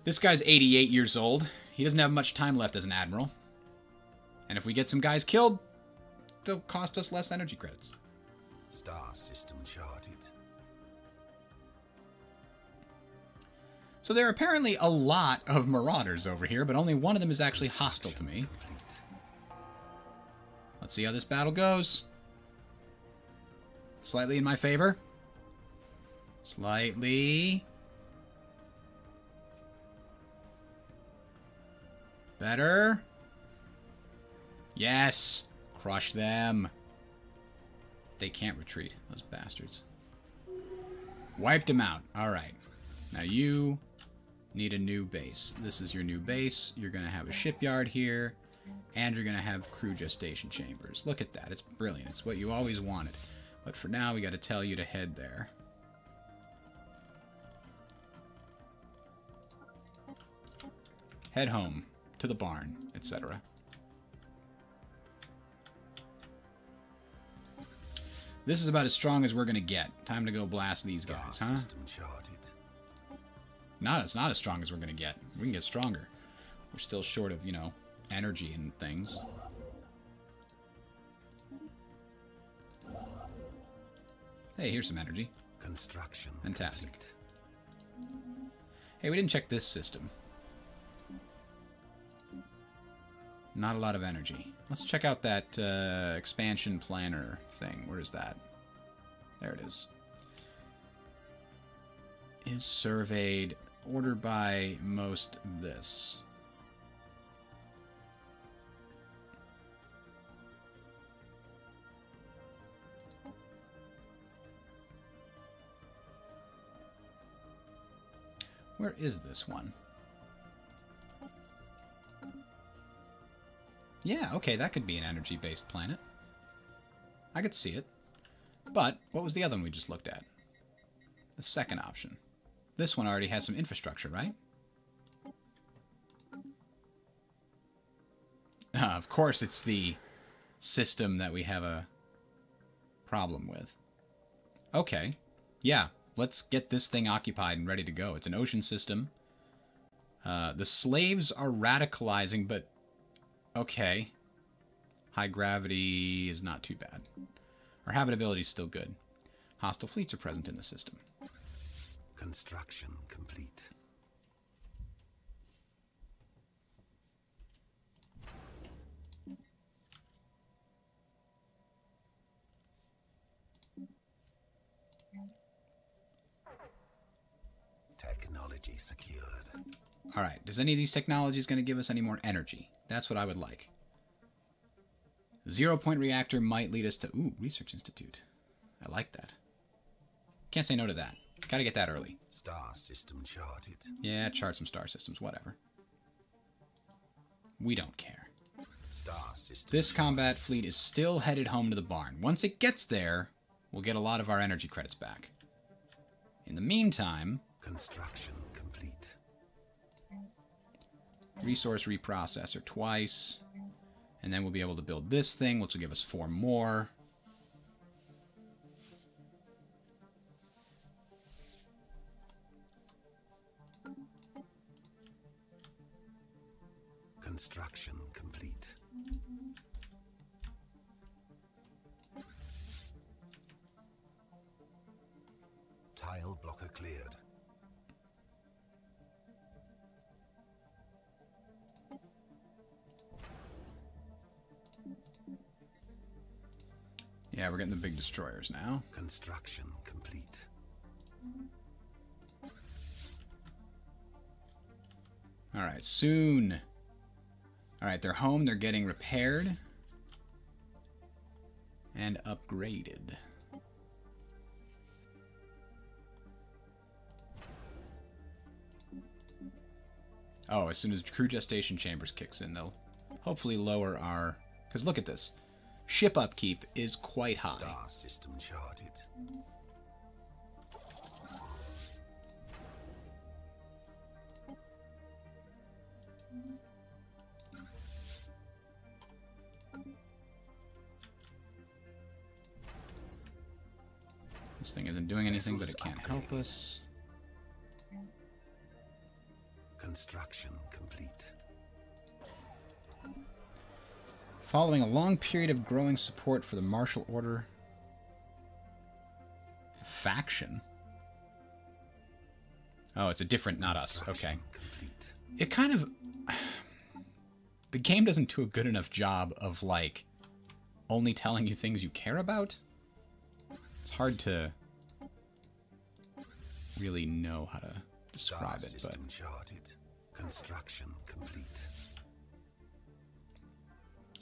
This guy's 88 years old. He doesn't have much time left as an admiral. And if we get some guys killed, they'll cost us less energy credits. Star system charted. So there are apparently a lot of marauders over here, but only one of them is actually hostile to me. Let's see how this battle goes. Slightly in my favor. Slightly. Better. Yes. Crush them. They can't retreat, those bastards. Wiped them out. Alright. Now you need a new base. This is your new base. You're going to have a shipyard here. And you're going to have crew gestation chambers. Look at that. It's brilliant. It's what you always wanted. But for now, we got to tell you to head there. Head home. To the barn, etc. This is about as strong as we're going to get. Time to go blast these guys, huh? No, it's not as strong as we're going to get. We can get stronger. We're still short of, you know, energy and things. Hey, here's some energy. Construction. Fantastic. Complete. Hey, we didn't check this system. Not a lot of energy. Let's check out that expansion planner thing. Where is that? There it is. Is surveyed. Order by most this. Where is this one? Yeah, okay, that could be an energy-based planet. I could see it. But, what was the other one we just looked at? The second option. This one already has some infrastructure, right? Of course, it's the system that we have a problem with. Okay. Yeah, let's get this thing occupied and ready to go. It's an ocean system. The slaves are radicalizing, but okay. High gravity is not too bad. Our habitability is still good. Hostile fleets are present in the system. Construction complete. Technology secured. All right. Does any of these technologies going to give us any more energy? That's what I would like. 0-point reactor might lead us to... Ooh, Research Institute. I like that. Can't say no to that. Gotta get that early. Star system charted. Yeah, chart some star systems. Whatever. We don't care. Star system This combat fleet is still headed home to the barn. Once it gets there, we'll get a lot of our energy credits back. In the meantime... Construction complete. Resource reprocessor twice. And then we'll be able to build this thing, which will give us 4 more. Construction complete. Tile blocker cleared. Yeah, we're getting the big destroyers now. Construction complete. Alright, soon. Alright, they're home. They're getting repaired. And upgraded. Oh, as soon as crew gestation chambers kicks in, they'll hopefully lower our... Because look at this. Ship upkeep is quite high. Star system charted. This thing isn't doing anything, but it can't help us. Construction complete. Following a long period of growing support for the martial order faction. Oh, it's a different, not us. Okay. Complete. It kind of... The game doesn't do a good enough job of, like, only telling you things you care about. It's hard to really know how to describe it, but... Charted. Construction complete.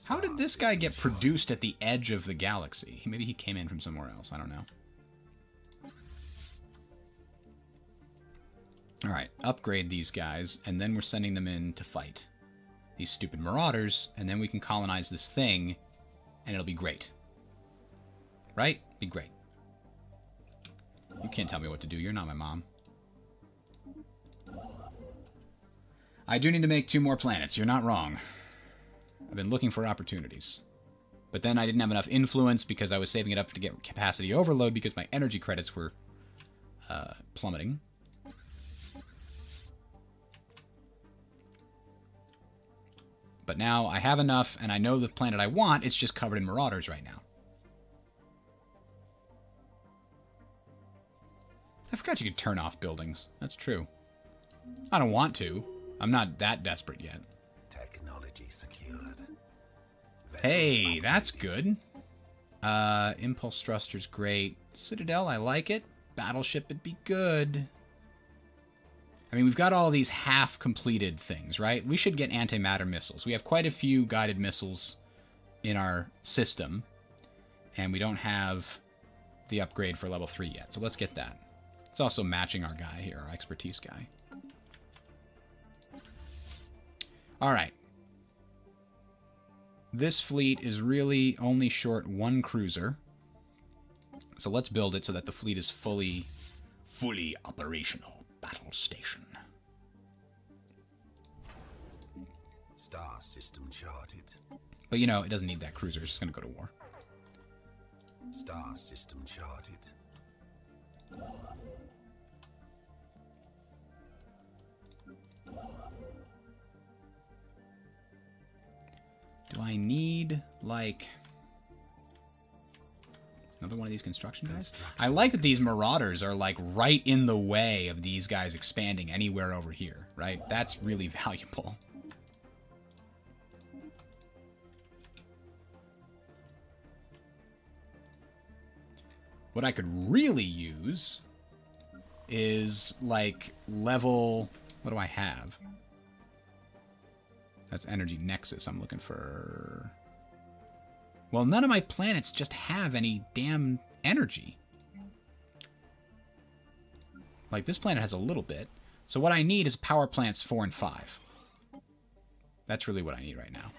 How did this guy get produced at the edge of the galaxy? Maybe he came in from somewhere else. I don't know. Alright, upgrade these guys, and then we're sending them in to fight these stupid marauders, and then we can colonize this thing, and it'll be great. Right? Be great. You can't tell me what to do. You're not my mom. I do need to make 2 more planets. You're not wrong. I've been looking for opportunities. But then I didn't have enough influence because I was saving it up to get capacity overload because my energy credits were plummeting. But now I have enough, and I know the planet I want. It's just covered in marauders right now. I forgot you could turn off buildings. That's true. I don't want to. I'm not that desperate yet. Technology secured. Hey, that's good. Impulse thruster's great. Citadel, I like it. Battleship would be good. I mean, we've got all these half-completed things, right? We should get antimatter missiles. We have quite a few guided missiles in our system, and we don't have the upgrade for level 3 yet, so let's get that. It's also matching our guy here, our expertise guy. Alright. This fleet is really only short 1 cruiser, so let's build it so that the fleet is fully operational. Battle station. Star system charted. But you know, it doesn't need that cruiser. It's just going to go to war. Star system charted. Do I need, like... another one of these construction guys? I like that these marauders are, like, right in the way of these guys expanding anywhere over here, right? That's really valuable. What I could really use is, like, level... what do I have? That's Energy Nexus I'm looking for... well, none of my planets just have any damn energy. Like, this planet has a little bit. So what I need is power plants 4 and 5. That's really what I need right now.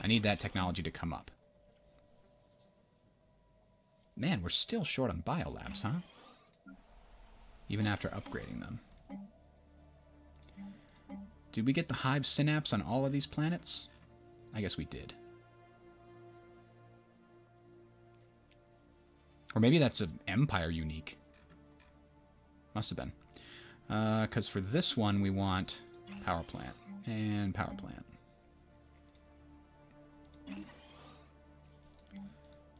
I need that technology to come up. Man, we're still short on biolabs, huh? Even after upgrading them. Did we get the hive synapse on all of these planets? I guess we did. Or maybe that's an Empire unique. Must have been. Because for this one, we want power plant. And power plant.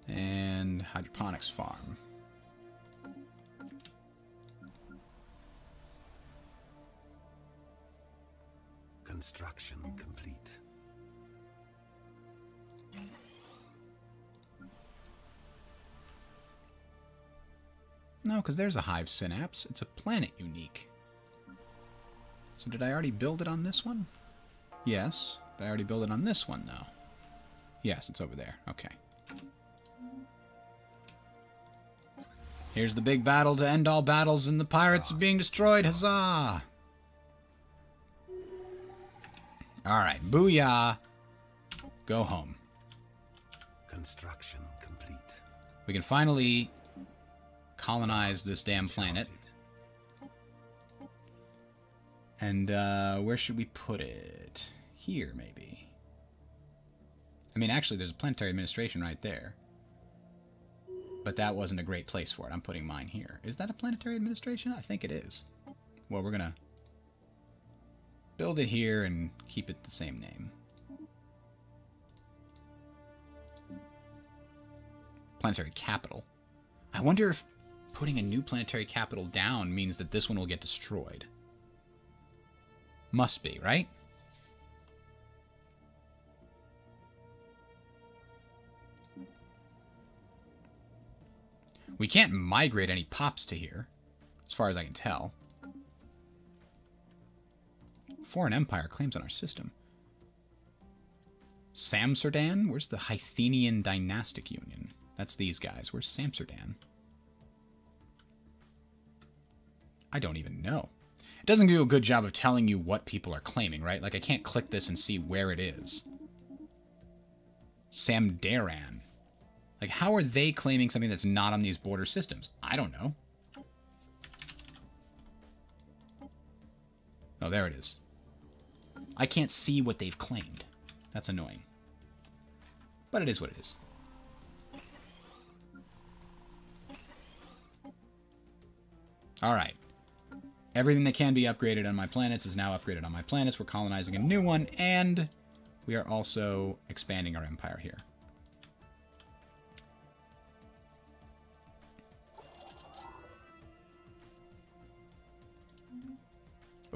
And hydroponics farm. Construction complete. No, because there's a hive synapse. It's a planet unique. So did I already build it on this one? Yes. Did I already build it on this one, though? Yes, it's over there. Okay. Here's the big battle to end all battles, and the pirates are being destroyed. Huzzah! Alright, booyah. Go home. Construction complete. We can finally colonize this damn planet. And where should we put it? Here, maybe. I mean, actually, there's a planetary administration right there. but that wasn't a great place for it. I'm putting mine here. Is that a planetary administration? I think it is. Well, we're going to build it here and keep it the same name. Planetary capital. I wonder if putting a new planetary capital down means that this one will get destroyed. Must be, right? We can't migrate any pops to here, as far as I can tell. Foreign empire claims on our system. Samserdan? Where's the Hythenian dynastic union? That's these guys. Where's Samserdan? I don't even know. It doesn't do a good job of telling you what people are claiming, right? Like, I can't click this and see where it is. Samdaran. Like, how are they claiming something that's not on these border systems? I don't know. Oh, there it is. I can't see what they've claimed. That's annoying. But it is what it is. Alright. Everything that can be upgraded on my planets is now upgraded on my planets. We're colonizing a new one, and we are also expanding our empire here.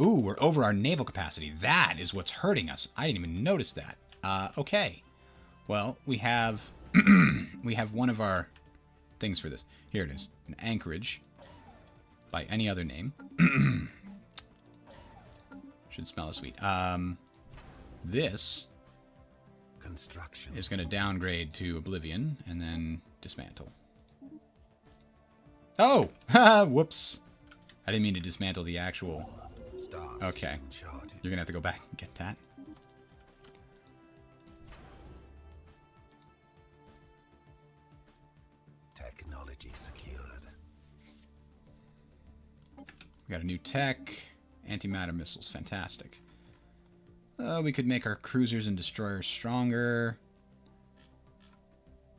Ooh, we're over our naval capacity. That is what's hurting us. I didn't even notice that. Okay. Well, we have we have one of our things for this. Here it is. An anchorage by any other name. Should smell sweet. This construction is going to downgrade to Oblivion and then dismantle. Oh! Whoops. I didn't mean to dismantle the actual... Okay. You're going to have to go back and get that. Technology secured. We got a new tech. Antimatter missiles. Fantastic. We could make our cruisers and destroyers stronger.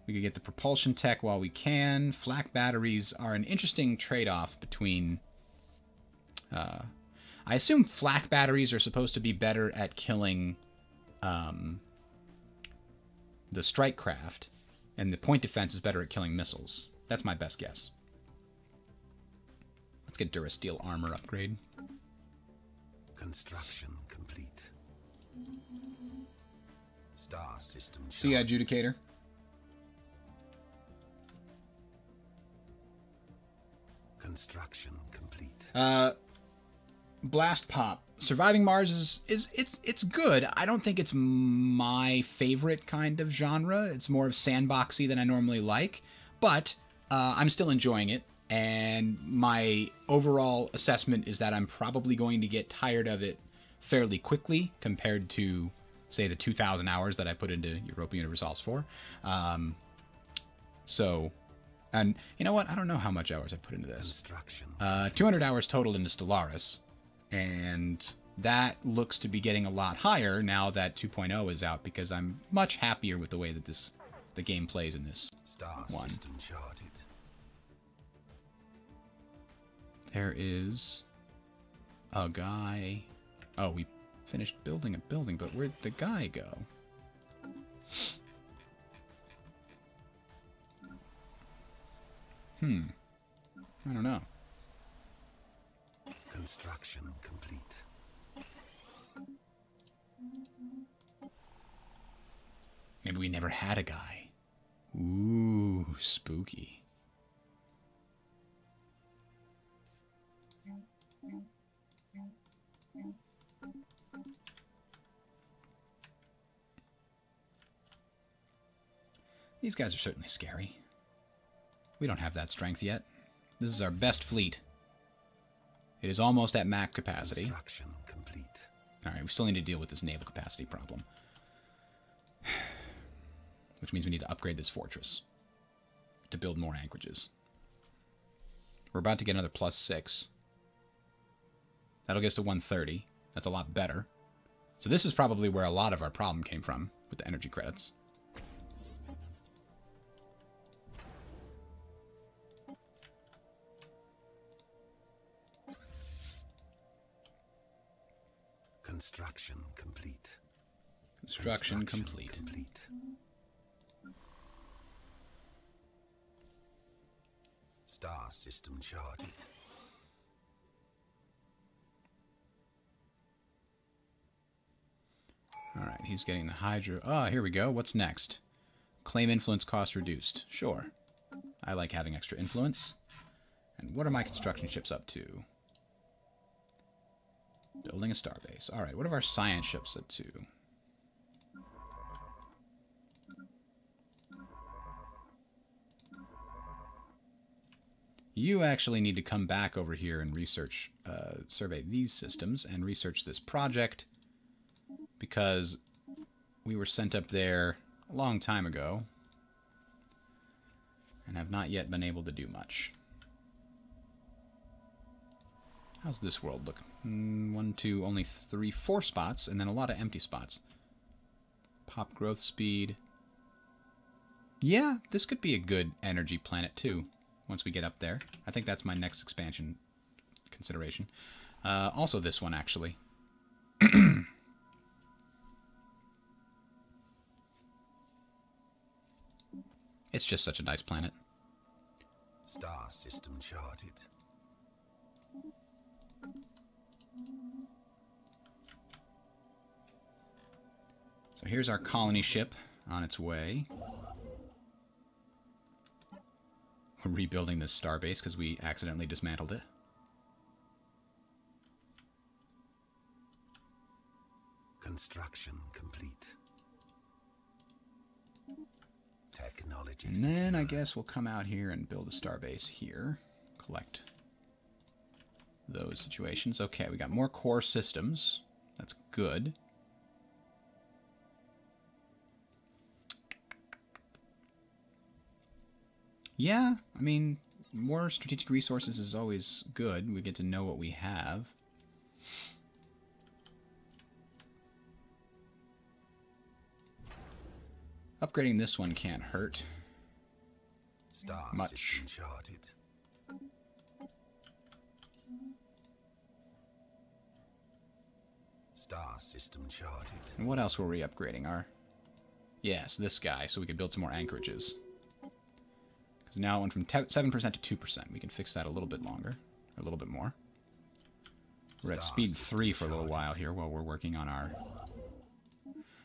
We could get the propulsion tech while we can. Flak batteries are an interesting trade-off between... I assume flak batteries are supposed to be better at killing the strike craft, and the point defense is better at killing missiles. That's my best guess. Let's get Durasteel armor upgrade. Construction complete. Star system. See ya, Adjudicator. Construction complete. Blast Pop. Surviving Mars it's good. I don't think it's my favorite kind of genre. It's more of sandboxy than I normally like, but I'm still enjoying it. And my overall assessment is that I'm probably going to get tired of it fairly quickly compared to, say, the 2,000 hours that I put into Europa Universalis 4. And you know what? I don't know how much hours I put into this. 200 hours total into Stellaris. And that looks to be getting a lot higher now that 2.0 is out, because I'm much happier with the way that the game plays in this one. There is a guy. Oh, we finished building a building, but where'd the guy go? I don't know. Construction complete. Maybe we never had a guy. Ooh, spooky. These guys are certainly scary. We don't have that strength yet. This is our best fleet. It is almost at max capacity. Construction complete. Alright, we still need to deal with this naval capacity problem. Which means we need to upgrade this fortress to build more anchorages. We're about to get another +6. That'll get us to 130. That's a lot better. So this is probably where a lot of our problem came from with the energy credits. Construction complete. Construction complete. Star system charted. Alright, he's getting the Hydra. Ah, here we go. What's next? Claim influence cost reduced. Sure. I like having extra influence. And what are my construction ships up to? Building a starbase. Alright, what are our science ships up to? You actually need to come back over here and research, survey these systems and research this project, because we were sent up there a long time ago and have not yet been able to do much. How's this world look? 1, 2, only 3, 4 spots, and then a lot of empty spots. Pop growth speed. Yeah, this could be a good energy planet too, once we get up there. I think that's my next expansion consideration. Also this one, actually. It's just such a nice planet. Star system charted. So here's our colony ship on its way. We're rebuilding this starbase because we accidentally dismantled it. Construction complete. Technology And then I guess we'll come out here and build a starbase here. Collect those situations. Okay, we got more core systems. That's good. Yeah, I mean, more strategic resources is always good. We get to know what we have. Upgrading this one can't hurt much. Charted. Star system charted. And what else were we upgrading? Yes, this guy, so we could build some more anchorages. Because now it went from 7% to 2%. We can fix that a little bit longer, or a little bit more. We're at speed 3 for a little while here while we're working on our...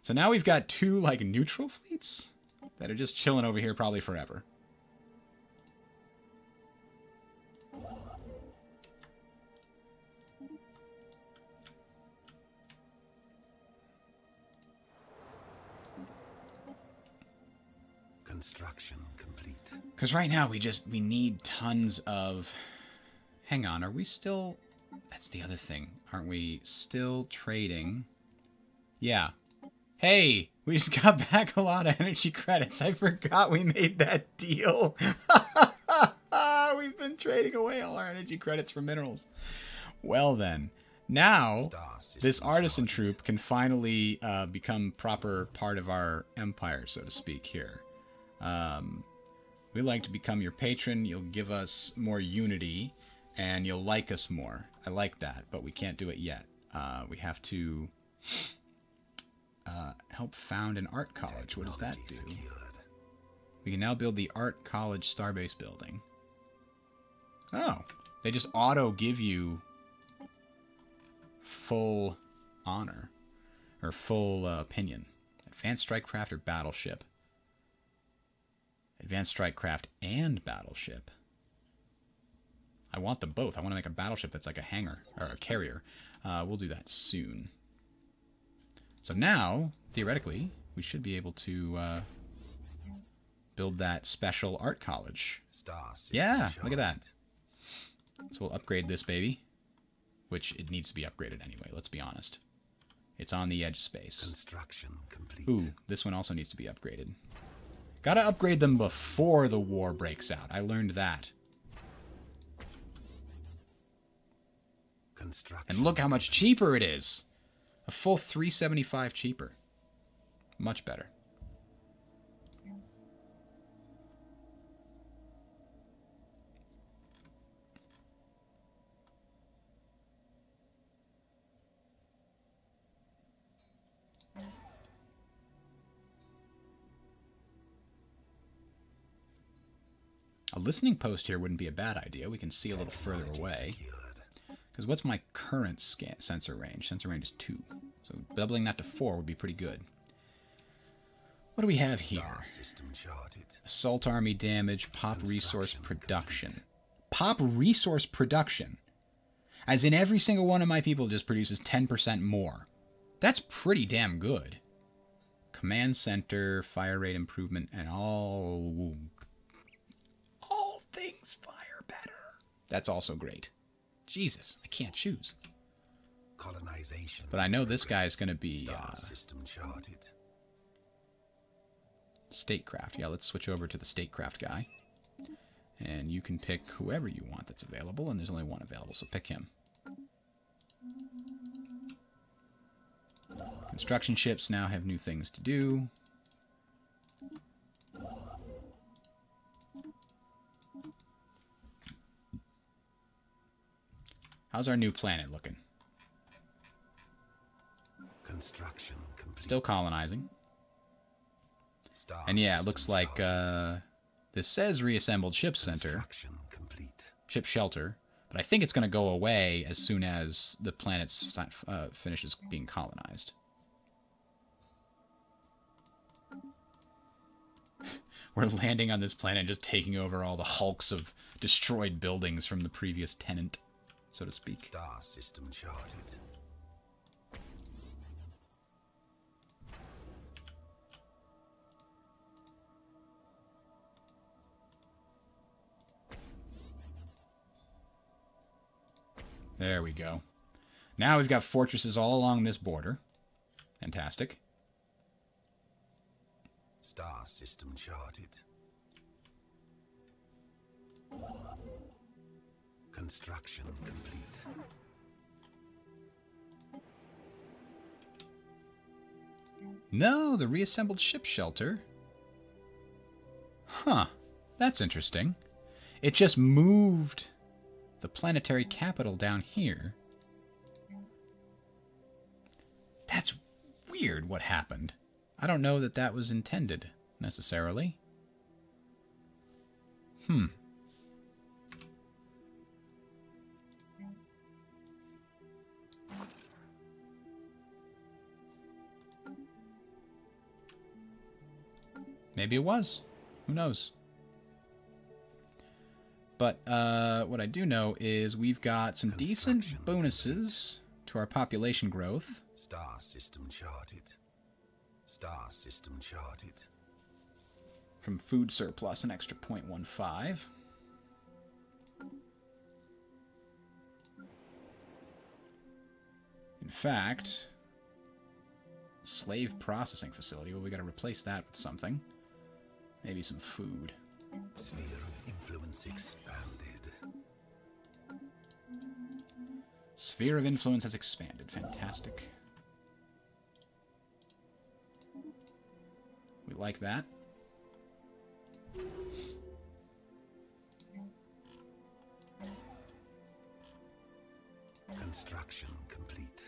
So now we've got 2, like, neutral fleets that are just chilling over here probably forever. Construction complete. Because right now we need tons of... Hang on, are we still... That's the other thing. Aren't we still trading? Yeah. Hey, we just got back a lot of energy credits. I forgot we made that deal. We've been trading away all our energy credits for minerals. Well then, now this artisan troop can finally become proper part of our empire, so to speak, here. We'd like to become your patron. You'll give us more unity, and you'll like us more. I like that, but we can't do it yet. We have to... help found an art college. What does that do? We can now build the art college starbase building. Oh, they just auto give you full honor or full opinion. Advanced strike craft or battleship. Advanced strike craft and battleship. I want them both. I want to make a battleship that's like a hangar or a carrier. We'll do that soon. So now, theoretically, we should be able to build that special art college. Yeah, look at that. So we'll upgrade this baby, which it needs to be upgraded anyway, let's be honest. It's on the edge of space. Construction complete. Ooh, this one also needs to be upgraded. Gotta upgrade them before the war breaks out. I learned that. And look how much cheaper it is. A full $375 cheaper. Much better. A listening post here wouldn't be a bad idea. We can see a little further away. Because what's my current sensor range? Sensor range is 2. So doubling that to 4 would be pretty good. What do we have here? Assault army damage, pop resource production. Pop resource production. As in every single one of my people just produces 10% more. That's pretty damn good. Command center, fire rate improvement, and all things fire better. That's also great. Jesus, I can't choose. Colonization. But I know this guy is going to be statecraft. Yeah, let's switch over to the statecraft guy. And you can pick whoever you want that's available, and there's only one available, so pick him. Construction ships now have new things to do. How's our new planet looking? Construction complete. Still colonizing. And yeah, it looks like this says reassembled ship center. Ship shelter. But I think it's going to go away as soon as the planet finishes being colonized. We're landing on this planet and just taking over all the hulks of destroyed buildings from the previous tenant, so to speak. Star system charted. There we go. Now we've got fortresses all along this border. Fantastic. Star system charted. Construction complete. No, the reassembled ship shelter. Huh. That's interesting. It just moved the planetary capital down here. That's weird what happened. I don't know that that was intended, necessarily. Maybe it was. Who knows? But what I do know is we've got some decent bonuses to our population growth. Star system charted. Star system charted. From food surplus, an extra 0.15. In fact, slave processing facility. Well, we got to replace that with something. Maybe some food. Sphere of influence expanded. Sphere of influence has expanded. Fantastic. We like that. Construction complete.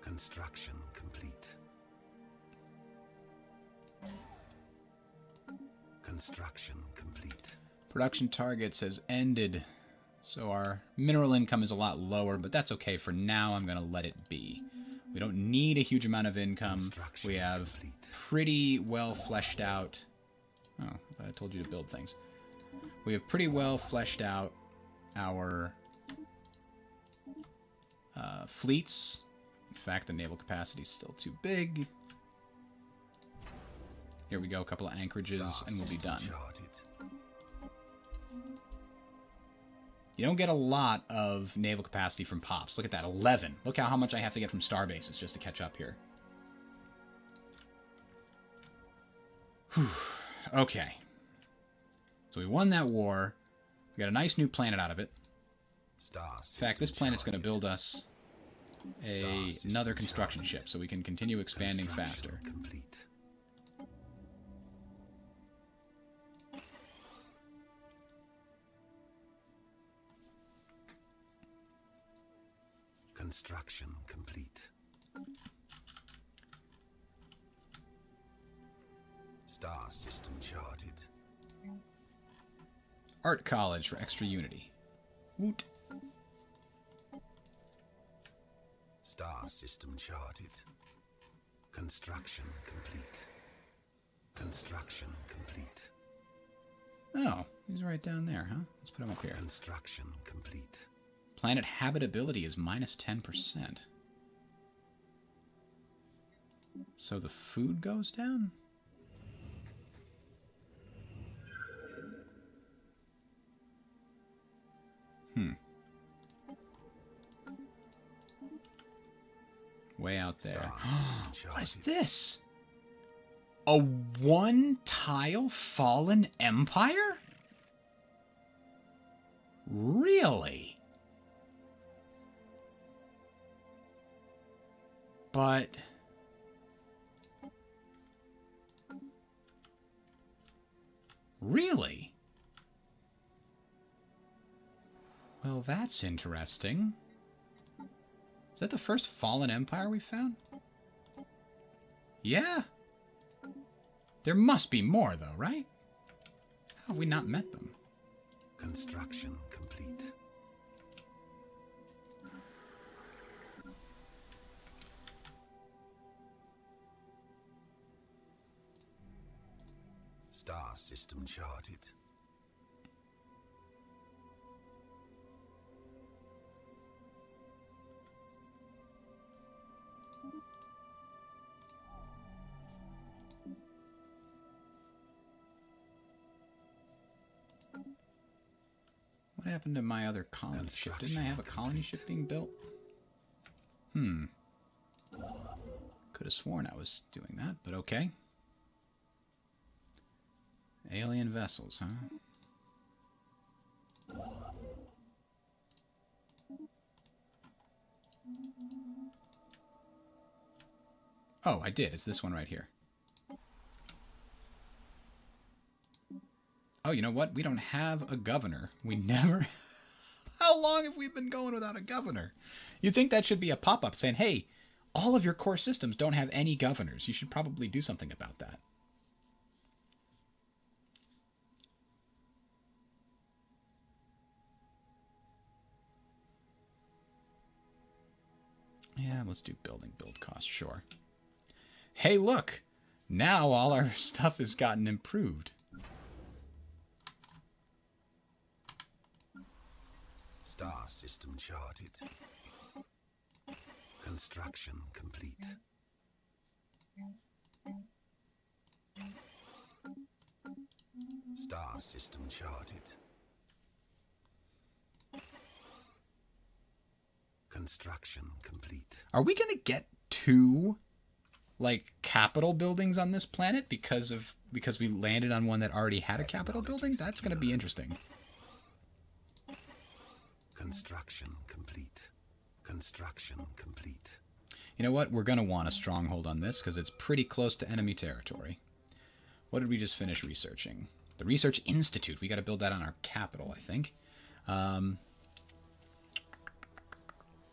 Construction complete. Construction complete. Production targets has ended, so our mineral income is a lot lower, but that's okay for now. I'm going to let it be. We don't need a huge amount of income. We have pretty well fleshed out... Oh, I thought I told you to build things. We have pretty well fleshed out our fleets. In fact, the naval capacity is still too big. Here we go, a couple of anchorages, and we'll be done. You don't get a lot of naval capacity from pops. Look at that, 11. Look how much I have to get from star bases just to catch up here. Whew. Okay. So we won that war. We got a nice new planet out of it. In fact, this planet's going to build us another construction ship so we can continue expanding faster. Construction complete. Star system charted. Art College for extra unity. Woot. Star system charted. Construction complete. Construction complete. Oh, he's right down there, huh? Let's put him up here. Construction complete. Planet habitability is minus 10%. So the food goes down? Way out there. What is this? A one-tile fallen empire? Really? But... Really? Well, that's interesting. Is that the first fallen empire we found? Yeah. There must be more, though, right? How have we not met them? Construction complete. Star system charted. What happened to my other colony ship? Didn't I have a colony ship being built? Could have sworn I was doing that, but okay. Alien vessels, huh? Oh, I did. It's this one right here. Oh, you know what? We don't have a governor. We never... How long have we been going without a governor? You'd think that should be a pop-up saying, hey, all of your core systems don't have any governors. You should probably do something about that. Yeah, let's do building build cost, sure. Hey, look! Now all our stuff has gotten improved. Star system charted. Construction complete. Star system charted. Construction complete. Are we gonna get two, like, capital buildings on this planet because we landed on one that already had a capital building? That's gonna be interesting. Construction complete. Construction complete. You know what? We're going to want a stronghold on this because it's pretty close to enemy territory. What did we just finish researching? The Research Institute. We got to build that on our capital, I think.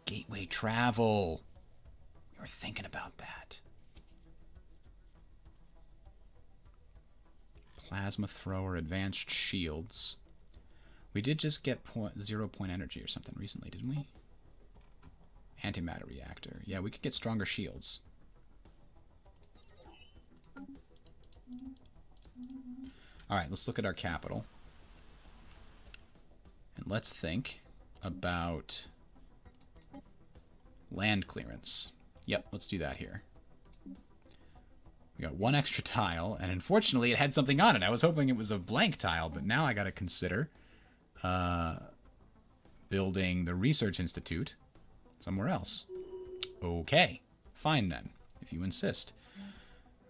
Gateway travel. We were thinking about that. Plasma thrower, advanced shields. We did just get 0 point energy or something recently, didn't we? Antimatter reactor. Yeah, we could get stronger shields. Alright, let's look at our capital. And let's think about land clearance. Yep, let's do that here. We got one extra tile, and unfortunately it had something on it. I was hoping it was a blank tile, but now I got to consider building the Research Institute somewhere else. Okay, fine then, if you insist.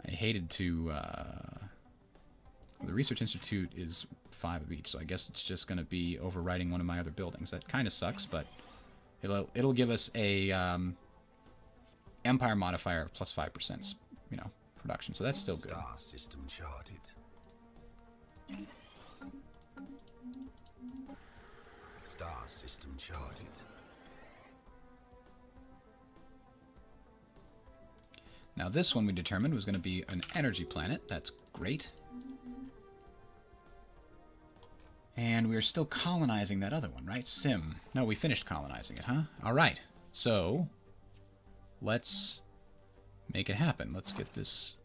I hated to... the Research Institute is 5 of each, so I guess it's just going to be overriding one of my other buildings. That kind of sucks, but it'll give us a Empire modifier of plus 5%, you know, production. So that's still good. Star system charted. Star system charted. Now this one we determined was going to be an energy planet. That's great. And we're still colonizing that other one, right? Sim. No, we finished colonizing it, huh? All right. So, let's make it happen. Let's get this...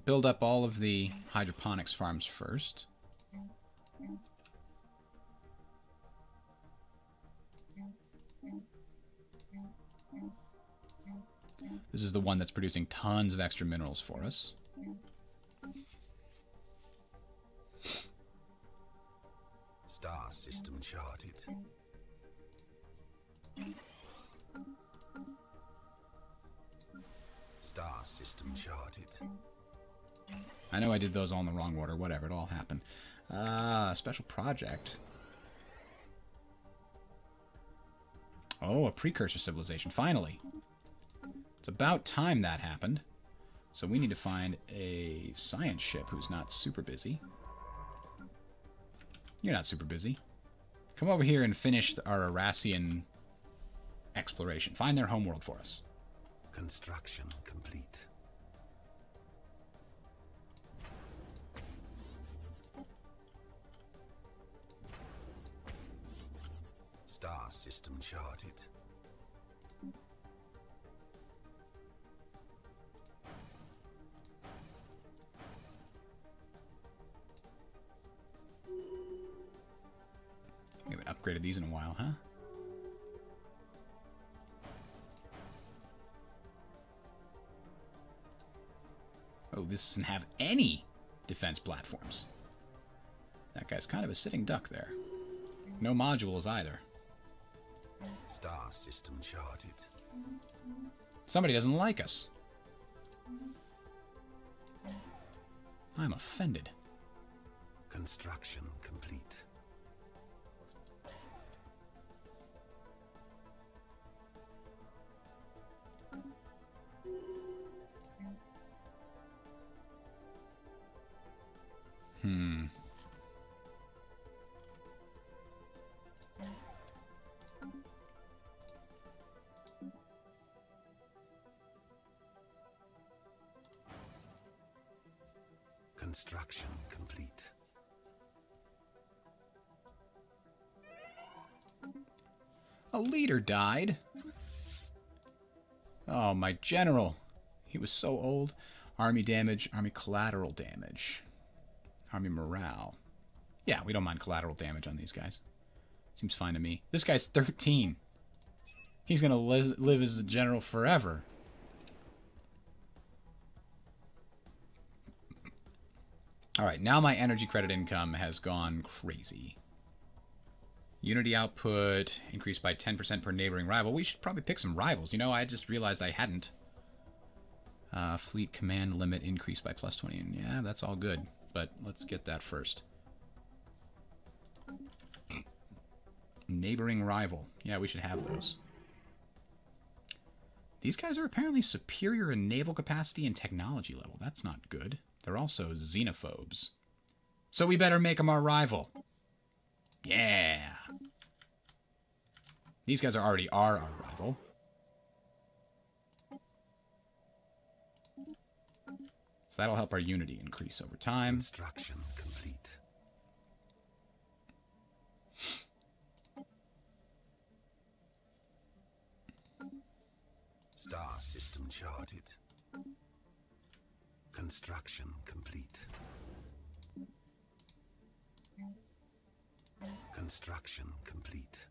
Build up all of the hydroponics farms first. This is the one that's producing tons of extra minerals for us. Star system charted. Star system charted. I know I did those all in the wrong order. Whatever, it all happened. Special project. Oh, a precursor civilization. Finally. It's about time that happened. So we need to find a science ship who's not super busy. You're not super busy. Come over here and finish our Arassian exploration. Find their homeworld for us. Construction complete. Star system charted. We haven't upgraded these in a while, huh? Oh, this doesn't have any defense platforms. That guy's kind of a sitting duck there. No modules either. Star system charted. Somebody doesn't like us. I'm offended. Construction complete. Construction complete. A leader died. Oh, my general. He was so old. Army damage, army collateral damage. Army morale. Yeah, we don't mind collateral damage on these guys. Seems fine to me. This guy's 13. He's going to live as the general forever. Alright, now my energy credit income has gone crazy. Unity output increased by 10% per neighboring rival. We should probably pick some rivals. You know, I just realized I hadn't. Fleet command limit increased by plus 20. And yeah, that's all good. But let's get that first. Neighboring rival. Yeah, we should have those. These guys are apparently superior in naval capacity and technology level. That's not good. They're also xenophobes. So we better make them our rival. Yeah. These guys already are our rival. So that'll help our unity increase over time. Construction complete. Star system charted. Construction complete. Construction complete.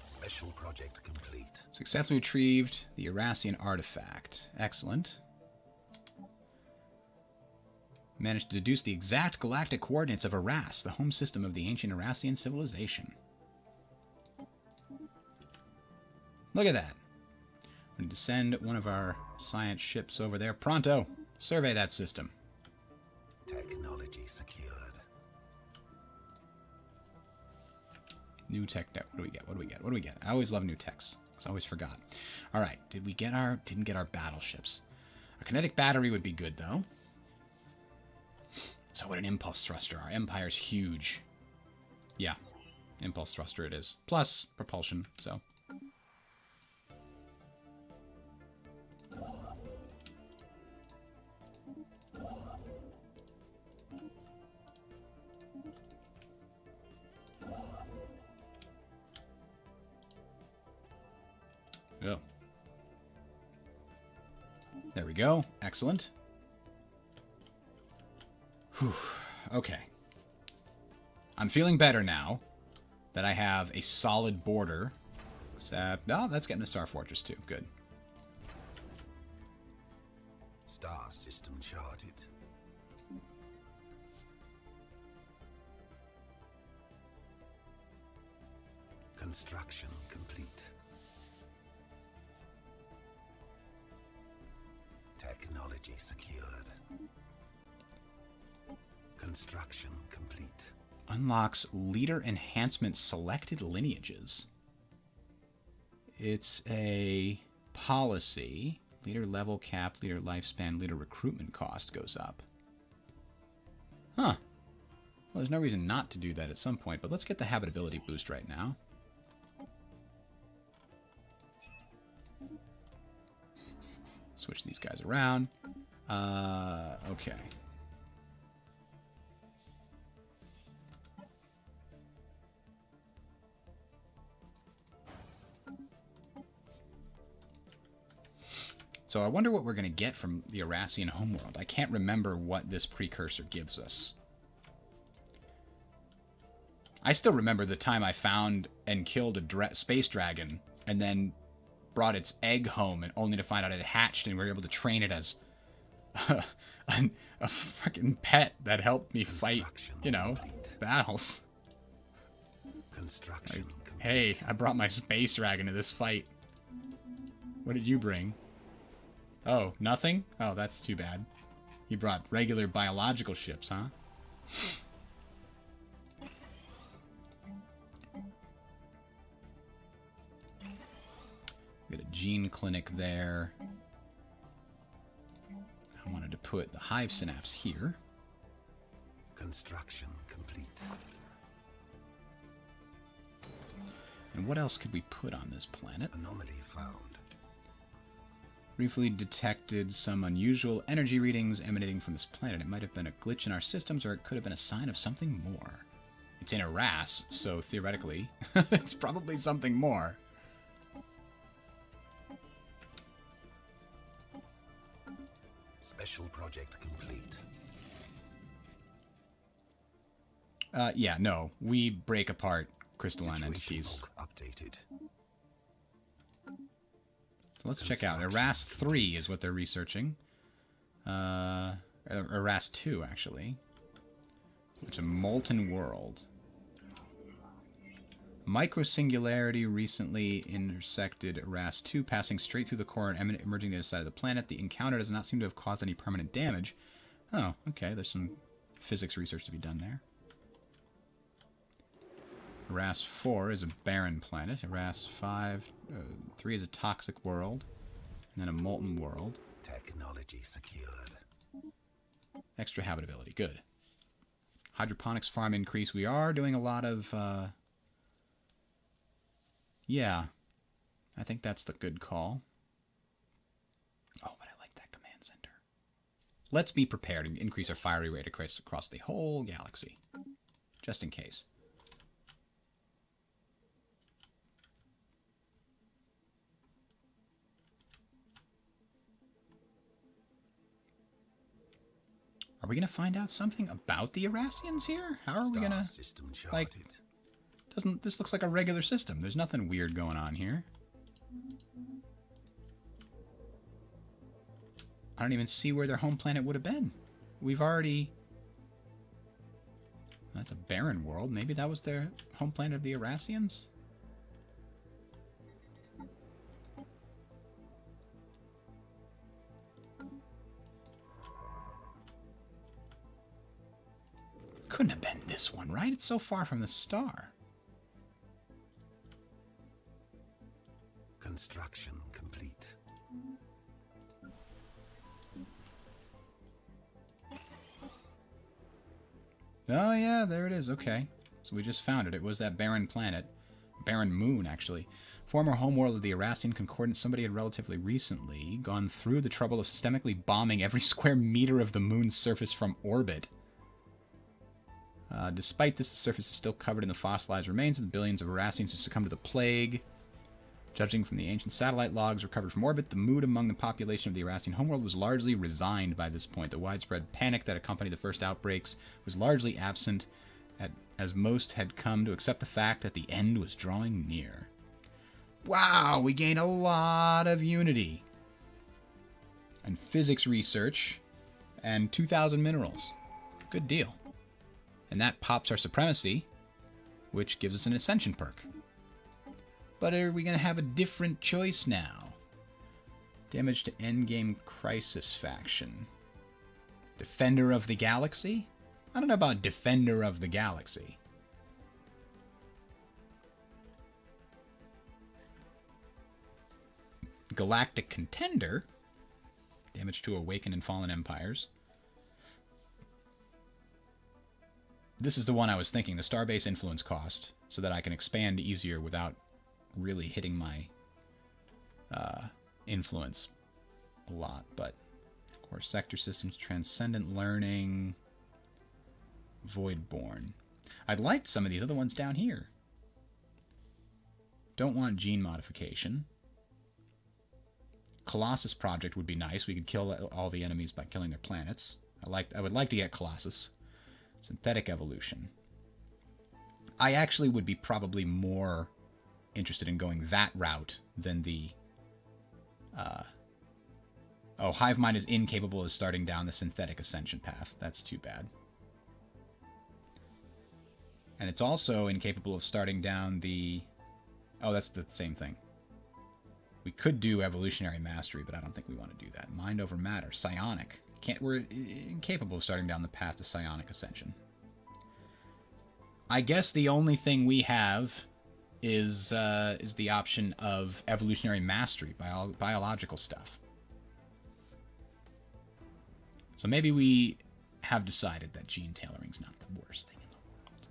Special project complete. Successfully retrieved the Arassian artifact. Excellent. Managed to deduce the exact galactic coordinates of Arras, the home system of the ancient Arassian civilization. Look at that. We need to send one of our science ships over there. Pronto! Survey that system. Technology secured. New tech. What do we get? What do we get? What do we get? I always love new techs. I always forgot. Alright, did we get our... Didn't get our battleships. A kinetic battery would be good, though. what an impulse thruster. Our Empire's huge. Yeah, impulse thruster it is. Plus propulsion, so. Oh. There we go. Excellent. Whew. Okay. I'm feeling better now that I have a solid border. Except, no, that's getting a Star Fortress too. Good. Star system charted. Construction complete. Technology secured. Construction complete. Unlocks leader enhancement selected lineages. It's a policy. Leader level cap, leader lifespan, leader recruitment cost goes up. Huh. Well, there's no reason not to do that at some point, but let's get the habitability boost right now. Switch these guys around. Okay. So I wonder what we're going to get from the Arassian homeworld. I can't remember what this precursor gives us. I still remember the time I found and killed a space dragon and then brought its egg home and only to find out it hatched and we were able to train it as a fucking pet that helped me fight, you know, battles. Construction Like, hey, I brought my space dragon to this fight. What did you bring? Oh, nothing? Oh, that's too bad. You brought regular biological ships, huh? Got a gene clinic there. I wanted to put the hive synapse here. Construction complete. And what else could we put on this planet? Anomaly found. Briefly detected some unusual energy readings emanating from this planet. It might have been a glitch in our systems, or it could have been a sign of something more. It's in Arras, so theoretically, it's probably something more. Special project complete. Yeah, no. We break apart crystalline Situation entities. log updated. So let's check out. Arras 3 is what they're researching. Arras 2, actually. It's a molten world. Microsingularity recently intersected Arras 2, passing straight through the core and emerging the other side of the planet. The encounter does not seem to have caused any permanent damage. Oh, okay. There's some physics research to be done there. Arras 4 is a barren planet. Arras 3 is a toxic world. And then a molten world. Technology secured. Extra habitability. Good. Hydroponics farm increase. We are doing a lot of... yeah. I think that's the good call. Oh, but I like that command center. Let's be prepared and increase our fiery rate across the whole galaxy. Just in case. Are we going to find out something about the Arassians here? How are we going to... Like, this looks like a regular system. There's nothing weird going on here. I don't even see where their home planet would have been. We've already... That's a barren world. Maybe that was their home planet of the Arassians? Couldn't have been this one, right? It's so far from the star. Construction complete. Oh, yeah, there it is. Okay. So we just found it. It was that barren planet. Barren moon, actually. Former homeworld of the Erastian Concordance, somebody had relatively recently gone through the trouble of systemically bombing every square meter of the moon's surface from orbit. Despite this, the surface is still covered in the fossilized remains of the billions of Erastians who succumbed to the plague. Judging from the ancient satellite logs recovered from orbit, the mood among the population of the Erastian homeworld was largely resigned by this point. The widespread panic that accompanied the first outbreaks was largely absent, as most had come to accept the fact that the end was drawing near. Wow, we gained a lot of unity. And physics research, and 2,000 minerals. Good deal. And that pops our supremacy, which gives us an ascension perk. But are we going to have a different choice now? Damage to endgame crisis faction. Defender of the Galaxy? I don't know about Defender of the Galaxy. Galactic Contender? Damage to Awakened and Fallen Empires. This is the one I was thinking, the Starbase Influence cost, so that I can expand easier without really hitting my influence a lot. But, of course, Sector Systems, Transcendent Learning, Voidborn. I'd like some of these other ones down here. Don't want gene modification. Colossus Project would be nice. We could kill all the enemies by killing their planets. I would like to get Colossus. Synthetic evolution. I actually would be probably more interested in going that route than the... oh, Hive Mind is incapable of starting down the synthetic ascension path. That's too bad. And it's also incapable of starting down the... Oh, that's the same thing. We could do evolutionary mastery, but I don't think we want to do that. Mind over matter. Psionic. We're incapable of starting down the path to psionic ascension. I guess the only thing we have is the option of evolutionary mastery, biological stuff. So maybe we have decided that gene tailoring's not the worst thing in the world.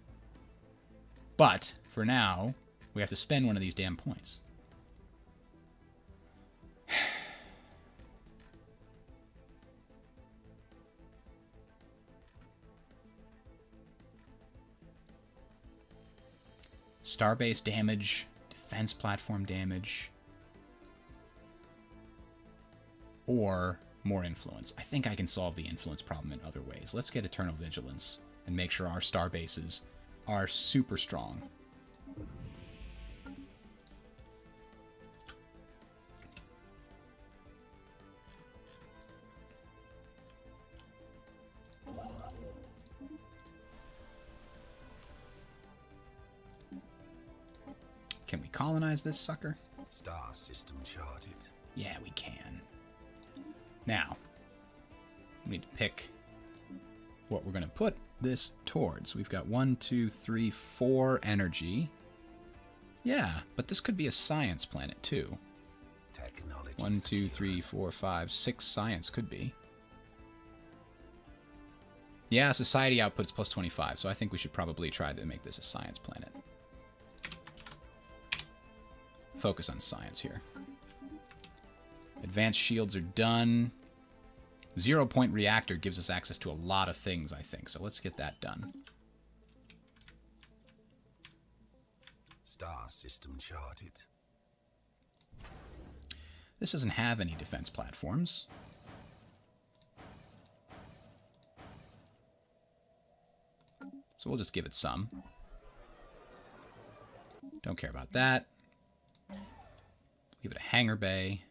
But for now, we have to spend one of these damn points. Starbase damage, defense platform damage, or more influence. I think I can solve the influence problem in other ways. Let's get Eternal Vigilance and make sure our starbases are super strong. Can we colonize this sucker? Star system charted. Yeah, we can. Now, we need to pick what we're going to put this towards. We've got 1, 2, 3, 4 energy. Yeah, but this could be a science planet too. Technology. 1, 2, 3, 4, 5, 6 science could be. Yeah, society output's plus 25, so I think we should probably try to make this a science planet. Focus on science here. Advanced shields are done. 0-point reactor gives us access to a lot of things, I think. So let's get that done. Star system charted. This doesn't have any defense platforms. So we'll just give it some. Don't care about that. Give it a hangar bay.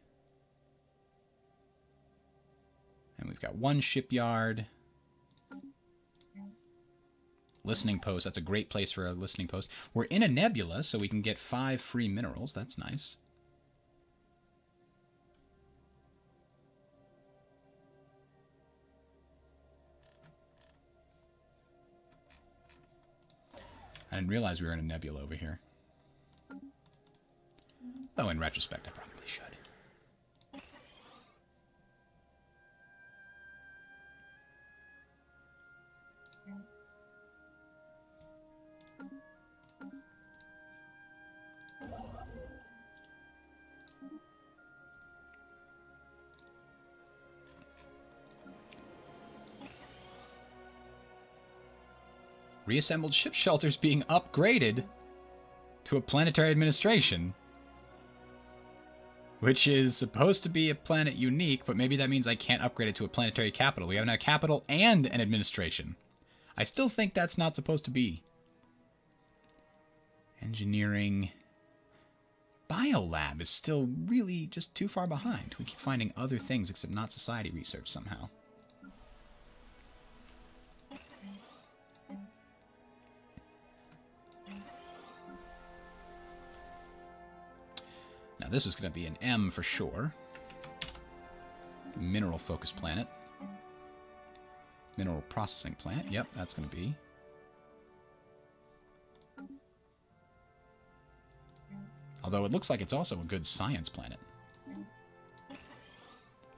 And we've got 1 shipyard. Listening post. That's a great place for a listening post. We're in a nebula, so we can get 5 free minerals. That's nice. I didn't realize we were in a nebula over here. Though in retrospect, I probably should. Reassembled ship shelters being upgraded to a planetary administration. Which is supposed to be a planet unique, but maybe that means I can't upgrade it to a planetary capital. We have now a capital and an administration. I still think that's not supposed to be. Engineering. Biolab is still really just too far behind. We keep finding other things except not society research somehow. Now this is going to be an M for sure. Mineral focused planet. Mineral processing plant. Yep, that's going to be. Although it looks like it's also a good science planet.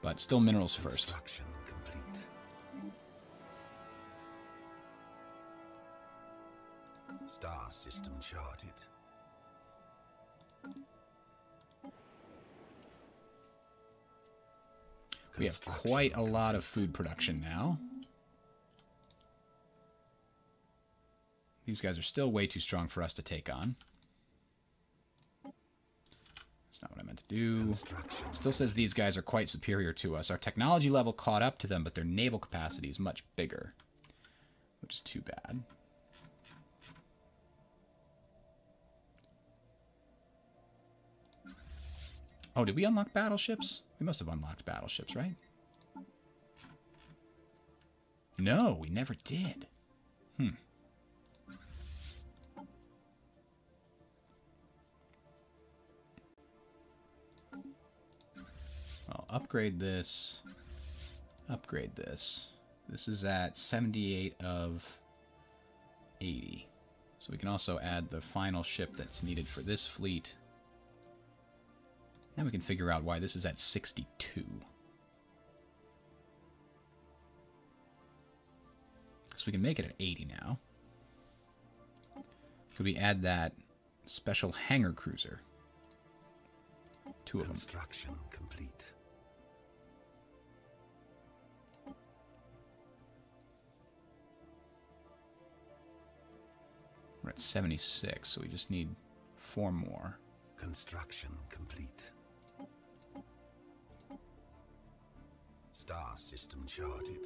But still minerals first. Construction complete. Star system charted. We have quite a lot of food production now. These guys are still way too strong for us to take on. That's not what I meant to do. Still says these guys are quite superior to us. Our technology level caught up to them, but their naval capacity is much bigger. Which is too bad. Oh, did we unlock battleships? We must have unlocked battleships, right? No, we never did. Well, upgrade this. Upgrade this. This is at 78 of 80. So we can also add the final ship that's needed for this fleet. Now we can figure out why this is at 62. So we can make it at 80 now. Could we add that special hangar cruiser? 2 of them. Construction complete. We're at 76, so we just need 4 more. Construction complete. Star system charted.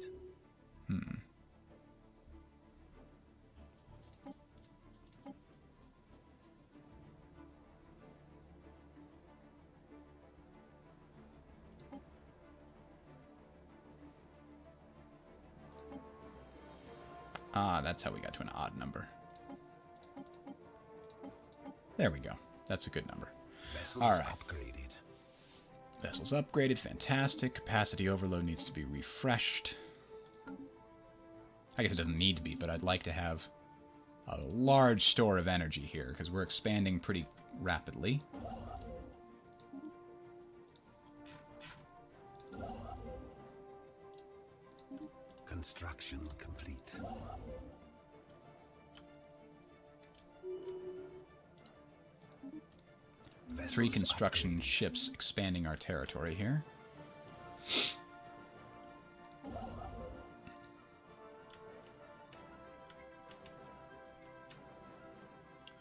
Ah, that's how we got to an odd number. There we go. That's a good number. Vessels all right. upgraded. Vessels upgraded. Fantastic. Capacity overload needs to be refreshed. I guess it doesn't need to be, but I'd like to have a large store of energy here because we're expanding pretty rapidly. Construction complete. Vessels 3 construction upgraded. ships expanding our territory here.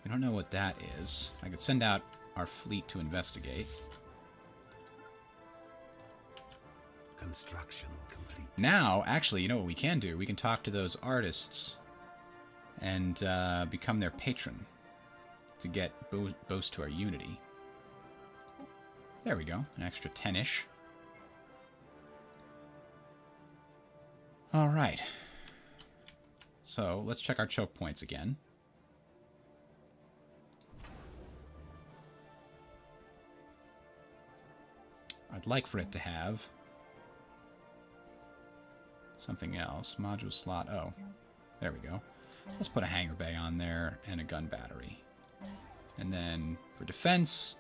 We don't know what that is. I could send out our fleet to investigate. Construction complete. Now, actually, you know what we can do? We can talk to those artists and become their patron to get boast to our unity. There we go. An extra 10-ish. All right. So, let's check our choke points again. I'd like for it to have something else. Module slot. Oh, there we go. Let's put a hangar bay on there and a gun battery. And then for defense,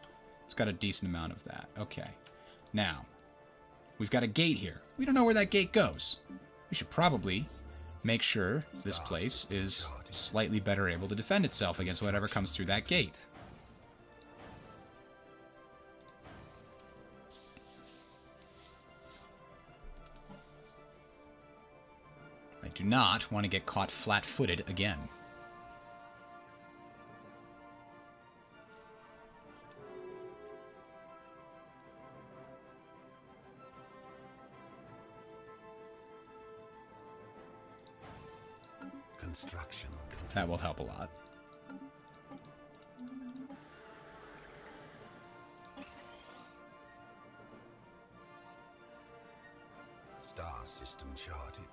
it's got a decent amount of that. Okay. Now, we've got a gate here. We don't know where that gate goes. We should probably make sure this place is slightly better able to defend itself against whatever comes through that gate. I do not want to get caught flat-footed again. Construction complete. That will help a lot. Star system charted.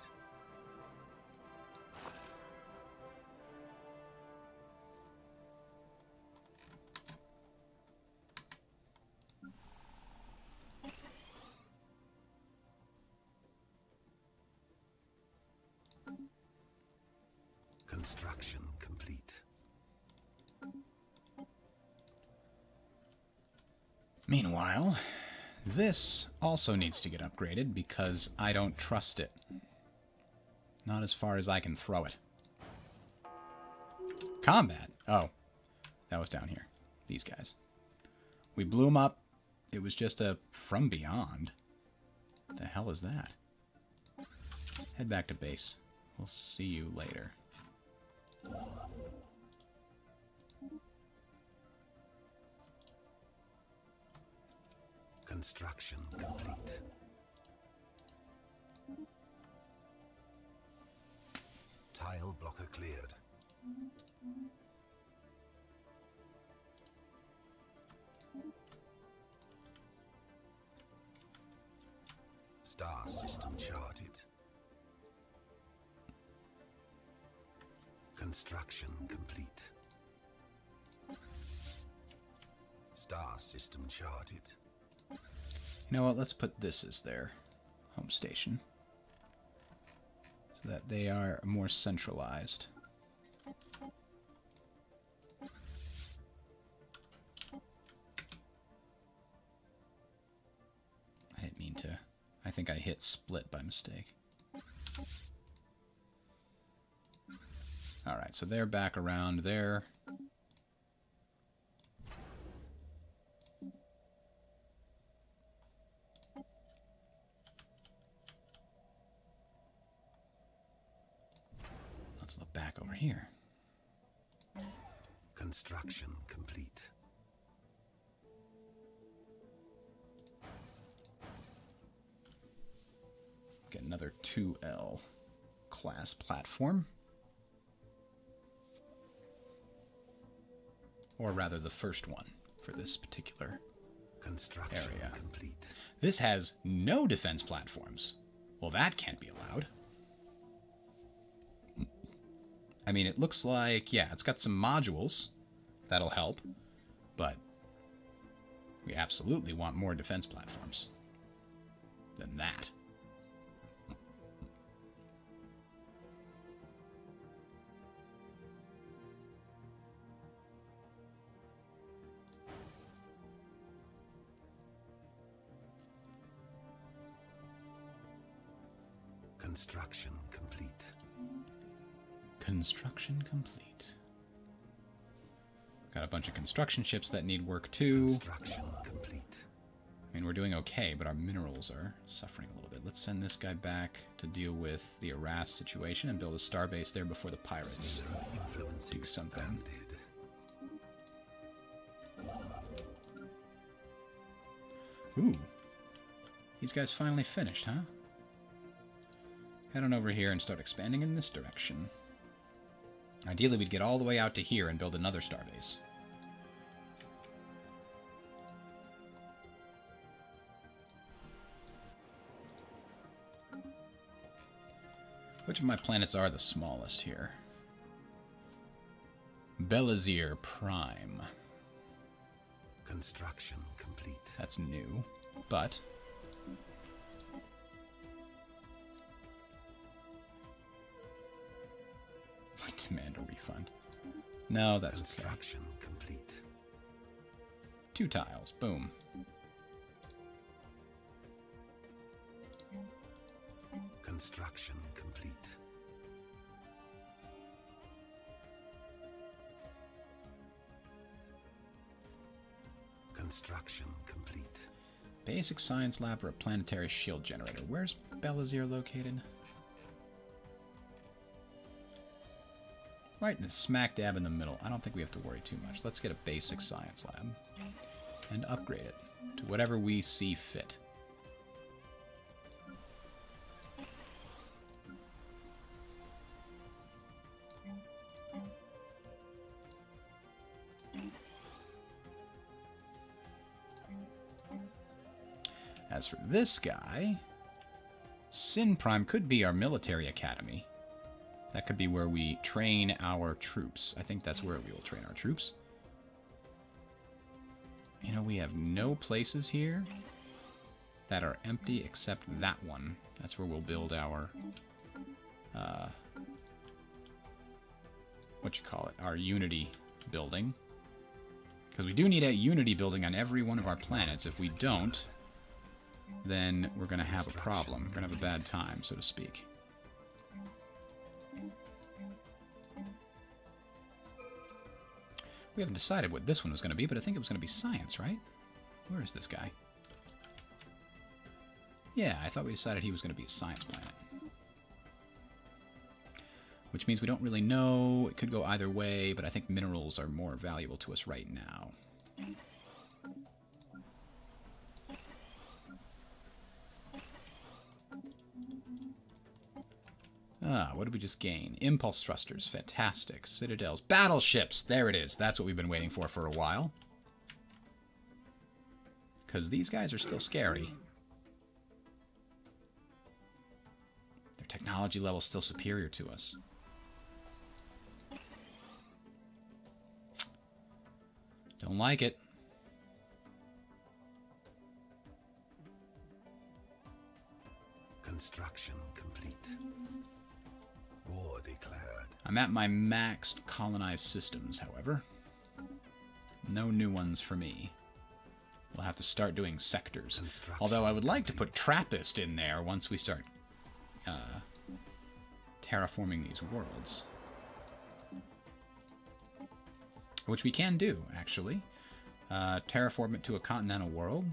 Construction complete. Meanwhile, this also needs to get upgraded because I don't trust it. Not as far as I can throw it. Combat? Oh, that was down here. These guys. We blew them up. It was just a from beyond. What the hell is that? Head back to base. We'll see you later. Construction complete. Tile blocker cleared. Star system charted. Construction complete. Star system charted. You know what? Let's put this as their home station. So that they are more centralized. I didn't mean to. I think I hit split by mistake. Alright, so they're back around there. Let's look back over here. Construction complete. Get another 2L class platform. Or rather, the first one for this particular Construction area. complete. This has no defense platforms. Well, that can't be allowed. I mean, it looks like, yeah, it's got some modules. That'll help. But we absolutely want more defense platforms than that. Construction complete. Construction complete. Got a bunch of construction ships that need work too. Construction complete. I mean, we're doing okay, but our minerals are suffering a little bit. Let's send this guy back to deal with the Arras situation and build a starbase there before the pirates do something. Ooh. These guys finally finished, huh? Head on over here and start expanding in this direction. Ideally, we'd get all the way out to here and build another starbase. Which of my planets are the smallest here? Belazir Prime. Construction complete. That's new, but... I demand a refund. No, that's okay. Construction complete. 2 tiles. Boom. Construction complete. Construction complete. Basic science lab or a planetary shield generator. Where's Belazir located? Right in the smack dab in the middle. I don't think we have to worry too much. Let's get a basic science lab and upgrade it to whatever we see fit. As for this guy, Sin Prime could be our military academy. That could be where we train our troops. I think that's where we will train our troops. You know, we have no places here that are empty except that one. That's where we'll build our, our Unity building. Because we do need a Unity building on every one of our planets. If we don't, then we're going to have a problem. We're going to have a bad time, so to speak. We haven't decided what this one was going to be, but I think it was going to be science, right? Where is this guy? Yeah, I thought we decided he was going to be a science planet. Which means we don't really know. It could go either way, but I think minerals are more valuable to us right now. Ah, what did we just gain? Impulse thrusters. Fantastic. Citadels. Battleships! There it is. That's what we've been waiting for a while. Because these guys are still scary. Their technology level's still superior to us. Don't like it. Construction complete. War declared. I'm at my maxed colonized systems, however. No new ones for me. We'll have to start doing sectors. Although I would like to put Trappist in there once we start terraforming these worlds. Which we can do, actually. Terraform it to a continental world.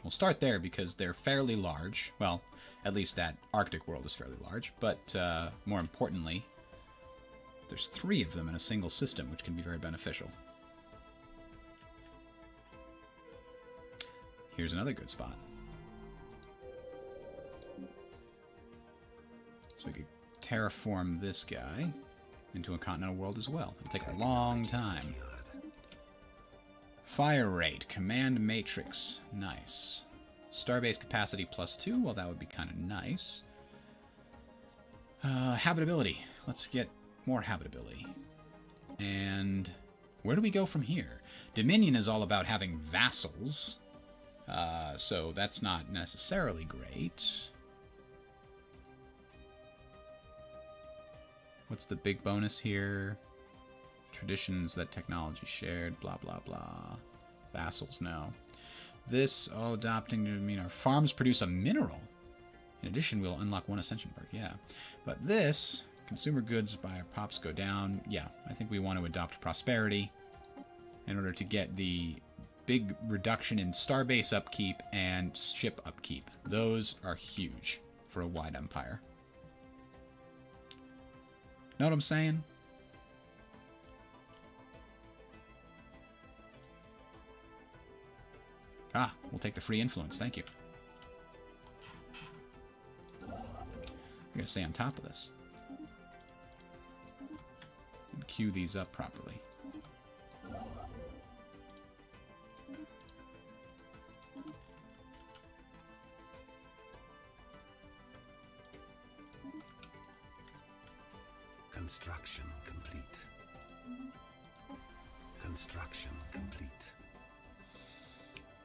We'll start there because they're fairly large. Well, at least that Arctic world is fairly large. But more importantly, there's 3 of them in a single system, which can be very beneficial. Here's another good spot. So we could terraform this guy into a continental world as well. It'll take a long time. Fire rate, command matrix, nice. Starbase capacity +2, well that would be kind of nice. Habitability, let's get more habitability. And where do we go from here? Dominion is all about having vassals, so that's not necessarily great. What's the big bonus here? Traditions that technology shared, blah, blah, blah. Vassals, no. This, adopting to mean our farms produce a mineral. In addition, we'll unlock 1 ascension perk, yeah. But this, consumer goods by our pops go down. Yeah, I think we want to adopt prosperity in order to get the big reduction in starbase upkeep and ship upkeep. Those are huge for a wide empire. Know what I'm saying? Ah, we'll take the free influence, thank you. I'm going to stay on top of this. And queue these up properly. Construction complete. Construction complete.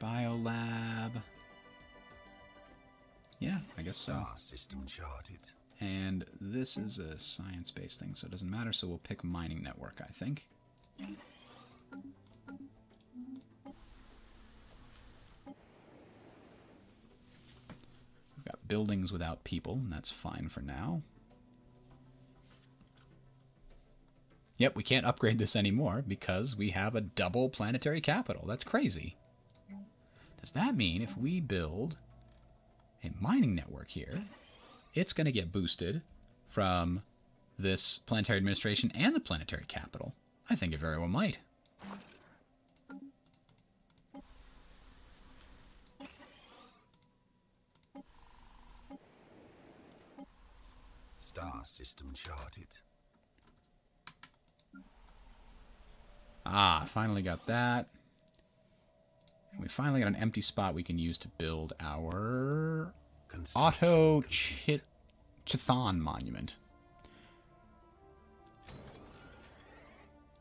Biolab. Yeah, I guess so. Star system charted. And this is a science-based thing, so it doesn't matter, so we'll pick mining network, I think. We've got buildings without people, and that's fine for now. Yep, we can't upgrade this anymore because we have a double planetary capital. That's crazy. Does that mean if we build a mining network here, it's going to get boosted from this planetary administration and the planetary capital? I think it very well might. Star system charted. Ah, finally got that. And we finally got an empty spot we can use to build our Auto Chthon monument.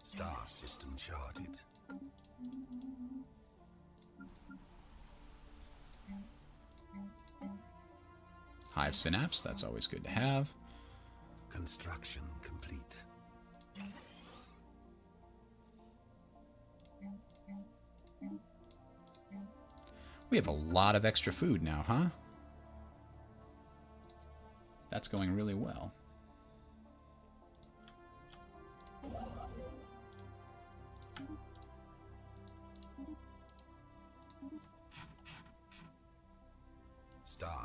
Star system charted. Hive synapse, that's always good to have. Construction complete. We have a lot of extra food now, huh? That's going really well.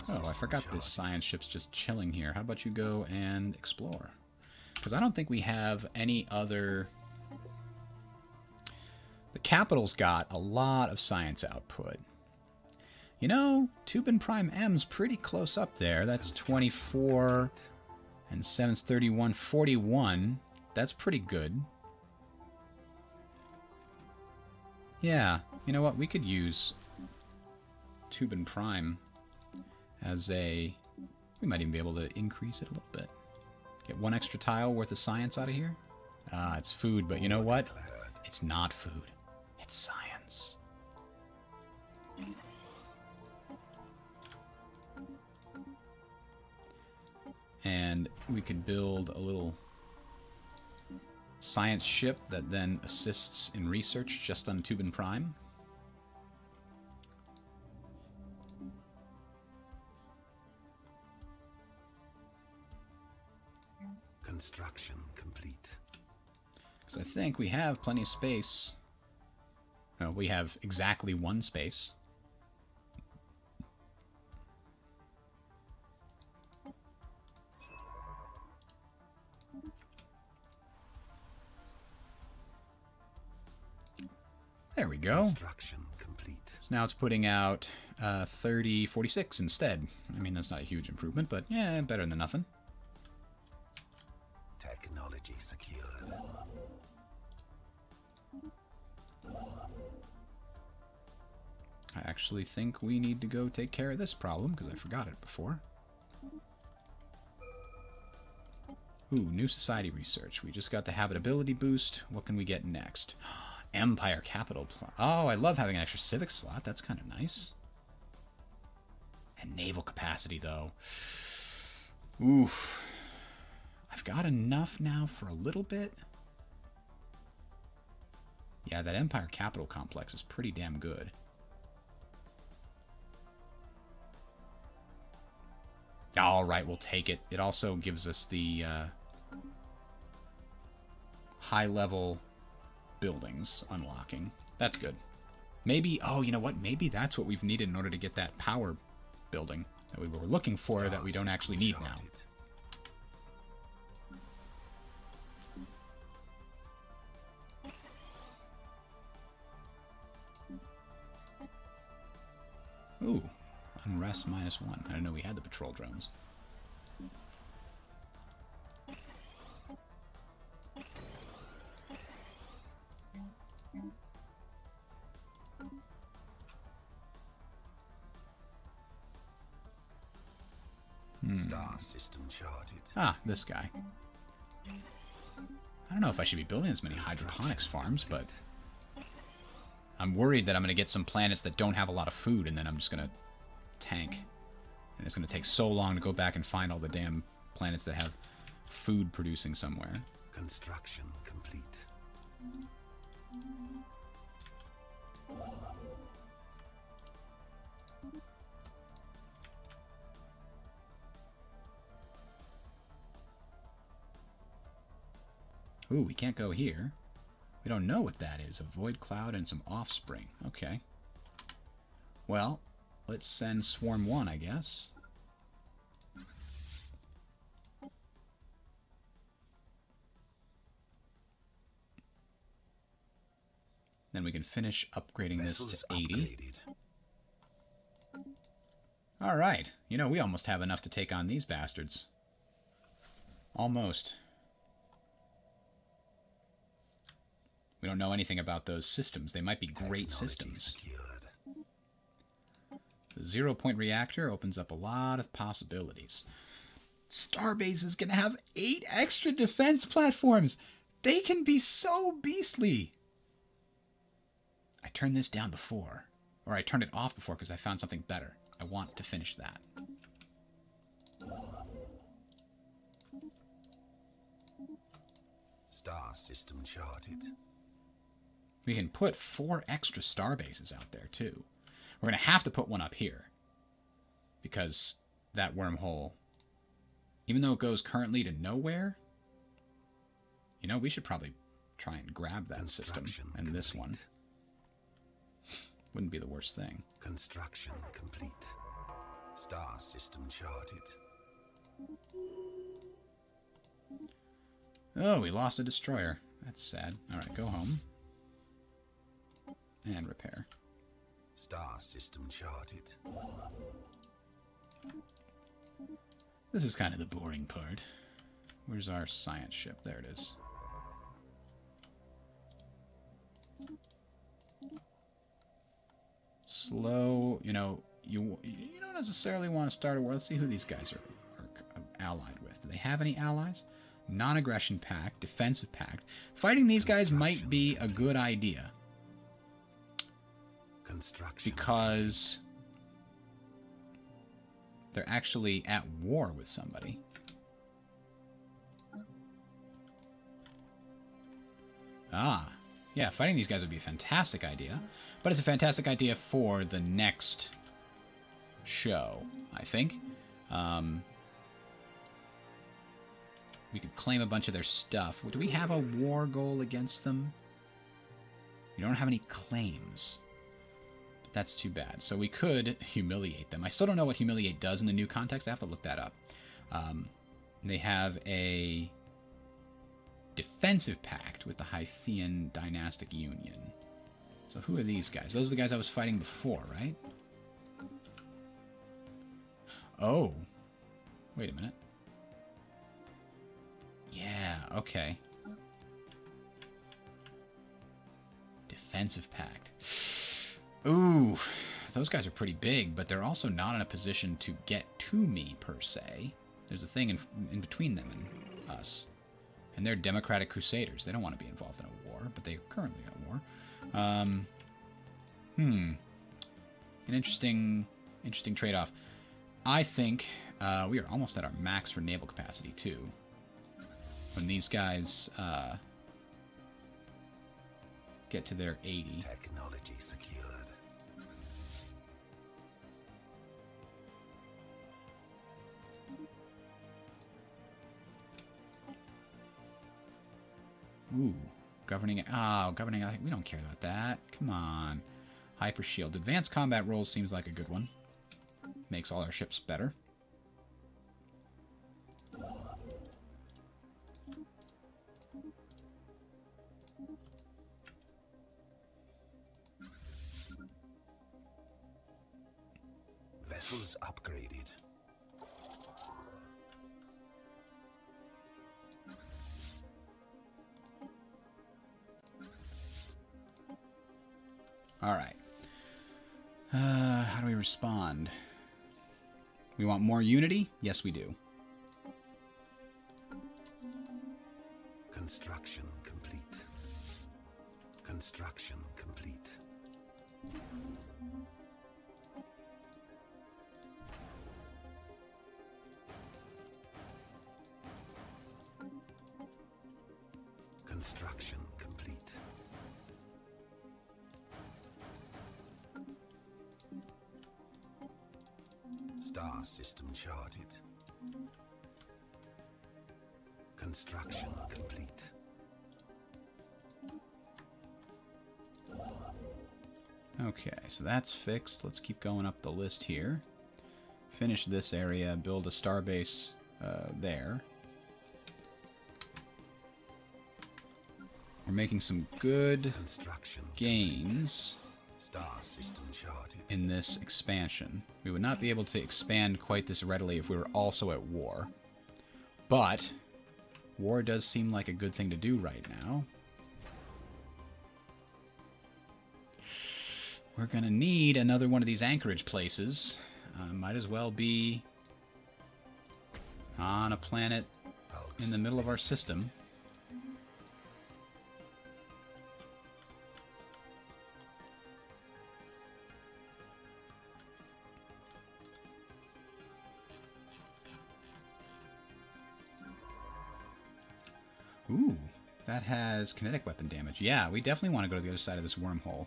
Oh, I forgot this science ship's just chilling here. How about you go and explore? Because I don't think we have any other... The capital's got a lot of science output. You know, Tubin Prime M's pretty close up there. That's 24, and 7's 31, 41. That's pretty good. Yeah, you know what? We could use Tubin Prime as a... We might even be able to increase it a little bit. Get one extra tile worth of science out of here. Ah, it's food, but you know what? It's not food. It's science. And we could build a little science ship that then assists in research just on Tubin Prime. Construction complete. Because I think we have plenty of space. No, we have exactly one space. There we go. Construction complete. So now it's putting out 3046 instead. I mean, that's not a huge improvement, but yeah, better than nothing. Technology secured. I actually think we need to go take care of this problem, because I forgot it before. Ooh, new society research. We just got the habitability boost. What can we get next? Empire capital. Oh, I love having an extra civic slot. That's kind of nice. And naval capacity, though. Oof. I've got enough now for a little bit. Yeah, that Empire capital complex is pretty damn good. All right, we'll take it. It also gives us the high-level buildings unlocking. That's good. Maybe, oh, you know what? Maybe that's what we've needed in order to get that power building that we were looking for that we don't actually need now. Ooh, unrest -1. I didn't know we had the patrol drones. Star system charted. Ah, this guy. I don't know if I should be building as many hydroponics farms, but I'm worried that I'm going to get some planets that don't have a lot of food, and then I'm just going to tank. And it's going to take so long to go back and find all the damn planets that have food producing somewhere. Construction complete. Ooh, we can't go here. We don't know what that is. A void cloud and some offspring. Okay. Well, let's send Swarm 1, I guess. Then we can finish upgrading this to 80. Alright. You know, we almost have enough to take on these bastards. Almost. We don't know anything about those systems. They might be great systems. Secured. The 0-point reactor opens up a lot of possibilities. Starbase is going to have 8 extra defense platforms. They can be so beastly. I turned this down before. Or I turned it off before because I found something better. I want to finish that. Star system charted. We can put 4 extra star bases out there, too. We're going to have to put one up here. Because that wormhole, even though it goes currently to nowhere, you know, we should probably try and grab that system and this one. Wouldn't be the worst thing. Construction complete. Star system charted. Oh, we lost a destroyer. That's sad. Alright, go home. And repair. Star system charted. This is kind of the boring part. Where's our science ship? There it is. Slow, you know, you don't necessarily want to start a war. Let's see who these guys are allied with. Do they have any allies? Non-aggression pact, defensive pact. Fighting these guys might be a good idea. Because they're actually at war with somebody. Ah, yeah, fighting these guys would be a fantastic idea. But it's a fantastic idea for the next show, I think. We could claim a bunch of their stuff. Do we have a war goal against them? We don't have any claims. But that's too bad. So we could humiliate them. I still don't know what humiliate does in the new context. I have to look that up. They have a defensive pact with the Hythian Dynastic Union. So who are these guys? Those are the guys I was fighting before, right? Oh. Wait a minute. Yeah, okay. Defensive pact. Ooh, those guys are pretty big, but they're also not in a position to get to me, per se. There's a thing in between them and us. And they're Democratic Crusaders. They don't want to be involved in a war, but they are currently at war. An interesting trade-off. I think we are almost at our max for naval capacity, too. When these guys get to their 80. Technology secured. Ooh, governing. Oh, governing. We don't care about that. Come on. Hyper shield. Advanced combat roles seems like a good one. Makes all our ships better. Vessels upgraded. All right. How do we respond? We want more unity? Yes, we do. Construction complete. Construction complete. Construction complete. Star system charted. Construction complete. Okay, so that's fixed. Let's keep going up the list here. Finish this area, build a starbase there. We're making some good gains Star system charted. in this expansion. We would not be able to expand quite this readily if we were also at war. But war does seem like a good thing to do right now. We're going to need another one of these anchorage places. Might as well be on a planet in the middle of our system. Ooh, that has kinetic weapon damage. Yeah, we definitely want to go to the other side of this wormhole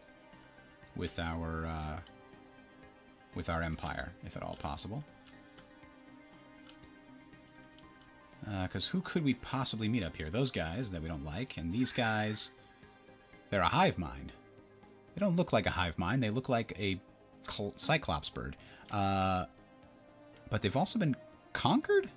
with our Empire, if at all possible. Because who could we possibly meet up here? Those guys that we don't like, and these guys, they're a hive mind. They don't look like a hive mind. They look like a Cyclops bird. But they've also been conquered?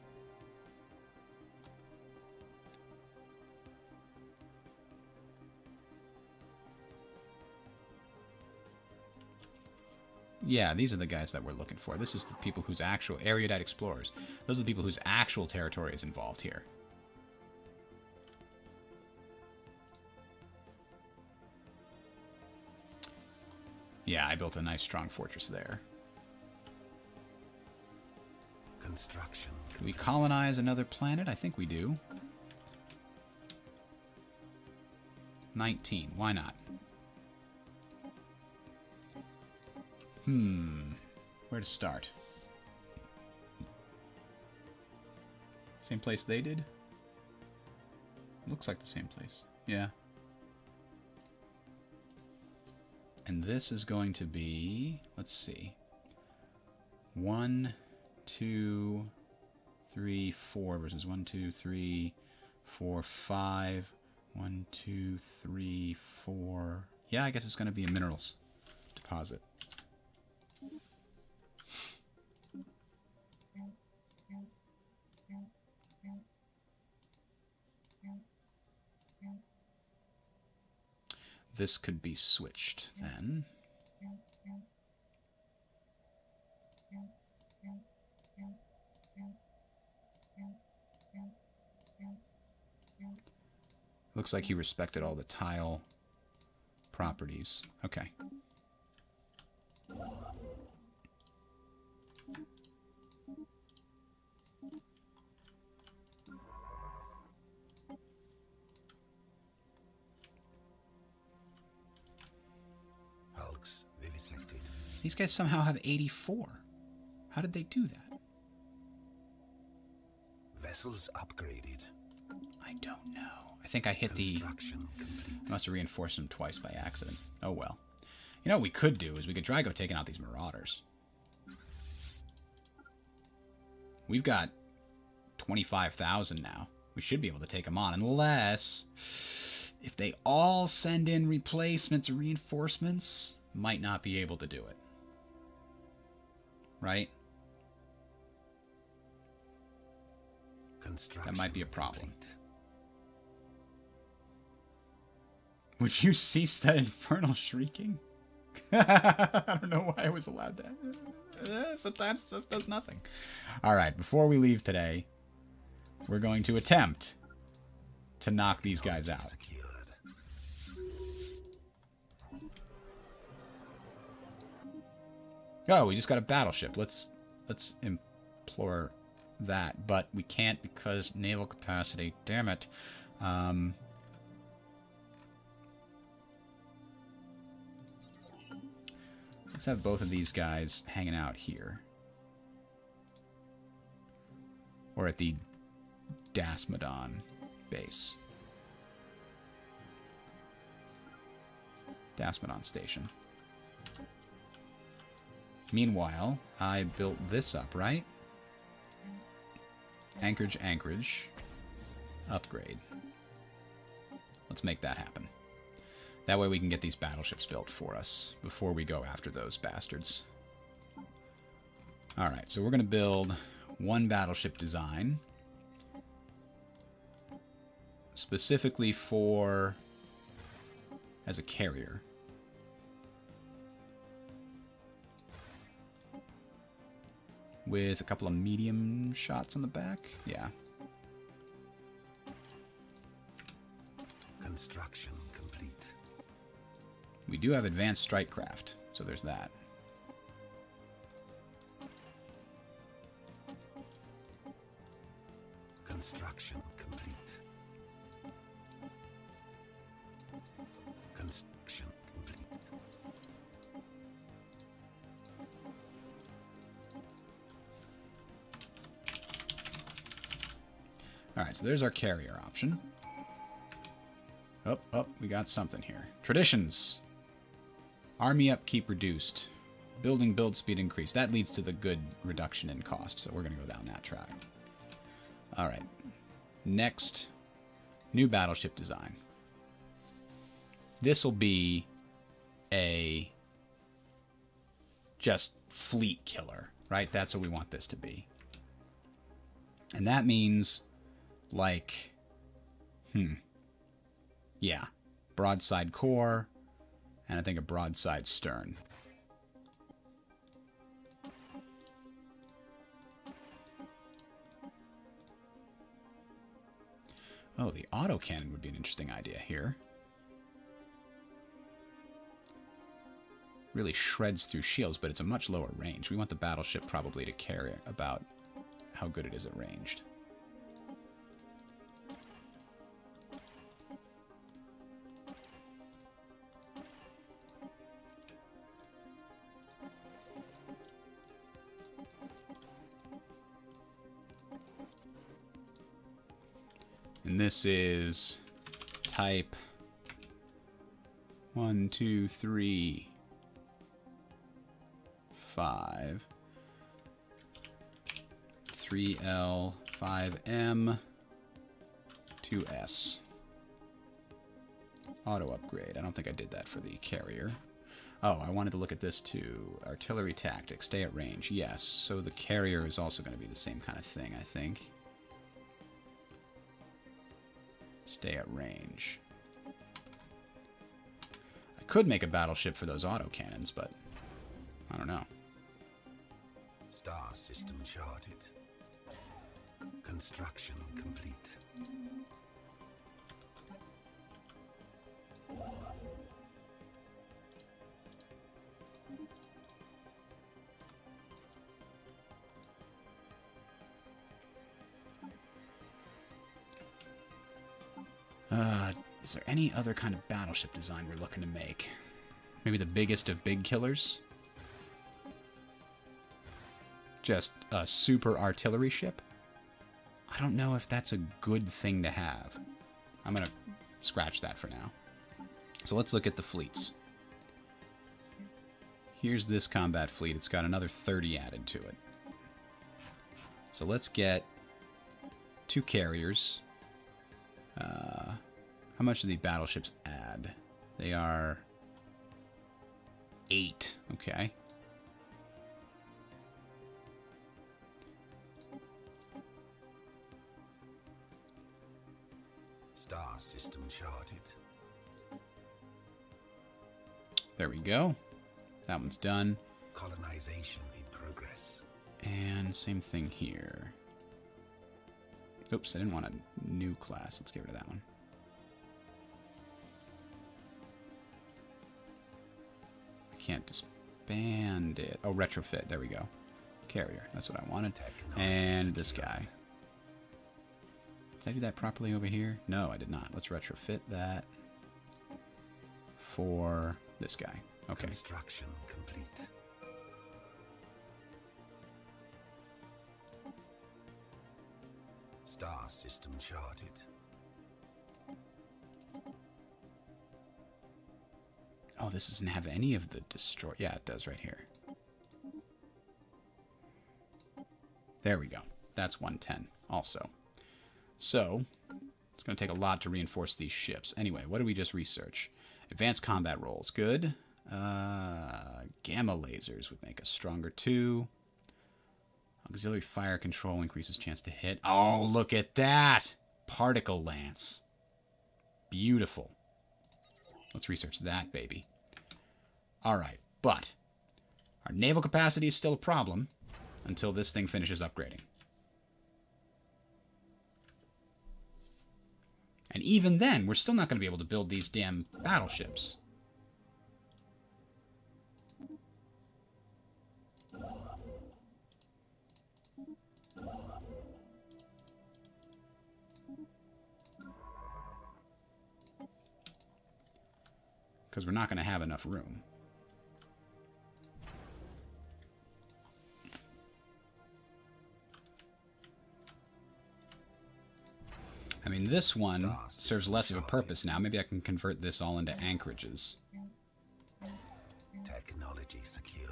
Yeah, these are the guys that we're looking for. This is the people whose actual erudite explorers. Those are the people whose actual territory is involved here. Yeah, I built a nice strong fortress there. Construction. Can we colonize another planet? I think we do. 19. Why not? Where to start? Same place they did? Looks like the same place. Yeah. And this is going to be, let's see. 1, 2, 3, 4 versus 1, 2, 3, 4, 5. 1, 2, 3, 4. Yeah, I guess it's going to be a minerals deposit. This could be switched then. Looks like he respected all the tile properties. Okay. These guys somehow have 84. How did they do that? Vessels upgraded. I don't know. I think I hit the... I must have reinforced them twice by accident. Oh well. You know what we could do is we could try go taking out these marauders. We've got 25,000 now. We should be able to take them on, unless... if they all send in replacements or reinforcements, might not be able to do it. Right? That might be a problem. Complete. Would you cease that infernal shrieking? I don't know why I was allowed that. Sometimes stuff does nothing. Alright, before we leave today, we're going to attempt to knock these guys out. Oh, we just got a battleship. Let's implore that, but we can't because naval capacity. Damn it. Let's have both of these guys hanging out here. Or at the Dasmodon base. Dasmodon station. Meanwhile, I built this up, right? Anchorage. Upgrade. Let's make that happen. That way we can get these battleships built for us before we go after those bastards. Alright, so we're going to build one battleship design. Specifically for... as a carrier. With a couple of medium shots on the back. Yeah. Construction complete. We do have advanced strike craft. So there's that. Construction complete. Construction complete. Alright, so there's our carrier option. Oh, we got something here. Traditions. Army upkeep reduced. Building build speed increased. That leads to the good reduction in cost, so we're going to go down that track. Alright. Next, new battleship design. This will be a just fleet killer, right? That's what we want this to be. And that means, like, yeah, broadside core, and I think a broadside stern. Oh, the autocannon would be an interesting idea here. Really shreds through shields, but it's a much lower range. We want the battleship probably to carry about how good it is at ranged. And this is type 1, 2, 3, 5, 3L, 5M, 2S. Auto upgrade. I don't think I did that for the carrier. Oh, I wanted to look at this too. Artillery tactics. Stay at range. Yes. So the carrier is also going to be the same kind of thing, I think. Stay at range. I could make a battleship for those autocannons, but I don't know. Star system charted. Construction complete. Is there any other kind of battleship design we're looking to make? Maybe the biggest of big killers? Just a super artillery ship? I don't know if that's a good thing to have. I'm going to scratch that for now. So let's look at the fleets. Here's this combat fleet. It's got another 30 added to it. So let's get 2 carriers. How much do the battleships add? They are 8. Okay. Star system charted. There we go. That one's done. Colonization in progress. And same thing here. Oops, I didn't want a new class. Let's get rid of that one. Can't disband it. Oh, retrofit. There we go. Carrier. That's what I wanted. And this guy. Did I do that properly over here? No, I did not. Let's retrofit that for this guy. Okay. Construction complete. Star system charted. Oh, this doesn't have any of the destroy. Yeah, it does right here. There we go. That's 110 also. So, it's going to take a lot to reinforce these ships. Anyway, what did we just research? Advanced combat roles. Good. Gamma lasers would make us stronger too. Auxiliary fire control increases chance to hit. Oh, look at that! Particle lance. Beautiful. Let's research that, baby. Alright, but our naval capacity is still a problem until this thing finishes upgrading. And even then, we're still not going to be able to build these damn battleships. because we're not going to have enough room. I mean, this one serves less of a purpose now. Maybe I can convert this all into anchorages. Technology secured.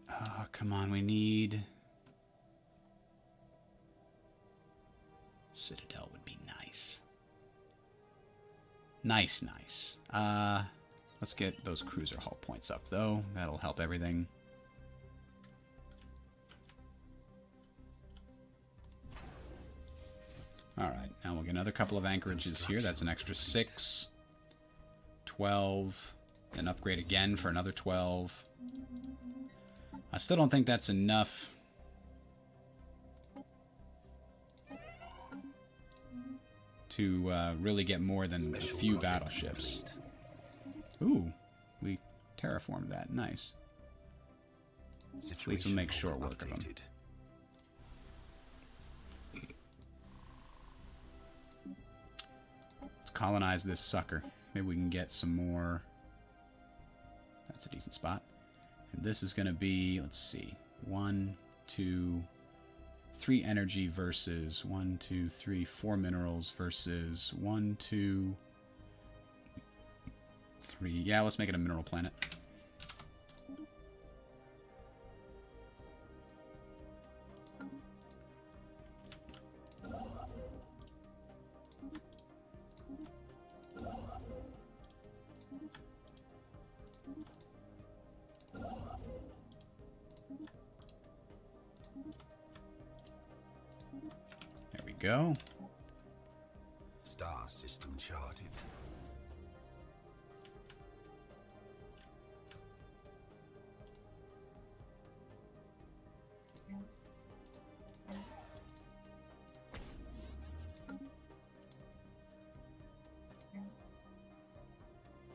Oh, come on, we need... Citadel would be nice. Nice, nice. Let's get those cruiser hull points up, though. That'll help everything. Alright, now we'll get another couple of anchorages here. That's an extra 6. 12. Then upgrade again for another 12. I still don't think that's enough. To really get more than a few battleships. Ooh, we terraformed that. Nice. At least we'll make short work of them. Let's colonize this sucker. Maybe we can get some more. That's a decent spot. And this is going to be, let's see, 1, 2, 3 energy versus 1, 2, 3, 4 minerals versus 1, 2, 3. Yeah, let's make it a mineral planet. There we go. Star system charted.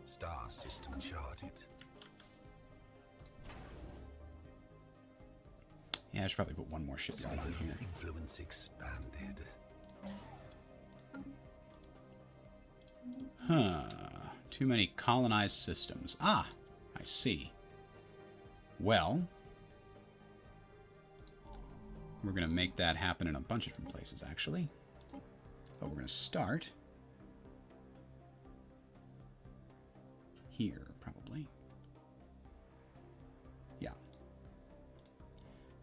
Star system charted. Yeah, I should probably put one more ship down here. Influence expanded. Huh. Too many colonized systems. Ah, I see. Well, we're going to make that happen in a bunch of different places, actually. But we're going to start here, probably. Yeah.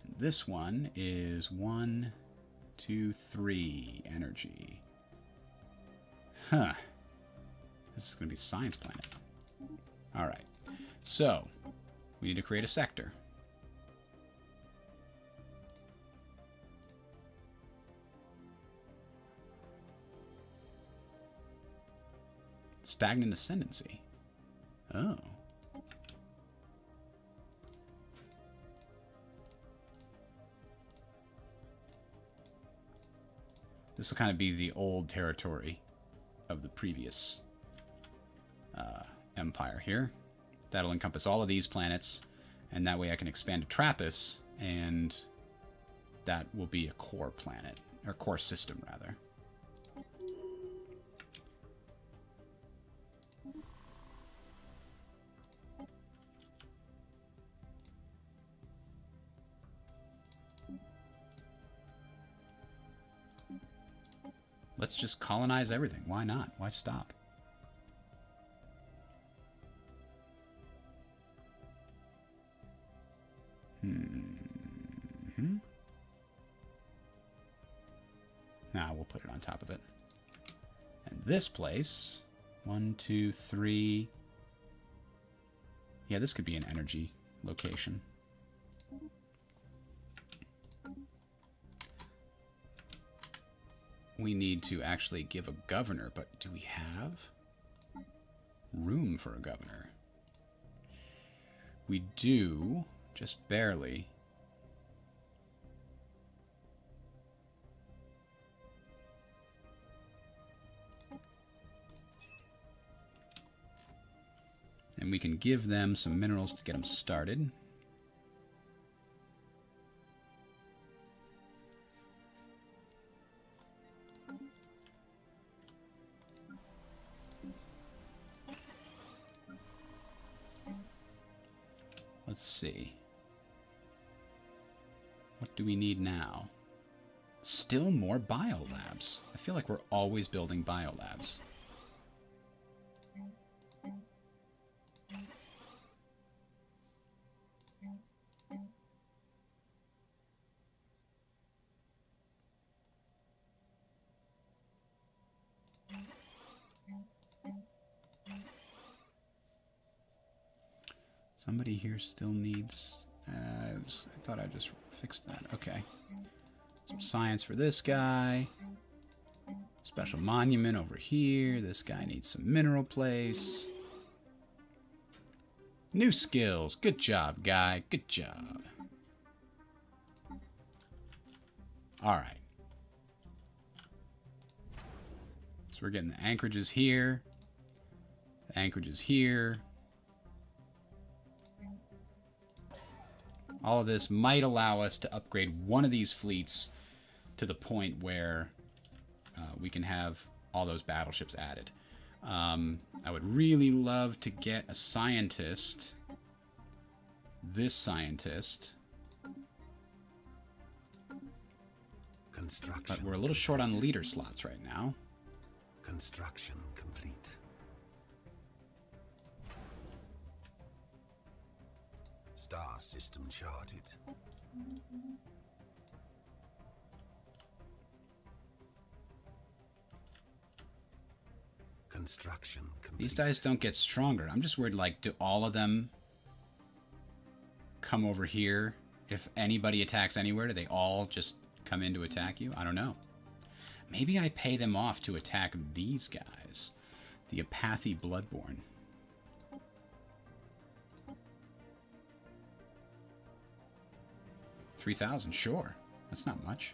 And this one is 1, 2, 3 energy. Huh. This is going to be a science planet. Alright. So, we need to create a sector. Stagnant ascendancy. Oh. This will kind of be the old territory of the previous empire here. That'll encompass all of these planets, and that way I can expand to Trappist, and that will be a core planet, or core system, rather. Let's just colonize everything. Why not? Why stop? Now we'll put it on top of it. And this place, 1, 2, 3. Yeah, this could be an energy location. We need to actually give a governor, but do we have room for a governor? We do, just barely. And we can give them some minerals to get them started. Let's see. What do we need now? Still more biolabs. I feel like we're always building biolabs. Somebody here still needs... I thought I just fixed that. Okay. Some science for this guy. Special monument over here. This guy needs some mineral place. New skills. Good job, guy. Good job. Alright. So we're getting the anchorages here. The anchorages here. All of this might allow us to upgrade one of these fleets to the point where we can have all those battleships added. I would really love to get a scientist. This scientist. Construction. But we're a little short on leader slots right now. Construction complete. Star system charted. Construction complete. These guys don't get stronger. I'm just worried, like, do all of them come over here? If anybody attacks anywhere, do they all just come in to attack you? I don't know. Maybe I pay them off to attack these guys. The Apathy Bloodborne. 3,000, sure. That's not much.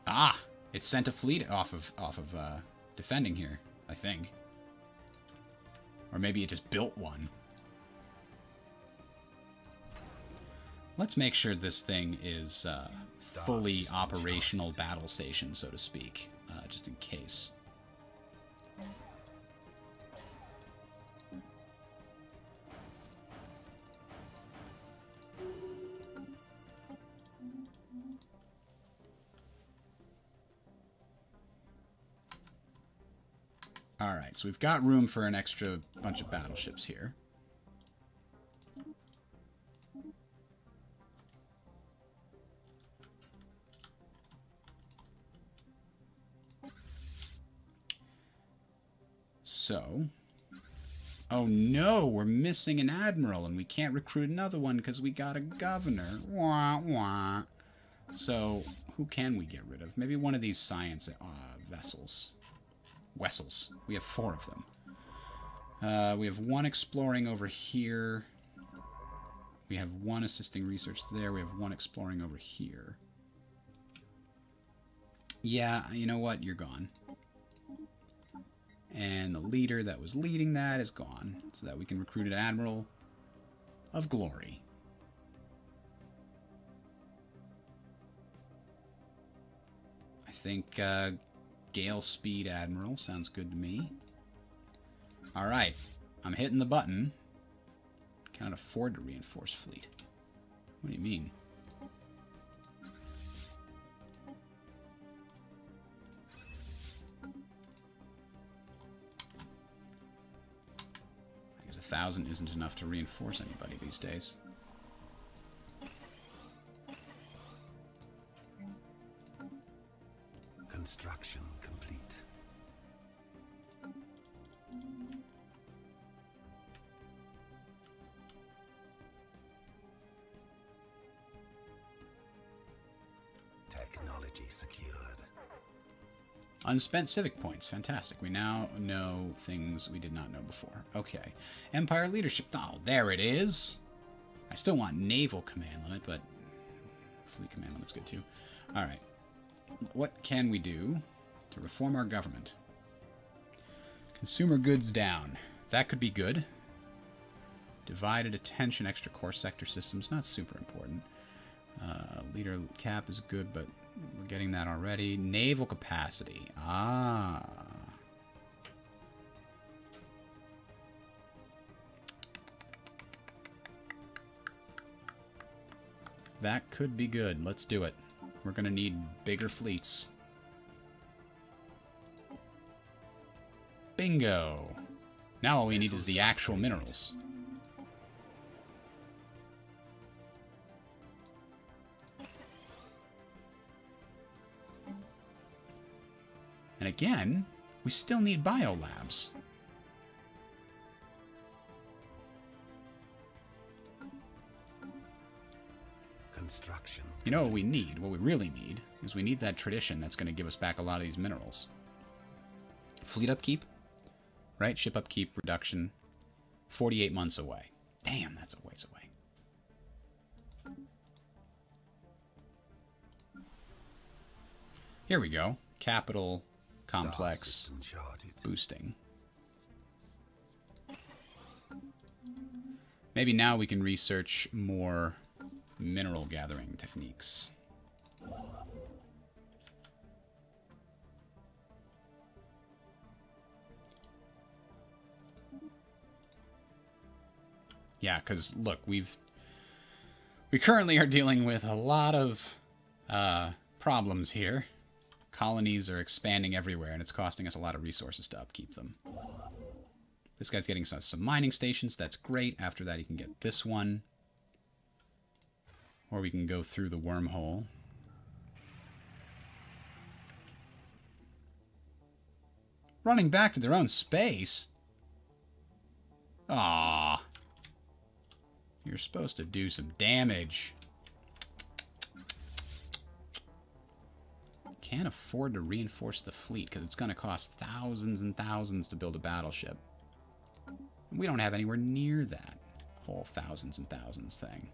Ah! It sent a fleet off of defending here, I think. Or maybe it just built one. Let's make sure this thing is fully operational battle station, so to speak, just in case. Alright, so we've got room for an extra bunch of battleships here. So... Oh no, we're missing an admiral and we can't recruit another one because we got a governor. Wah, wah. So, who can we get rid of? Maybe one of these science vessels. Vessels. We have 4 of them. We have 1 exploring over here. We have 1 assisting research there. We have 1 exploring over here. Yeah, you know what? You're gone. And the leader that was leading that is gone, so that we can recruit an admiral of glory. I think Gale Speed Admiral sounds good to me. Alright, I'm hitting the button. Cannot afford to reinforce fleet. What do you mean? I guess 1,000 isn't enough to reinforce anybody these days. Construction complete. Technology secured. Unspent civic points. Fantastic. We now know things we did not know before. Okay. Empire leadership. Oh, there it is. I still want naval command limit, but fleet command limit's good too. Alright. What can we do to reform our government? Consumer goods down. That could be good. Divided attention, extra core sector systems. Not super important. Leader cap is good, but We're getting that already. Naval capacity. Ah. That could be good. Let's do it. We're going to need bigger fleets. Bingo. Now all we need is the actual minerals. And again, we still need biolabs. Construction. You know what we need? What we really need is we need that tradition that's going to give us back a lot of these minerals. Fleet upkeep, right? Ship upkeep reduction, 48 months away. Damn, that's a ways away. Here we go. Capital complex boosting. Maybe now we can research more mineral gathering techniques. Yeah, because look, we currently are dealing with a lot of problems here. Colonies are expanding everywhere, and it's costing us a lot of resources to upkeep them. This guy's getting some mining stations. That's great. After that, he can get this one. Or we can go through the wormhole. Running back to their own space? Ah, you're supposed to do some damage. Can't afford to reinforce the fleet because it's going to cost thousands and thousands to build a battleship. We don't have anywhere near that whole thousands and thousands thing.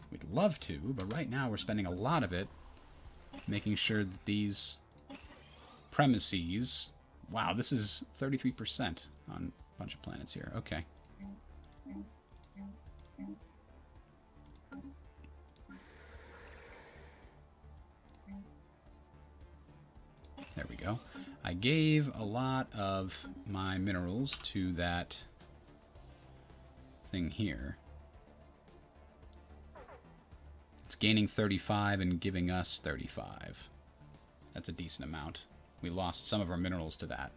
We'd love to, but right now we're spending a lot of it making sure that these premises... Wow, this is 33% on a bunch of planets here. Okay. There we go. I gave a lot of my minerals to that thing here. It's gaining 35 and giving us 35. That's a decent amount. We lost some of our minerals to that.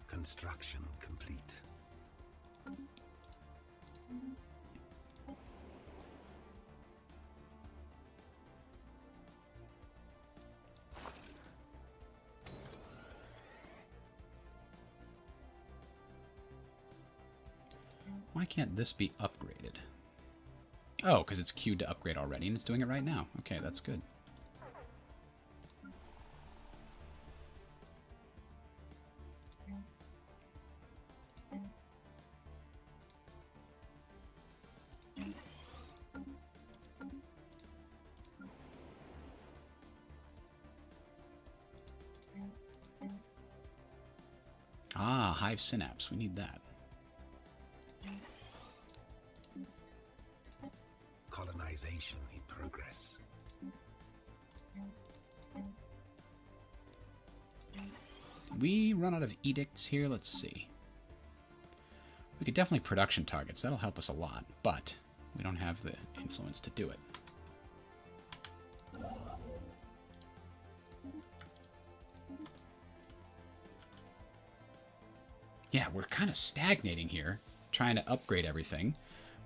Construction complete. Why can't this be upgraded? Oh, because it's queued to upgrade already, and it's doing it right now. Okay, that's good. Ah, Hive Synapse. We need that. Colonization in progress. We run out of edicts here. Let's see. We could definitely production targets. That'll help us a lot, but we don't have the influence to do it. Yeah, we're kind of stagnating here, trying to upgrade everything,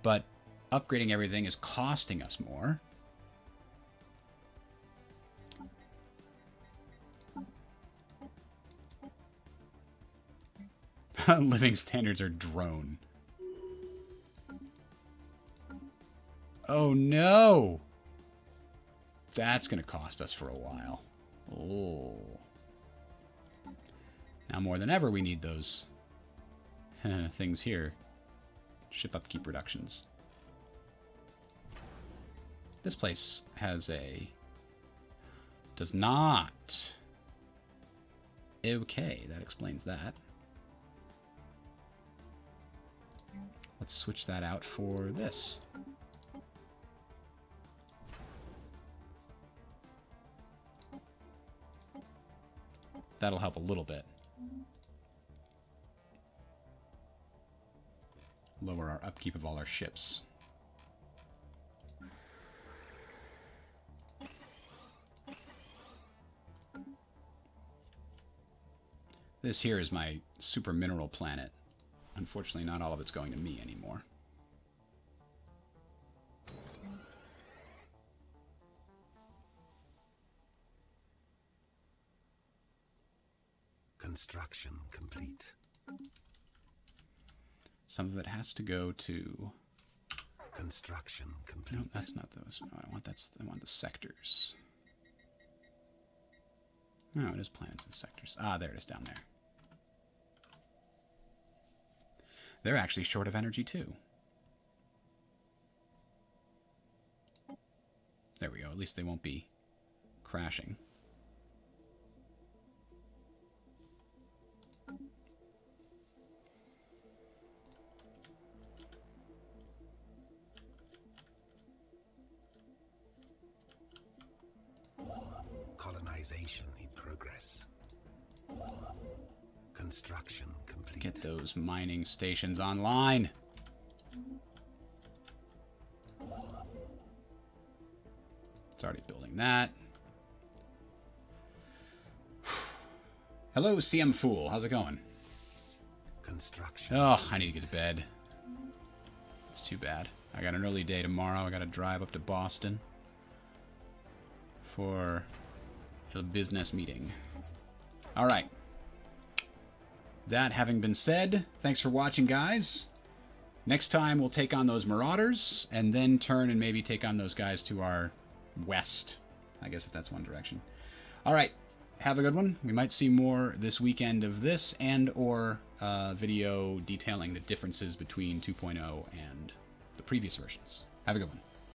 but upgrading everything is costing us more. Living standards are drone. Oh no! That's going to cost us for a while. Oh. Now more than ever we need those things here. Ship upkeep reductions. This place has a... does not. Okay, that explains that. Let's switch that out for this. That'll help a little bit. Lower our upkeep of all our ships. This here is my super mineral planet. Unfortunately, not all of it's going to me anymore. Construction complete. Some of it has to go to... Construction complete. No, that's not those. No, I want the sectors. No, it is planets and sectors. Ah, there it is down there. They're actually short of energy too. There we go. At least they won't be crashing. Colonization in progress. Construction complete. Get those mining stations online. It's already building that. Hello, CM Fool. How's it going? Construction. Oh, I need to get to bed. It's too bad. I got an early day tomorrow. I got to drive up to Boston for a business meeting. All right. That having been said, thanks for watching, guys. Next time, we'll take on those Marauders, and then turn and maybe take on those guys to our west. I guess if that's one direction. All right. Have a good one. We might see more this weekend of this and or video detailing the differences between 2.0 and the previous versions. Have a good one.